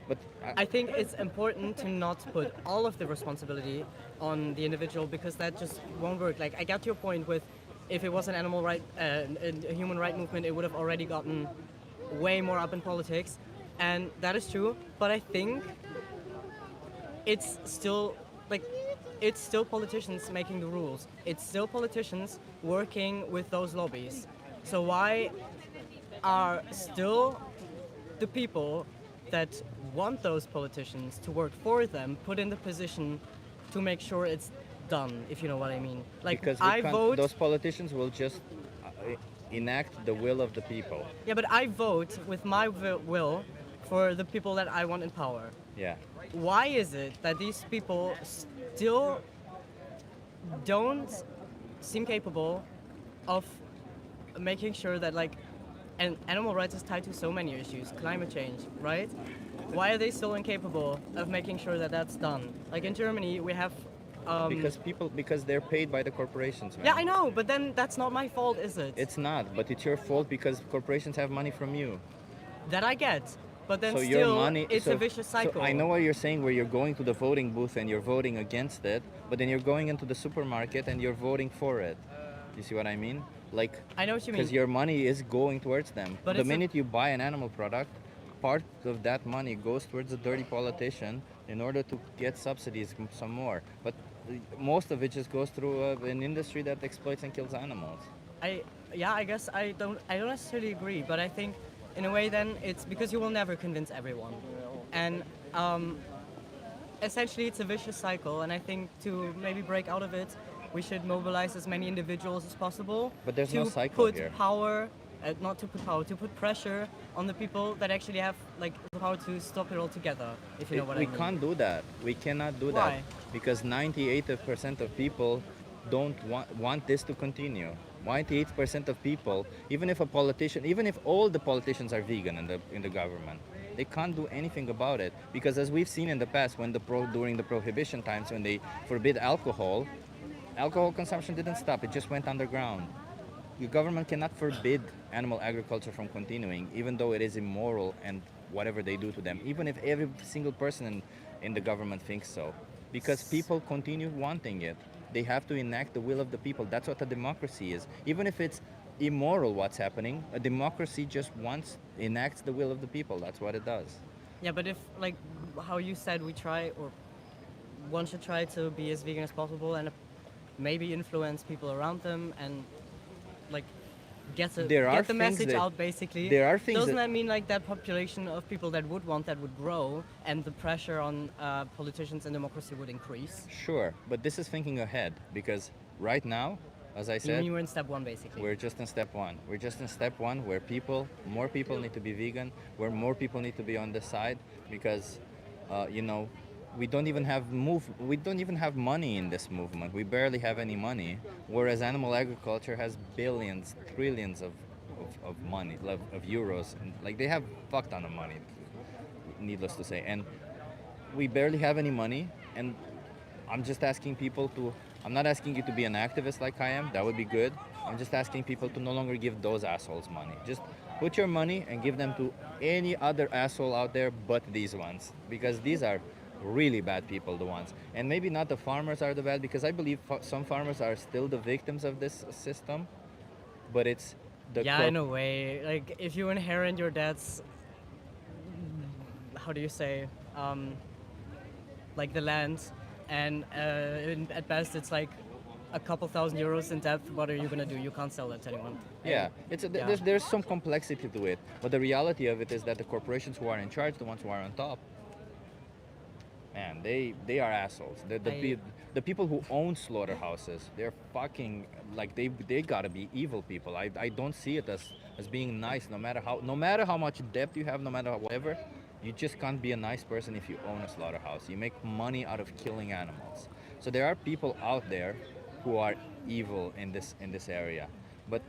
But I think it's important to not put all of the responsibility on the individual because that just won't work. Like I got your point with, if it was an animal right, a human right movement, it would have already gotten way more up in politics, and that is true. But I think it's still politicians making the rules. It's still politicians working with those lobbies. So why are still the people that want those politicians to work for them put in the position to make sure it's done, if you know what I mean? Like because I vote. those politicians will just enact the will of the people. Yeah, but I vote with my will for the people that I want in power. Yeah. Why is it that these people still don't seem capable of making sure that like and animal rights is tied to so many issues, climate change, right? Why are they still incapable of making sure that that's done? Like in Germany, we have. Because they're paid by the corporations, man. Yeah, I know, but then that's not my fault, is it? It's not, but it's your fault because corporations have money from you. That I get, but then So still, your money, it's a vicious cycle. So I know what you're saying, where you're going to the voting booth and you're voting against it, but then you're going into the supermarket and you're voting for it. You see what I mean? Like, I know what you mean. because your money is going towards them. But the it's minute you buy an animal product, part of that money goes towards a dirty politician in order to get subsidies some more. But most of it just goes through an industry that exploits and kills animals. I guess I don't necessarily agree, but I think in a way then it's because you will never convince everyone, and essentially it's a vicious cycle. And I think to maybe break out of it, we should mobilize as many individuals as possible. But there's to no cycle put here. power, not to put power, to put pressure on the people that actually have like the power to stop it all together. If you know what I mean. We can't do that. We cannot do Why? that because 98% of people don't want this to continue. 98% of people, even if all the politicians are vegan in the government, they can't do anything about it because as we've seen in the past, during the prohibition times when they forbid alcohol consumption didn't stop. It just went underground. The government cannot forbid animal agriculture from continuing, even though it is immoral and whatever they do to them, even if every single person in the government thinks so. Because people continue wanting it. They have to enact the will of the people. That's what a democracy is. Even if it's immoral what's happening, a democracy just enacts the will of the people. That's what it does. Yeah, but if like how you said, one should try to be as vegan as possible and maybe influence people around them and like get the message out basically. There are things. Doesn't that mean like that population of people that would want that would grow and the pressure on politicians and democracy would increase? Sure, but this is thinking ahead because right now, as I said, we're in step one basically. We're just in step one. We're just in step one where more people need to be vegan, where more people need to be on the side because, we don't even have money in this movement. We barely have any money, whereas animal agriculture has billions, trillions of money, of euros, and like they have fuck ton of money, needless to say, and we barely have any money. And I'm just asking people I'm not asking you to be an activist like I am. That would be good. I'm just asking people to no longer give those assholes money. Just put your money and give them to any other asshole out there but these ones, because these are really bad people, the ones. And maybe not the farmers are the bad, because I believe some farmers are still the victims of this system, but it's the in a way, like if you inherit your dad's, how do you say, like the land, and at best it's like a couple €1,000 in debt. What are you gonna do? You can't sell that to anyone. Yeah, there's some complexity to it, but the reality of it is that the corporations who are in charge, the ones who are on top, man, they are assholes. The people who own slaughterhouses, they're fucking, like, they gotta be evil people. I don't see it as being nice, no matter how much debt you have, no matter whatever. You just can't be a nice person if you own a slaughterhouse. You make money out of killing animals. So there are people out there who are evil in this area. But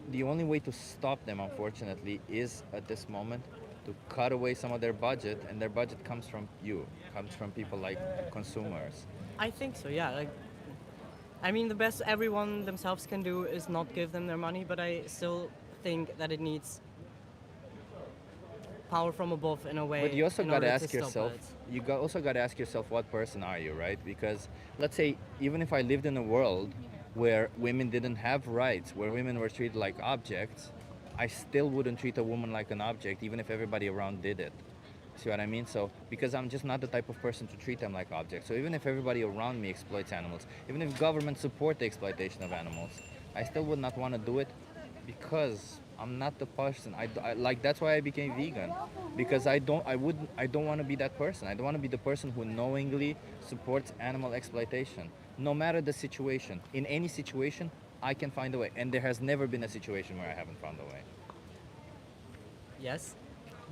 the only way to stop them, unfortunately, is at this moment to cut away some of their budget, and their budget comes from people like consumers. I think so, yeah. Like, I mean, the best everyone themselves can do is not give them their money, but I still think that it needs power from above in a way. But you also got to ask yourself, what person are you, right? Because let's say, even if I lived in a world where women didn't have rights, where women were treated like objects, I still wouldn't treat a woman like an object, even if everybody around did it. See what I mean? So, because I'm just not the type of person to treat them like objects. So even if everybody around me exploits animals, even if governments support the exploitation of animals, I still would not want to do it, because I'm not the person. That's why I became vegan, because I don't want to be that person. I don't want to be the person who knowingly supports animal exploitation, no matter the situation. In any situation, I can find a way, and there has never been a situation where I haven't found a way. Yes.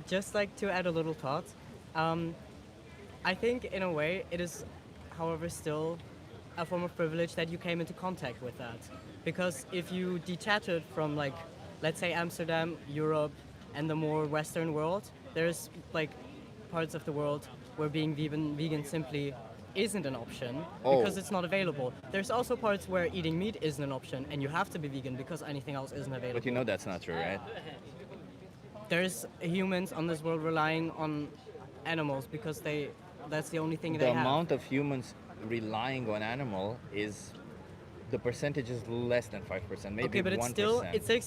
just like to add a little thought, I think in a way it is, however, still a form of privilege that you came into contact with that. Because if you detach it from, like, let's say Amsterdam, Europe, and the more Western world, there's like parts of the world where being vegan simply isn't an option because Oh. it's not available. There's also parts where eating meat isn't an option and you have to be vegan because anything else isn't available. But you know that's not true, right? There's humans on this world relying on animals because that's the only thing The they have. amount of humans relying on animal is the percentage is less than 5%, maybe Okay, but 1%. it's still,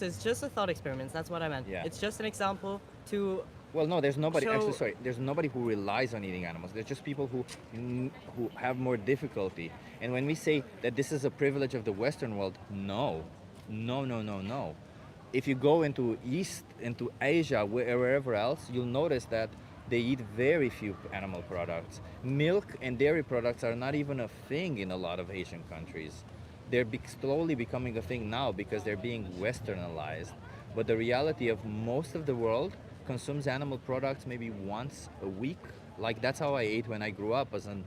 it's just a thought experiment. That's what I meant. Yeah. It's just an example to. Well, no, there's nobody. So- Actually, sorry, there's nobody who relies on eating animals. There's just people who have more difficulty. And when we say that this is a privilege of the Western world, no, no, no, no, no. If you go into into Asia, wherever else, you'll notice that they eat very few animal products. Milk and dairy products are not even a thing in a lot of Asian countries. They're slowly becoming a thing now because they're being westernized. But the reality of most of the world consumes animal products maybe once a week. Like that's how I ate when I grew up as in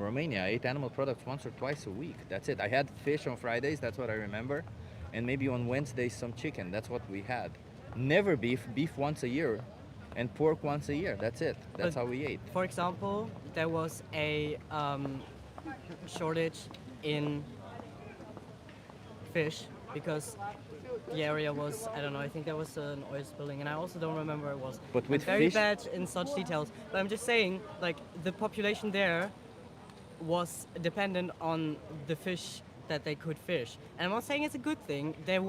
Romania. I ate animal products once or twice a week. That's it. I had fish on Fridays, that's what I remember. And maybe on Wednesdays some chicken. That's what we had. Never beef, beef once a year. And pork once a year. That's it. That's But- how we ate. For example, there was a shortage in fish because the area was, I don't know, I think there was an oil spilling and I also don't remember where it was. But with I'm very fish- bad in such details, but I'm just saying, like, the population there was dependent on the fish that they could fish. And I'm not saying it's a good thing. There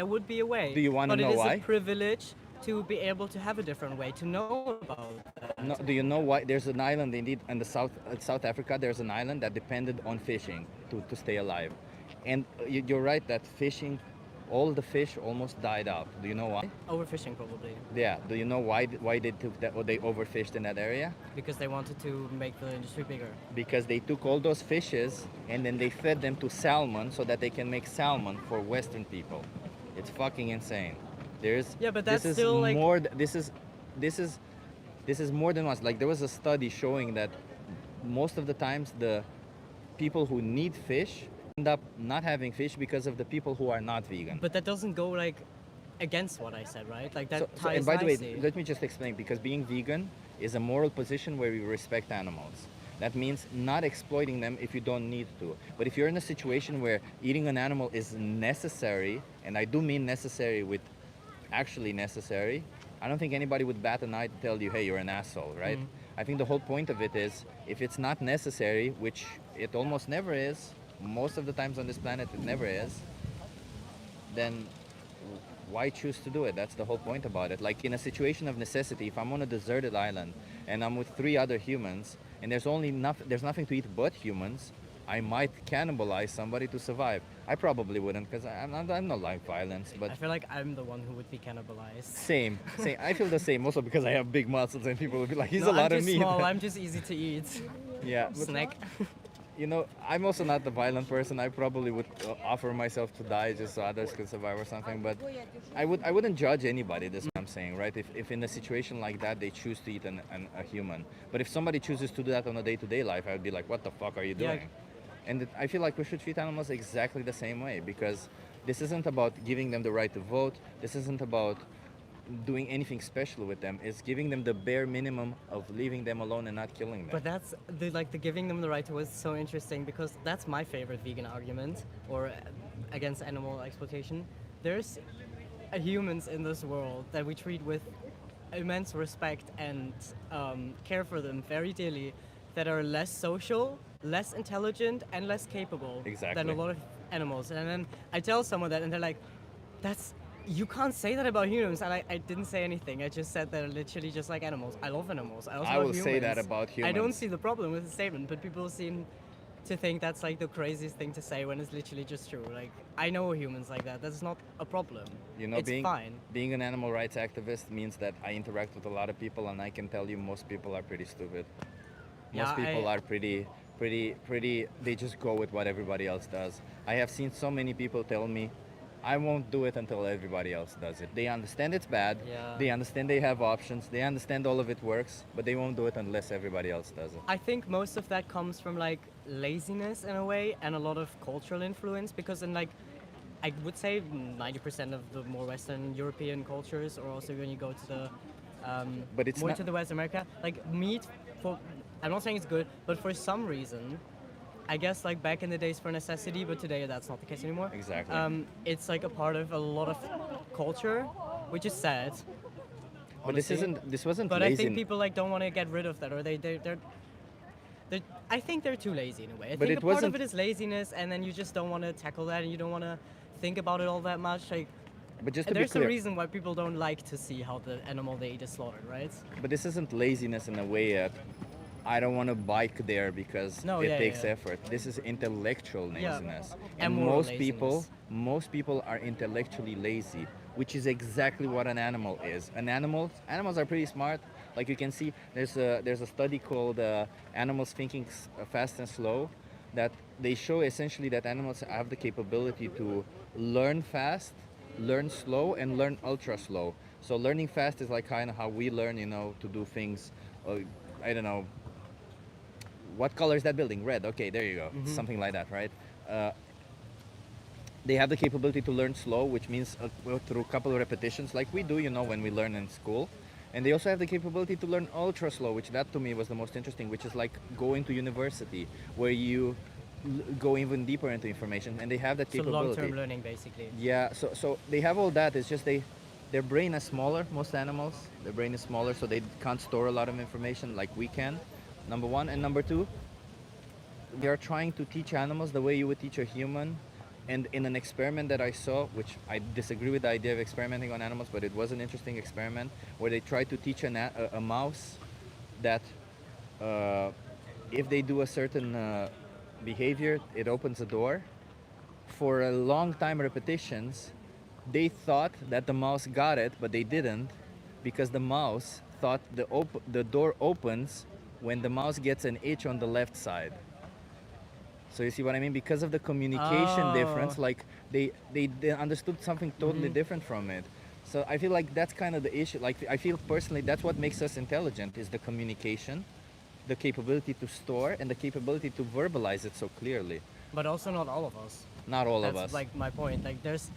would be a way. Do you wanna know But it why? is a privilege to be able to have a different way, to know about that. No, do you know why? There's an island indeed in the South Africa. There's an island that depended on fishing to stay alive, and you're right that fishing, all the fish almost died out. Do you know why? Overfishing probably, Yeah. Do you know why they took that or they overfished in that area? because they wanted to make the industry bigger. Because they took all those fishes and then they fed them to salmon so that they can make salmon for Western people. It's fucking insane. There's Yeah, but this that's is still, like- more. This is more than once. Like there was a study showing that most of the times the people who need fish end up not having fish because of the people who are not vegan. But that doesn't go like against what I said, right? Like that ties and by the way, nicely. let me just explain, because being vegan is a moral position where we respect animals. That means not exploiting them if you don't need to. But if you're in a situation where eating an animal is necessary, and I do mean necessary with actually necessary, I don't think anybody would bat an eye to tell you, hey, you're an asshole, right? I think the whole point of it is, if it's not necessary, which it almost never is, most of the times on this planet it never is, then why choose to do it? That's the whole point about it. Like in a situation of necessity, if I'm on a deserted island and I'm with 3 other humans and there's nothing to eat but humans, I might cannibalize somebody to survive. I probably wouldn't, because I'm not like violence, but I feel like I'm the one who would be cannibalized. same. I feel the same also because I have big muscles and people would be like, he's No, a lot I'm of just meat. small. I'm just easy to eat. Yeah, but, Snack. you know, I'm also not the violent person. I probably would offer myself to die just so others could survive or something. But I wouldn't judge anybody. That's what I'm saying, right? If in a situation like that they choose to eat a human, but if somebody chooses to do that on a day-to-day life, I would be like, what the fuck are you Yeah. doing? And I feel like we should treat animals exactly the same way, because this isn't about giving them the right to vote. This isn't about doing anything special with them. It's giving them the bare minimum of leaving them alone and not killing them. But that's the giving them the right to was so interesting because that's my favorite vegan argument or against animal exploitation. There's humans in this world that we treat with immense respect and care for them very dearly, that are less social, less intelligent, and less capable than Exactly. a lot of animals. And then I tell someone that, and they're like, you can't say that about humans. And I didn't say anything. I just said they're literally just like animals. I love animals. I also I love will say that humans. about I don't humans. see the problem with the statement, but people seem to think that's like the craziest thing to say when it's literally just true. Like, I know humans like that. That's not a problem. You know, it's fine. being an animal rights activist means that I interact with a lot of people, and I can tell you most people are pretty stupid. Most Yeah, people are pretty, they just go with what everybody else does. I have seen so many people tell me, I won't do it until everybody else does it. They understand it's bad. Yeah. They understand they have options. They understand all of it works, but they won't do it unless everybody else does it. I think most of that comes from like laziness in a way and a lot of cultural influence because in like I would say 90% of the more Western European cultures, or also when you go to the But it's more not- to the West America, like meat. For I'm not saying it's good, but for some reason, I guess like back in the days for necessity, but today that's not the case anymore. Exactly. It's like a part of a lot of culture, which is sad. But this honestly. isn't. This wasn't But lazy. I think people like don't want to get rid of that, or they're I think they're too lazy in a way. I But think it a part wasn't- of it is laziness, and then you just don't want to tackle that, and you don't want to think about it all that much. Like, But just to and be there's a clear, reason why people don't like to see how the animal they eat is slaughtered, right? but this isn't laziness in a way that I don't want to bike there because No, it yeah, takes yeah. effort. This is intellectual Yeah. laziness. And And moral most people are intellectually lazy, which is exactly what an animal is. Animals are pretty smart. Like you can see, there's a study called Animals Thinking Fast and Slow, that they show essentially that animals have the capability to learn fast, learn slow, and learn ultra slow. So learning fast is like kind of how we learn, to do things. I don't know. What color is that building? Red. Okay, there you go. Something like that, right? They have the capability to learn slow, which means through a couple of repetitions, like we do, when we learn in school. And they also have the capability to learn ultra slow, which that to me was the most interesting, which is like going to university, where you go even deeper into information, and they have that So capability. long-term learning, basically. Yeah, so they have all that. It's just their brain is smaller. Most animals, their brain is smaller, so they can't store a lot of information like we can. Number one, and number two, they are trying to teach animals the way you would teach a human. And in an experiment that I saw, which I disagree with the idea of experimenting on animals, but it was an interesting experiment where they tried to teach a mouse that if they do a certain behavior, it opens a door. For a long time repetitions, they thought that the mouse got it, but they didn't, because the mouse thought the door opens when the mouse gets an itch on the left side. So you see what I mean? Because of the communication difference, Oh. like they understood something totally different from it. So I feel like that's kind of the issue. Like I feel personally that's what makes us intelligent is the communication, the capability to store, and the capability to verbalize it so clearly. But also not all of us. Not all That's of us. like my point. Like there's,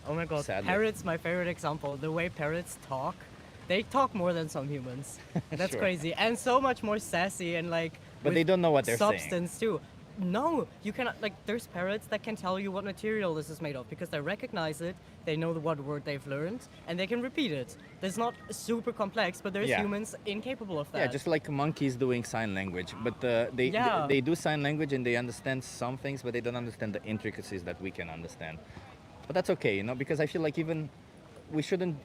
oh my god, Sadly. parrots, my favorite example. The way parrots talk, they talk more than some humans. That's Sure. crazy, and so much more sassy and like. But they with don't know what they're saying. substance too. No, you cannot. Like there's parrots that can tell you what material this is made of because they recognize it. They know what word they've learned, and they can repeat it. It's not super complex, but there's Yeah. humans incapable of that. Yeah, just like monkeys doing sign language, but Yeah. they do sign language and they understand some things, but they don't understand the intricacies that we can understand. But that's okay, because I feel like even we shouldn't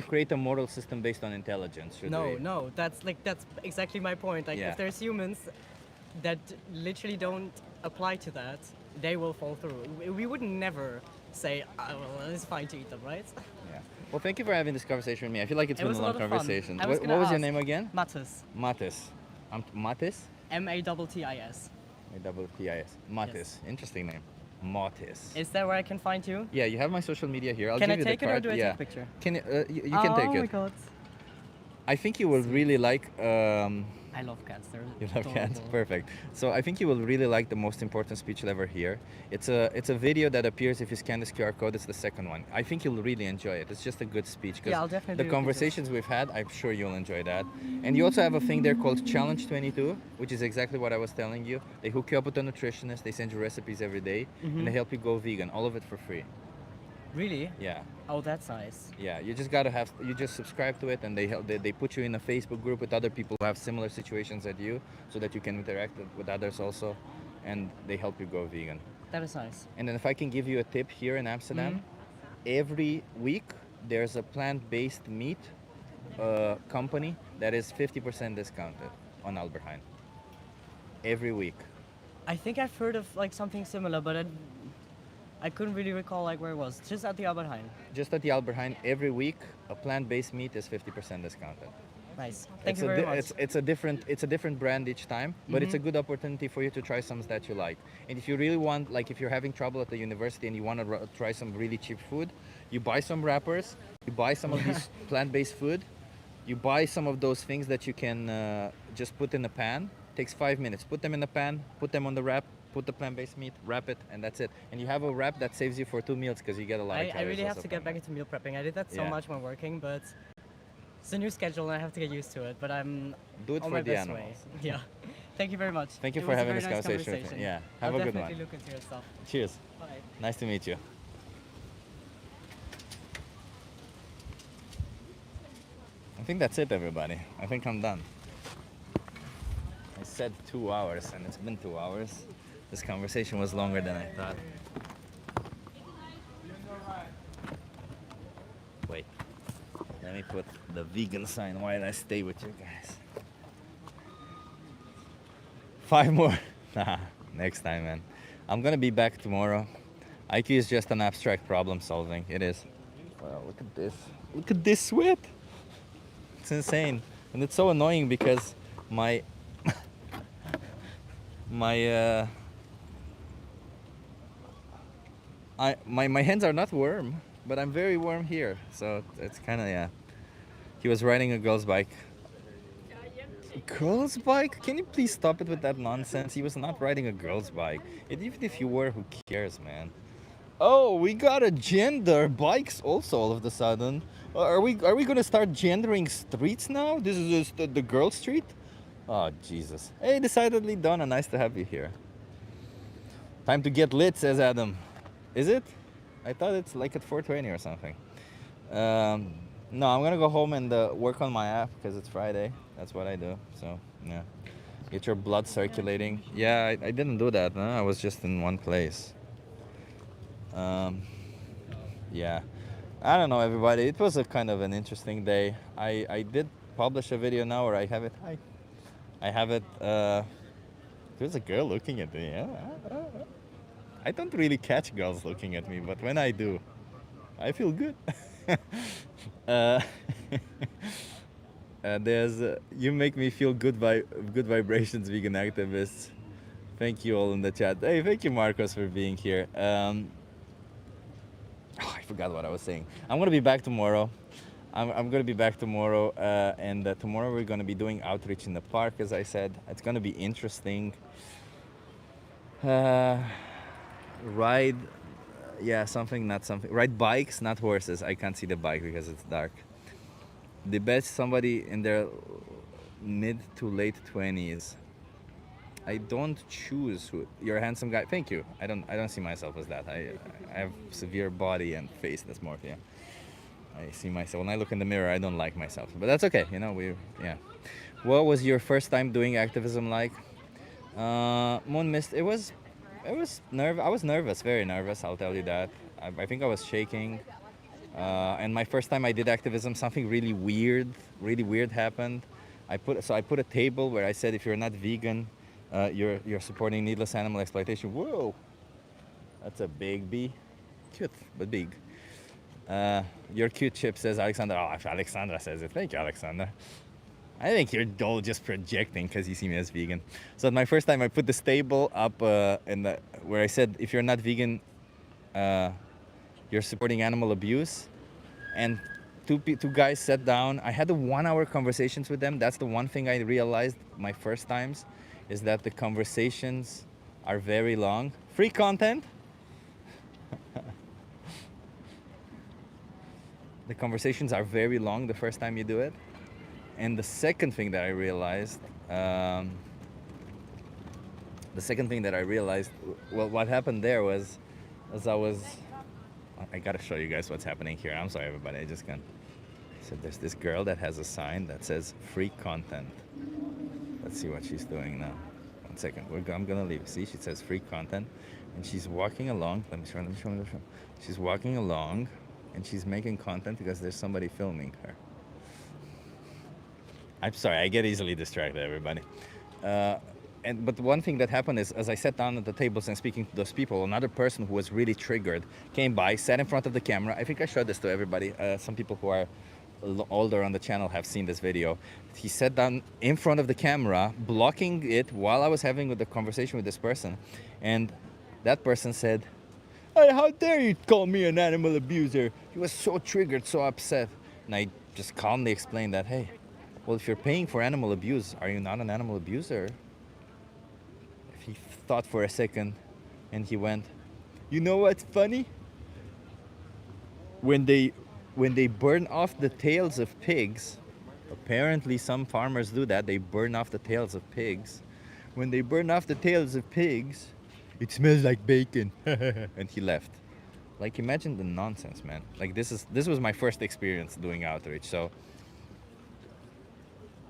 create a moral system based on intelligence, should we? No, that's exactly my point. Like Yeah. if there's humans that literally don't apply to that, they will fall through. We would never say, well, it's fine to eat them, right? Yeah. Well, thank you for having this conversation with me. I feel like it's It been was a a long lot of fun. conversation. I was What gonna was your ask. name again? Martis. Martis. Martis? Martis. Martis. Martis. Interesting name. Martis. Is that where I can find you? Yeah, you have my social media here. I'll Can give I you take the it or card. do I yeah. take a picture? Can you can take Oh my it. god. I think you will really like. I love cats. They're You love cats? adorable. Perfect. So I think you will really like the most important speech you'll ever hear. It's a video that appears if you scan this QR code. It's the second one. I think you'll really enjoy it. It's just a good speech. 'Cause Yeah, I'll definitely the look into it. conversations we've had, I'm sure you'll enjoy that. And you also have a thing there called Challenge 22, which is exactly what I was telling you. They hook you up with a nutritionist. They send you recipes every day, and they help you go vegan. All of it for free. Really? Yeah. Oh, that's nice. Yeah, you just subscribe to it, and they put you in a Facebook group with other people who have similar situations as you, so that you can interact with others also, and they help you go vegan. That is nice. And then if I can give you a tip here in Amsterdam, every week there's a plant-based meat company that is 50% discounted on Albert Heijn. Every week. I think I've heard of like something similar, but I couldn't really recall like where it was. Just at the Albert Heijn. Just at the Albert Heijn, every week a plant-based meat is 50% discounted. Nice. Thank you very much. It's a different brand each time, but it's a good opportunity for you to try some that you like. And if you really want, like if you're having trouble at the university and you want to try some really cheap food, you buy some wrappers, you buy some of these plant-based food, you buy some of those things that you can just put in a pan. Takes 5 minutes. Put them in the pan, put them on the wrap, put the plant-based meat, wrap it, and that's it. And you have a wrap that saves you for 2 meals because you get a lot of I calories really have also to get from back it. into meal prepping. I did that so Yeah. much when working, but it's a new schedule and I have to get used to it. But I'm Do it on for my the best animals. way. Yeah. Thank you very much. Thank you It for was a having very this nice conversation with me. Yeah. Have I'll a good one. definitely look into your stuff. Cheers. Bye. Nice to meet you. I think that's it, everybody. I think I'm done. I said 2 hours, and it's been 2 hours. This conversation was longer than I thought. Wait. Let me put the vegan sign while I stay with you guys. 5 more. Nah, next time, man. I'm gonna be back tomorrow. IQ is just an abstract problem solving. It is. Wow, look at this. Look at this sweat. It's insane. And it's so annoying because my my my hands are not warm, but I'm very warm here. So it's kind of, yeah. He was riding a girl's bike. Girl's bike? Can you please stop it with that nonsense? He was not riding a girl's bike. Even if you were, who cares, man? Oh, we got a gender bikes also all of a sudden. Are we gonna start gendering streets now? This is just the girl street? Oh, Jesus. Hey, decidedly Donna, nice to have you here. Time to get lit, says Adam. Is it? I thought it's like at 4:20 or something. No, I'm gonna go home and work on my app because it's Friday. That's what I do. So, yeah. Get your blood circulating. Yeah, I didn't do that. No? I was just in one place. Yeah. I don't know, everybody. It was a kind of an interesting day. I did publish a video now, or I have it. I have it. There's a girl looking at me. Yeah. I don't really catch girls looking at me, but when I do, I feel good. There's you make me feel good vibrations, vegan activists. Thank you all in the chat. Hey, thank you, Marcos, for being here. I forgot what I was saying. I'm gonna be back tomorrow. I'm gonna be back tomorrow, and tomorrow we're gonna be doing outreach in the park, as I said. It's gonna be interesting. Ride, yeah, something, not something. Ride bikes, not horses. I can't see the bike because it's dark. The best somebody in their mid to late 20s. I don't choose who. You're a handsome guy. Thank you. I don't see myself as that. I have severe body and face dysmorphia. I see myself when I look in the mirror. I don't like myself, but that's okay. You know, yeah. What was your first time doing activism like? Moon Mist. It was nerve. I was nervous, very nervous. I'll tell you that. I think I was shaking. And my first time I did activism, something really weird happened. I put a table where I said, if you're not vegan, you're supporting needless animal exploitation. Whoa, that's a big bee. Cute, but big. Your cute chip, says Alexander. Oh, if Alexandra says it, thank you, Alexander. I think you're all just projecting because you see me as vegan. So my first time I put this table up where I said, if you're not vegan, you're supporting animal abuse. And two guys sat down. I had 1 hour conversations with them. That's the one thing I realized my first times, is that the conversations are very long. Free content. The conversations are very long the first time you do it. And the second thing that I realized, well, what happened there was, I gotta show you guys what's happening here. I'm sorry, everybody, I just can't. So there's this girl that has a sign that says free content. Let's see what she's doing now. 1 second, I'm gonna leave. See, she says free content, and she's walking along. Let me show. She's walking along, and she's making content because there's somebody filming her. I'm sorry, I get easily distracted, everybody. But one thing that happened is, as I sat down at the tables and speaking to those people, another person who was really triggered came by, sat in front of the camera. I think I showed this to everybody. Some people who are older on the channel have seen this video. He sat down in front of the camera, blocking it while I was having the conversation with this person. And that person said, "Hey, how dare you call me an animal abuser?" He was so triggered, so upset. And I just calmly explained that, hey, well, if you're paying for animal abuse, are you not an animal abuser? He thought for a second and he went, "You know what's funny? When they burn off the tails of pigs, apparently some farmers do that, they burn off the tails of pigs. When they burn off the tails of pigs, it smells like bacon." And he left. Like, imagine the nonsense, man. Like, this was my first experience doing outreach, so.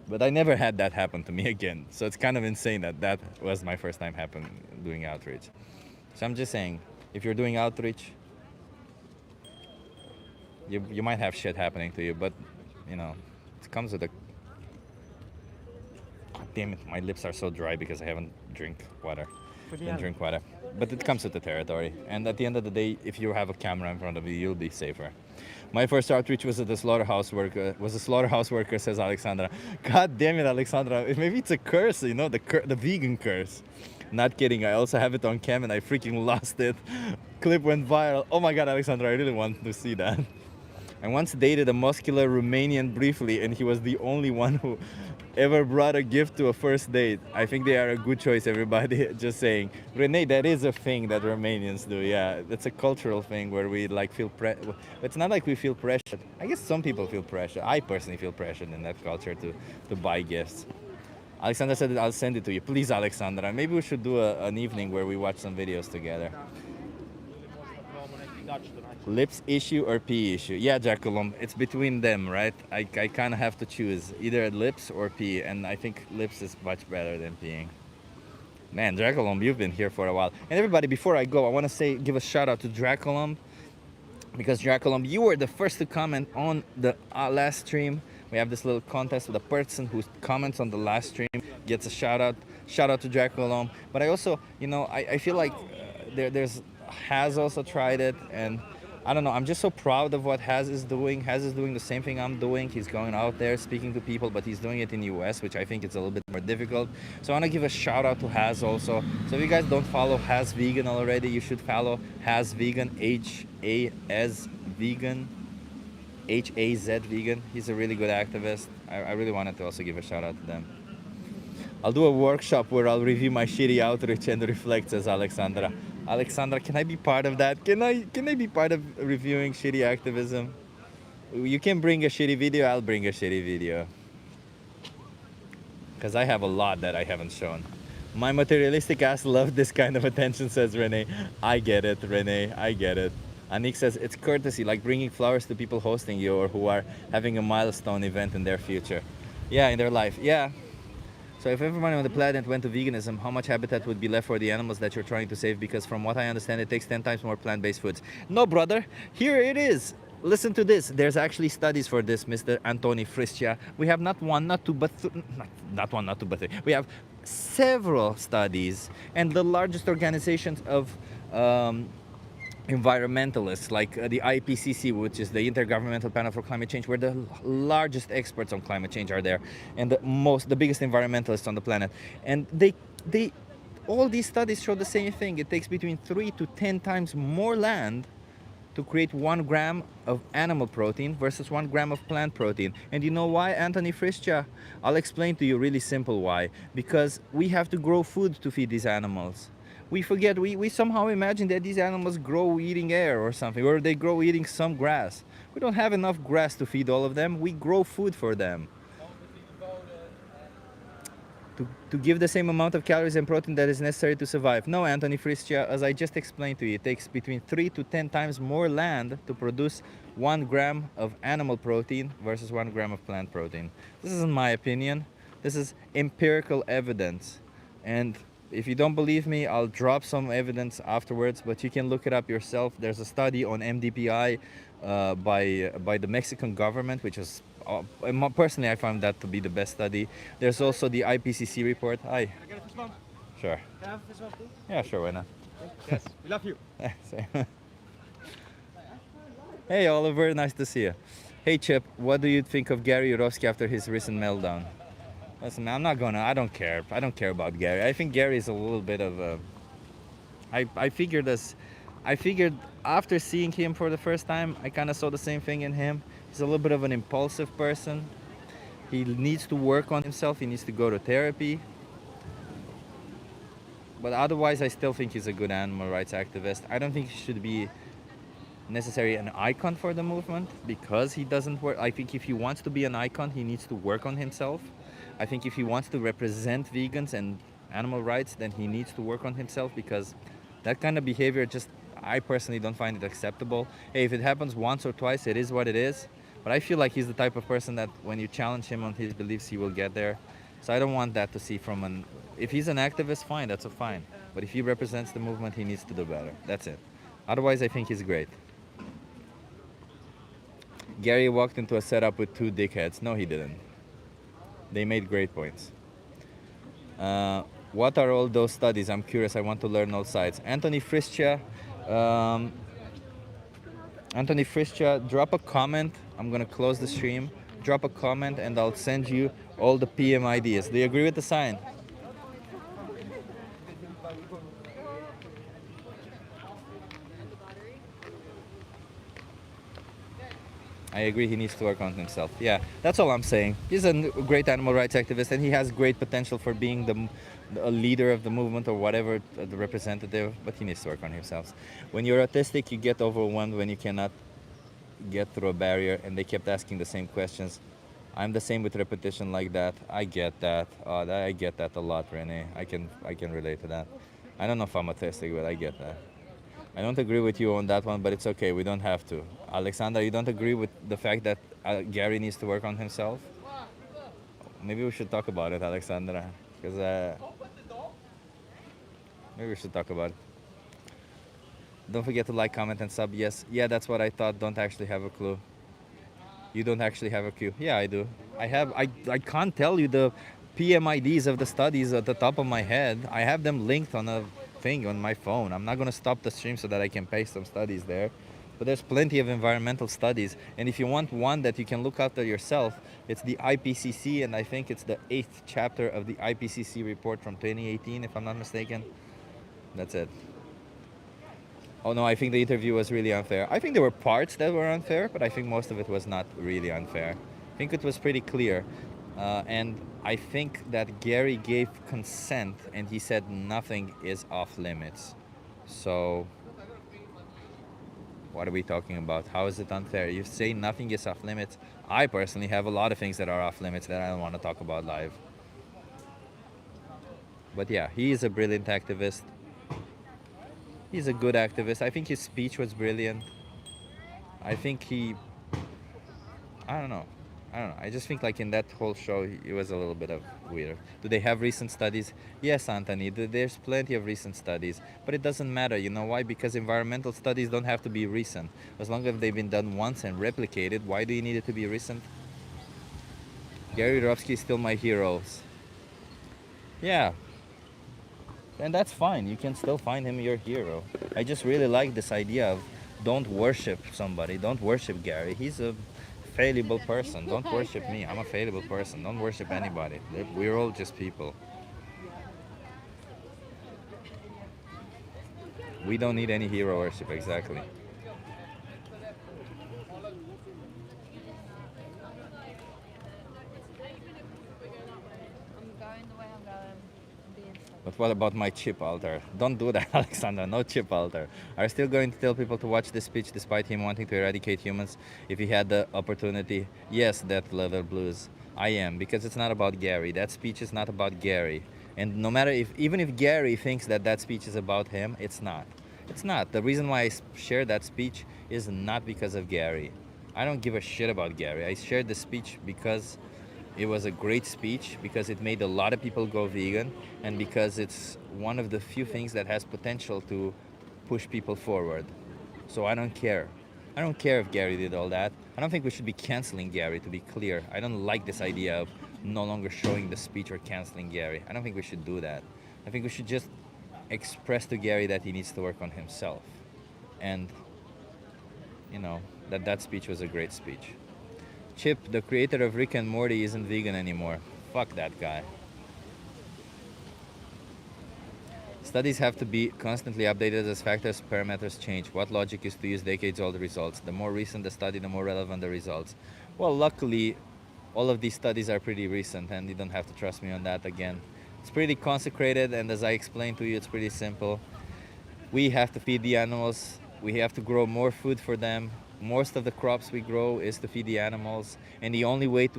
But I never had that happen to me again. So it's kind of insane that was my first time doing outreach. So I'm just saying, if you're doing outreach, you might have shit happening to you, but you know, it comes with a. God damn it, my lips are so dry because I haven't drank water. But it comes with the territory. And at the end of the day, if you have a camera in front of you, you'll be safer. My first outreach was at the slaughterhouse worker. Was a slaughterhouse worker, says Alexandra. God damn it, Alexandra. Maybe it's a curse, you know, the vegan curse. Not kidding. I also have it on cam and I freaking lost it. Clip went viral. Oh my God, Alexandra, I really want to see that. I once dated a muscular Romanian briefly, and he was the only one who ever brought a gift to a first date. I think they are a good choice, everybody. Just saying. Renee, that is a thing that Romanians do, yeah. That's a cultural thing where we like feel it's not like we feel pressured. I guess some people feel pressure. I personally feel pressured in that culture to buy gifts. Alexandra said that I'll send it to you. Please, Alexandra. Maybe we should do an evening where we watch some videos together. Lips issue or pee issue? Yeah, Jacqueline, it's between them, right? I kind of have to choose either lips or pee, and I think lips is much better than peeing. Man, Jacqueline, you've been here for a while. And everybody, before I go, I want to give a shout out to Jacqueline, because Jacqueline, you were the first to comment on the last stream. We have this little contest with a person who comments on the last stream gets a shout out. Shout out to Jacqueline. But I also, you know, I feel like there's Has also tried it, and I don't know, I'm just so proud of what Has is doing. Has is doing the same thing I'm doing. He's going out there speaking to people, but he's doing it in the US, which I think is a little bit more difficult. So I want to give a shout out to Has also. So if you guys don't follow Has Vegan already, you should follow Has Vegan, H-A-S Vegan, H-A-Z Vegan. He's a really good activist. I really wanted to also give a shout out to them. I'll do a workshop where I'll review my shitty outreach and reflect, says Alexandra. Alexandra, can I be part of that? Can I be part of reviewing shitty activism? You can bring a shitty video, I'll bring a shitty video. Because I have a lot that I haven't shown. My materialistic ass loved this kind of attention, says Renee. I get it, Renee, I get it. Anik says, it's courtesy, like bringing flowers to people hosting you or who are having a milestone event in their future. Yeah, in their life, yeah. So if everyone on the planet went to veganism, how much habitat would be left for the animals that you're trying to save? Because from what I understand, it takes 10 times more plant-based foods. No, brother, here it is. Listen to this. There's actually studies for this, Mr. Antoni Friscia. We have not one, not two, but not one, not two, but three. We have several studies, and the largest organizations of environmentalists, like the IPCC, which is the Intergovernmental Panel for Climate Change, where the largest experts on climate change are there, and the biggest environmentalists on the planet. And all these studies show the same thing. It takes between 3 to 10 times more land to create 1 gram of animal protein versus 1 gram of plant protein. And you know why, Anthony Friscia? I'll explain to you really simple why. Because we have to grow food to feed these animals. We forget, we somehow imagine that these animals grow eating air or something, or they grow eating some grass. We don't have enough grass to feed all of them. We grow food for them. To give the same amount of calories and protein that is necessary to survive. No, Anthony Friscia, as I just explained to you, it takes between 3 to 10 times more land to produce 1 gram of animal protein versus 1 gram of plant protein. This isn't my opinion. This is empirical evidence. And if you don't believe me, I'll drop some evidence afterwards, but you can look it up yourself. There's a study on MDPI by the Mexican government, which is, personally, I found that to be the best study. There's also the IPCC report. Hi. Can I get a fist bump? Sure. Can I have a fist bump too? Yeah, sure, why not? Yes, we love you. Hey, Oliver, nice to see you. Hey Chip, what do you think of Gary Yourofsky after his recent meltdown? Listen, man, I don't care. I don't care about Gary. I think Gary is a little bit of a. I figured after seeing him for the first time, I kind of saw the same thing in him. He's a little bit of an impulsive person. He needs to work on himself. He needs to go to therapy. But otherwise, I still think he's a good animal rights activist. I don't think he should be necessarily an icon for the movement because he doesn't work. I think if he wants to be an icon, he needs to work on himself. I think if he wants to represent vegans and animal rights, then he needs to work on himself because that kind of behavior just, I personally don't find it acceptable. Hey, if it happens once or twice, it is what it is. But I feel like he's the type of person that when you challenge him on his beliefs, he will get there. So I don't want that to see from an, if he's an activist, fine, that's a fine. But if he represents the movement, he needs to do better. That's it. Otherwise, I think he's great. Gary walked into a setup with two dickheads. No, he didn't. They made great points. What are all those studies? I'm curious. I want to learn all sides. Anthony Frischia, drop a comment. I'm gonna close the stream. Drop a comment and I'll send you all the PM ideas. Do you agree with the sign? I agree he needs to work on himself. Yeah, that's all I'm saying. He's a great animal rights activist and he has great potential for being a leader of the movement or whatever, the representative, but he needs to work on himself. When you're autistic, you get overwhelmed when you cannot get through a barrier, and they kept asking the same questions. I'm the same with repetition like that. I get that. I get that a lot, Renee. I can relate to that. I don't know if I'm autistic, but I get that. I don't agree with you on that one, but it's okay. We don't have to. Alexandra, you don't agree with the fact that Gary needs to work on himself? Maybe we should talk about it, Alexandra, because maybe we should talk about it. Don't forget to like, comment, and sub. Yes. Yeah, that's what I thought. Don't actually have a clue. You don't actually have a clue. Yeah, I do. I can't tell you the PMIDs of the studies at the top of my head. I have them linked on a thing on my phone. I'm not going to stop the stream so that I can paste some studies there. But there's plenty of environmental studies. And if you want one that you can look after yourself, it's the IPCC, and I think it's the 8th chapter of the IPCC report from 2018, if I'm not mistaken. That's it. Oh no, I think the interview was really unfair. I think there were parts that were unfair, but I think most of it was not really unfair. I think it was pretty clear. And I think that Gary gave consent and he said nothing is off limits. So what are we talking about? How is it unfair? You say nothing is off limits. I personally have a lot of things that are off limits that I don't want to talk about live. But yeah, he is a brilliant activist. He's a good activist. I think his speech was brilliant. I think I don't know. I just think like in that whole show, it was a little bit of weird. Do they have recent studies? Yes, Anthony, there's plenty of recent studies. But it doesn't matter, you know why? Because environmental studies don't have to be recent. As long as they've been done once and replicated, why do you need it to be recent? Gary Yourofsky is still my hero. Yeah. And that's fine. You can still find him your hero. I just really like this idea of don't worship somebody. Don't worship Gary. He's a fallible person. Don't worship me. I'm a fallible person. Don't worship anybody. We're all just people. We don't need any hero worship, exactly. But what about my chip altar? Don't do that, Alexandra. No chip altar. Are you still going to tell people to watch this speech despite him wanting to eradicate humans if he had the opportunity? Yes, that leather blues. I am, because it's not about Gary. That speech is not about Gary. And no matter even if Gary thinks that speech is about him, it's not. It's not. The reason why I shared that speech is not because of Gary. I don't give a shit about Gary. I shared the speech because it was a great speech, because it made a lot of people go vegan, and because it's one of the few things that has potential to push people forward. So I don't care. I don't care if Gary did all that. I don't think we should be canceling Gary, to be clear. I don't like this idea of no longer showing the speech or canceling Gary. I don't think we should do that. I think we should just express to Gary that he needs to work on himself. And, you know, that speech was a great speech. Chip, the creator of Rick and Morty, isn't vegan anymore. Fuck that guy. Studies have to be constantly updated as factors, parameters change. What logic is to use decades-old results? The more recent the study, the more relevant the results. Well, luckily, all of these studies are pretty recent, and you don't have to trust me on that again. It's pretty consecrated, and as I explained to you, it's pretty simple. We have to feed the animals. We have to grow more food for them. Most of the crops we grow is to feed the animals, and the only way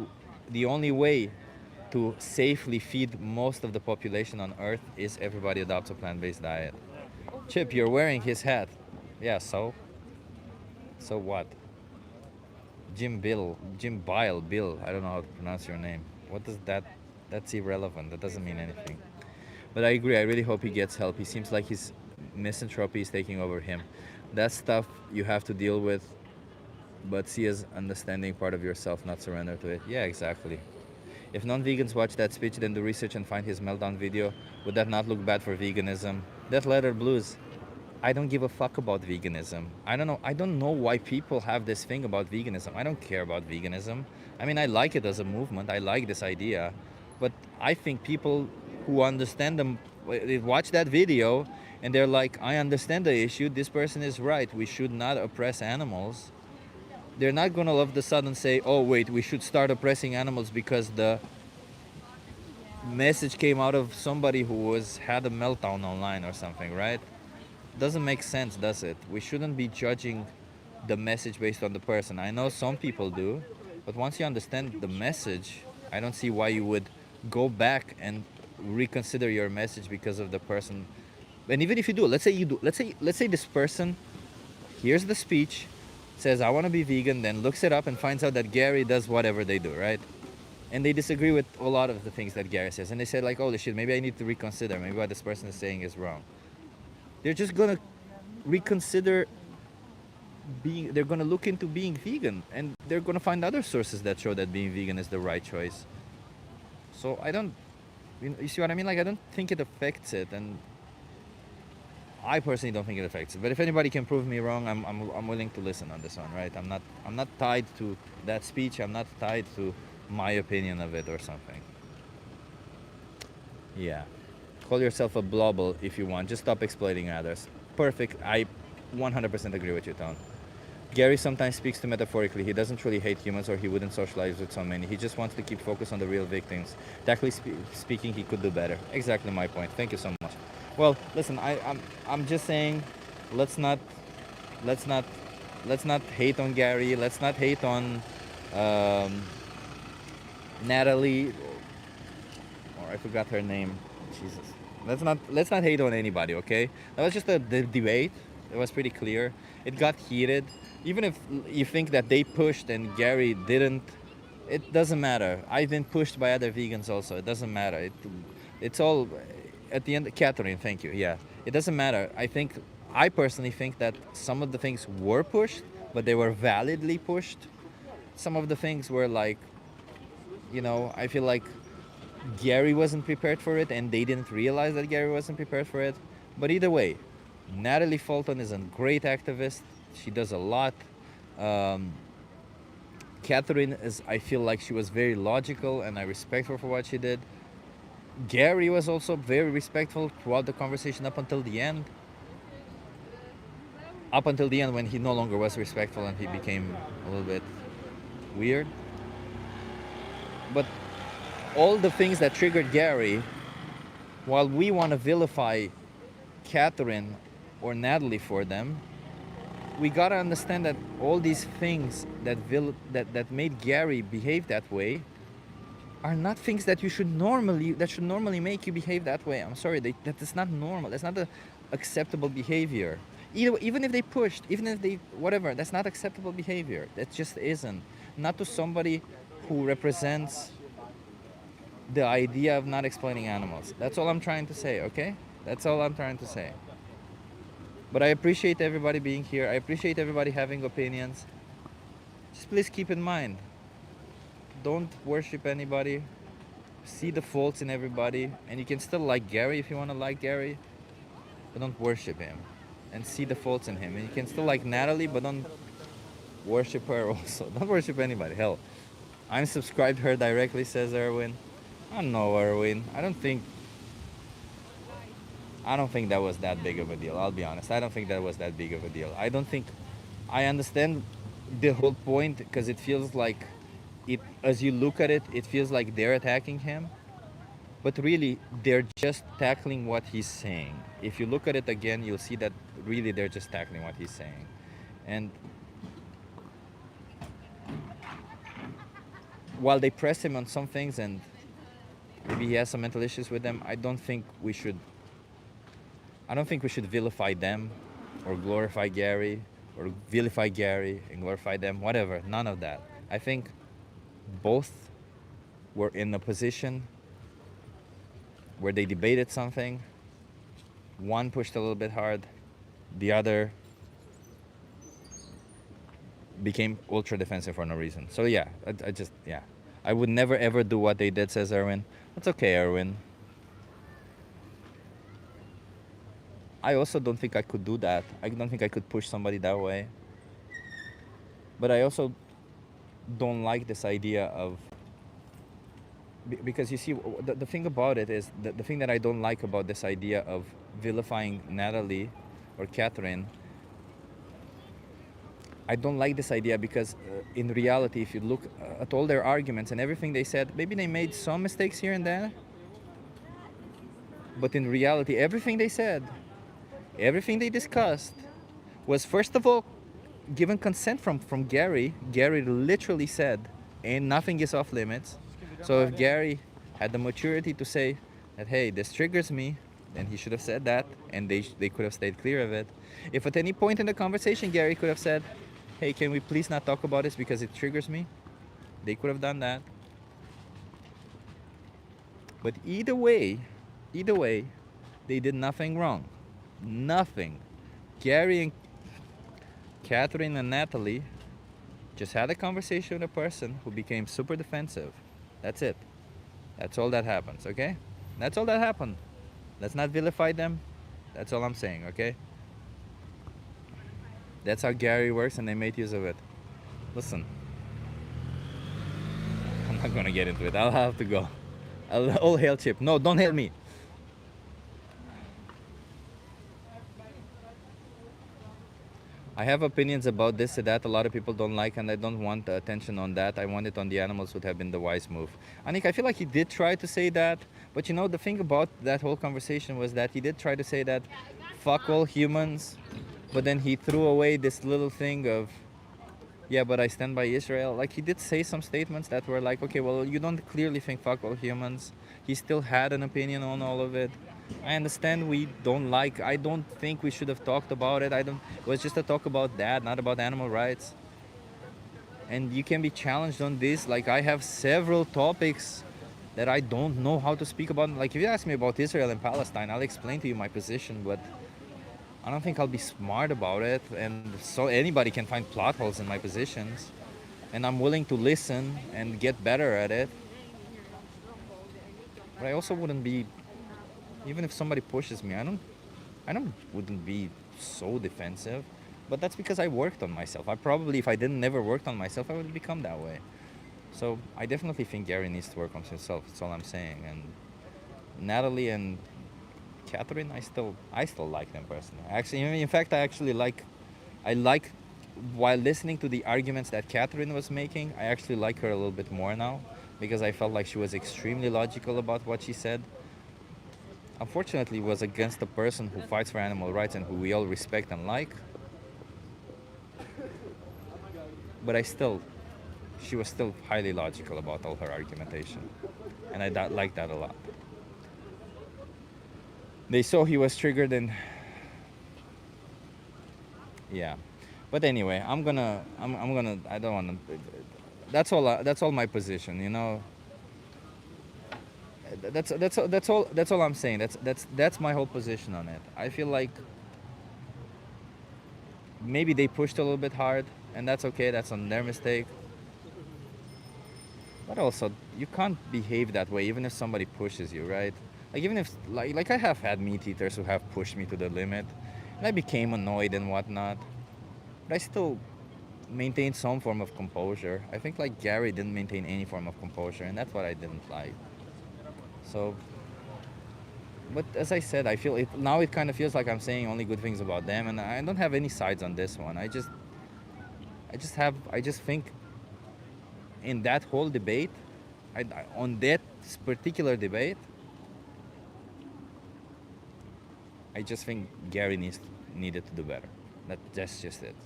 to safely feed most of the population on Earth is everybody adopts a plant-based diet. Chip, you're wearing his hat. Yeah, so? So what? Jim Bile, Bill, I don't know how to pronounce your name. What does that, that's irrelevant, that doesn't mean anything. But I agree, I really hope he gets help. He seems like his misanthropy is taking over him. That stuff you have to deal with, but see as understanding part of yourself, not surrender to it. Yeah, exactly. If non-vegans watch that speech, then do research and find his meltdown video. Would that not look bad for veganism? Death Letter Blues. I don't give a fuck about veganism. I don't know why people have this thing about veganism. I don't care about veganism. I mean, I like it as a movement. I like this idea. But I think people who understand them, they watch that video and they're like, I understand the issue. This person is right. We should not oppress animals. They're not gonna all of a sudden say, oh wait, we should start oppressing animals because the message came out of somebody who had a meltdown online or something, right? Doesn't make sense, does it? We shouldn't be judging the message based on the person. I know some people do, but once you understand the message, I don't see why you would go back and reconsider your message because of the person. And even if you do, let's say this person hears the speech, says I want to be vegan, then looks it up and finds out that Gary does whatever they do, right? And they disagree with a lot of the things that Gary says, and they say like, holy shit, maybe I need to reconsider, maybe what this person is saying is wrong. They're just gonna reconsider they're gonna look into being vegan, and they're gonna find other sources that show that being vegan is the right choice. So I don't, you see what I mean? Like, I don't think it affects it, and I personally don't think it affects it. But if anybody can prove me wrong, I'm willing to listen on this one, right? I'm not tied to that speech. I'm not tied to my opinion of it or something. Yeah. Call yourself a blobble if you want. Just stop exploiting others. Perfect. I 100% agree with you, Tone. Gary sometimes speaks too metaphorically. He doesn't truly hate humans, or he wouldn't socialize with so many. He just wants to keep focus on the real victims. Tactfully speaking, he could do better. Exactly my point. Thank you so much. Well, listen, I'm just saying, let's not hate on Gary. Let's not hate on Natalie, or I forgot her name. Jesus. Let's not hate on anybody, okay? That was just the debate. It was pretty clear. It got heated. Even if you think that they pushed and Gary didn't, it doesn't matter. I've been pushed by other vegans also. It doesn't matter. It's all at the end. Catherine, thank you. Yeah, it doesn't matter. I personally think that some of the things were pushed, but they were validly pushed. Some of the things were like, I feel like Gary wasn't prepared for it, and they didn't realize that Gary wasn't prepared for it. But either way, Natalie Fulton is a great activist. She does a lot. Catherine I feel like she was very logical, and I respect her for what she did. Gary was also very respectful throughout the conversation up until the end. Up until the end, when he no longer was respectful and he became a little bit weird. But all the things that triggered Gary, while we want to vilify Catherine or Natalie for them, we gotta understand that all these things that made Gary behave that way are not things that should normally make you behave that way. I'm sorry, that is not normal. That's not the acceptable behavior. Even if they pushed, even if they whatever, that's not acceptable behavior. That just isn't. Not to somebody who represents the idea of not exploiting animals. That's all I'm trying to say, okay? That's all I'm trying to say. But I appreciate everybody being here. I appreciate everybody having opinions. Just please keep in mind, don't worship anybody. See the faults in everybody. And you can still like Gary if you want to like Gary, but don't worship him. And see the faults in him. And you can still like Natalie, but don't worship her also. Don't worship anybody. Hell, Unsubscribed her directly, says Erwin. I don't know, Erwin. I don't think that was that big of a deal. I'll be honest. I don't think that was that big of a deal. I don't think I understand the whole point because it feels like it as you look at it, it feels like they're attacking him. But really, they're just tackling what he's saying. If you look at it again, you'll see that really they're just tackling what he's saying. And while they press him on some things and maybe he has some mental issues with them, I don't think we should vilify them or glorify Gary or vilify Gary and glorify them, whatever. None of that. I think both were in a position where they debated something. One pushed a little bit hard, the other became ultra defensive for no reason. So yeah, I would never ever do what they did, says Erwin. That's okay, Erwin. I also don't think I could do that. I don't think I could push somebody that way. But I also don't like this idea of, because you see, the thing about it is, the thing that I don't like about this idea of vilifying Natalie or Catherine, I don't like this idea because in reality, if you look at all their arguments and everything they said, maybe they made some mistakes here and there, but in reality, everything they said, everything they discussed was, first of all, given consent from Gary. Gary literally said, "Ain't nothing is off limits." So if Gary had the maturity to say that, hey, this triggers me, then he should have said that, and they could have stayed clear of it. If at any point in the conversation Gary could have said, hey, can we please not talk about this because it triggers me, they could have done that. But either way, they did nothing wrong. Nothing. Gary and Catherine and Natalie just had a conversation with a person who became super defensive. That's it. That's all that happens, okay? That's all that happened. Let's not vilify them. That's all I'm saying, okay? That's how Gary works, and they made use of it. Listen, I'm not gonna get into it. I'll have to go. All hail Chip. No, don't hail me. I have opinions about this and that a lot of people don't like, and I don't want the attention on that. I want it on the animals would have been the wise move. Anik, I feel like he did try to say that, but you know, the thing about that whole conversation was that he did try to say that fuck all humans, but then he threw away this little thing of, yeah, but I stand by Israel. Like, he did say some statements that were like, okay, well, you don't clearly think fuck all humans. He still had an opinion on all of it. I understand we don't like, I don't think we should have talked about it. It was just a talk about that, not about animal rights. And you can be challenged on this. Like, I have several topics that I don't know how to speak about. Like, if you ask me about Israel and Palestine, I'll explain to you my position, but I don't think I'll be smart about it. And so anybody can find plot holes in my positions. And I'm willing to listen and get better at it. But I also wouldn't be, even if somebody pushes me, wouldn't be so defensive. But that's because I worked on myself. I probably, if I didn't never worked on myself, I would have become that way. So I definitely think Gary needs to work on himself. That's all I'm saying. And Natalie and Catherine, I still like them personally. Actually, in fact, I like, while listening to the arguments that Catherine was making, I actually like her a little bit more now, because I felt like she was extremely logical about what she said. Unfortunately, it was against a person who fights for animal rights and who we all respect and like. But she was still highly logical about all her argumentation. And I like that a lot. They saw he was triggered and yeah. But anyway, I don't want to, that's all my position, you know. That's all I'm saying. That's my whole position on it. I feel like maybe they pushed a little bit hard, and that's okay. That's on their mistake. But also, you can't behave that way even if somebody pushes you, right? Like, even if like I have had meat eaters who have pushed me to the limit, and I became annoyed and whatnot. But maintained some form of composure. I think like Gary didn't maintain any form of composure, and that's what I didn't like. So, but as I said, I feel it now. It kind of feels like I'm saying only good things about them, and I don't have any sides on this one. I just think in that whole debate, on that particular debate, I just think Gary needed to do better. That's just it.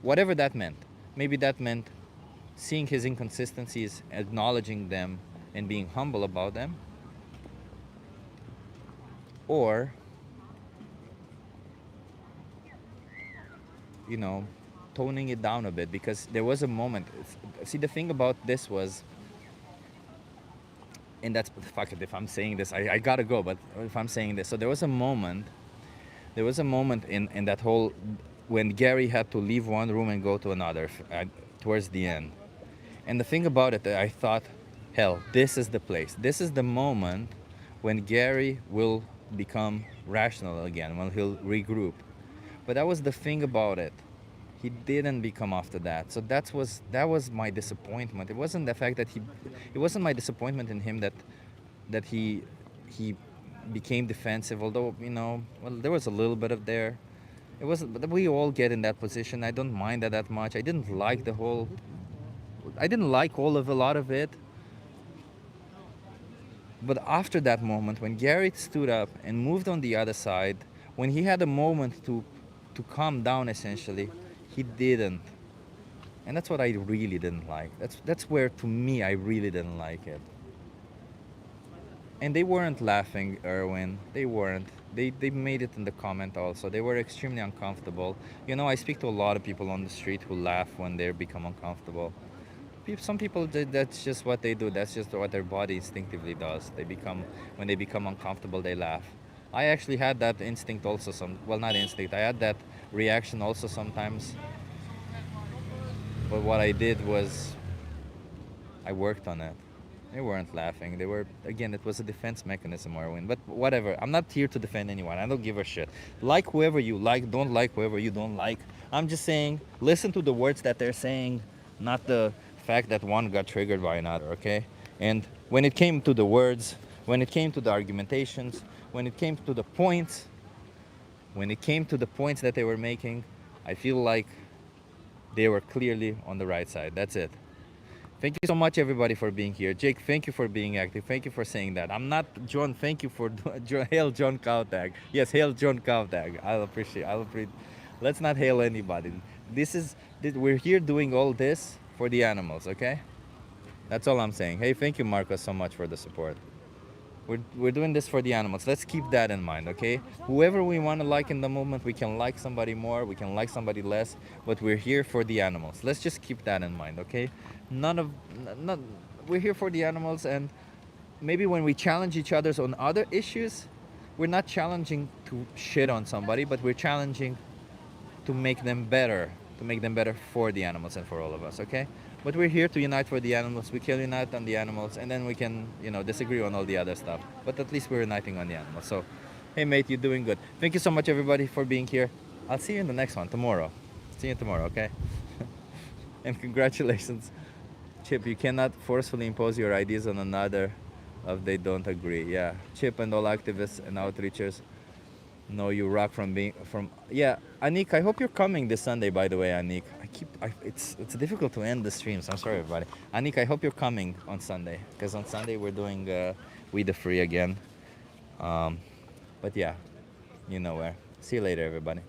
Whatever that meant. Maybe that meant seeing his inconsistencies, acknowledging them, and being humble about them. Or, you know, toning it down a bit, because there was a moment. See, the thing about this was, and that's, fuck it, if I'm saying this, I gotta go, but if I'm saying this, so there was a moment in that whole, when Gary had to leave one room and go to another towards the end. And the thing about it, I thought, hell, this is the place. This is the moment when Gary will become rational again, when he'll regroup. But that was the thing about it. He didn't become after that. So that was my disappointment. It wasn't the fact that it wasn't my disappointment in him that he became defensive, although, you know, well, there was a little bit of there. It wasn't, but we all get in that position. I don't mind that much. I didn't like a lot of it. But after that moment, when Gary stood up and moved on the other side, when he had a moment to calm down, essentially, he didn't. And that's what I really didn't like. That's where, to me, I really didn't like it. And they weren't laughing, Erwin. They weren't. They made it in the comment also. They were extremely uncomfortable. You know, I speak to a lot of people on the street who laugh when they become uncomfortable. Some people, that's just what they do. That's just what their body instinctively does. When they become uncomfortable, they laugh. I actually had that instinct also. Well, not instinct. I had that reaction also sometimes. But what I did was, I worked on it. They weren't laughing. They were, again, it was a defense mechanism, Erwin. But whatever. I'm not here to defend anyone. I don't give a shit. Like whoever you like, don't like whoever you don't like. I'm just saying, listen to the words that they're saying, not the fact that one got triggered by another, okay? And when it came to the words, when it came to the argumentations, when it came to the points, that they were making, I feel like they were clearly on the right side. That's it. Thank you so much, everybody, for being here. Jake, thank you for being active. Thank you for saying that. I'm not John. Thank you for hail John Cowtag. Yes, hail John Cowtag. I'll appreciate. Let's not hail anybody. We're here doing all this for the animals. Okay, that's all I'm saying. Hey, thank you, Marcos, so much for the support. We're doing this for the animals. Let's keep that in mind, okay? Whoever we want to like in the moment, we can like somebody more, we can like somebody less, but we're here for the animals. Let's just keep that in mind, okay? We're here for the animals, and maybe when we challenge each other on other issues, we're not challenging to shit on somebody, but we're challenging to make them better for the animals and for all of us, okay? But we're here to unite for the animals. We can unite on the animals, and then we can, disagree on all the other stuff. But at least we're uniting on the animals. So, hey, mate, you're doing good. Thank you so much, everybody, for being here. I'll see you in the next one tomorrow. See you tomorrow, okay? And congratulations. Chip, you cannot forcefully impose your ideas on another if they don't agree. Yeah, Chip and all activists and outreachers know you rock yeah. Anik, I hope you're coming this Sunday, by the way, Anik. It's difficult to end the streams. I'm sorry, everybody. Anik, I hope you're coming on Sunday, because on Sunday we're doing We the Free again. But yeah, you know where. See you later, everybody.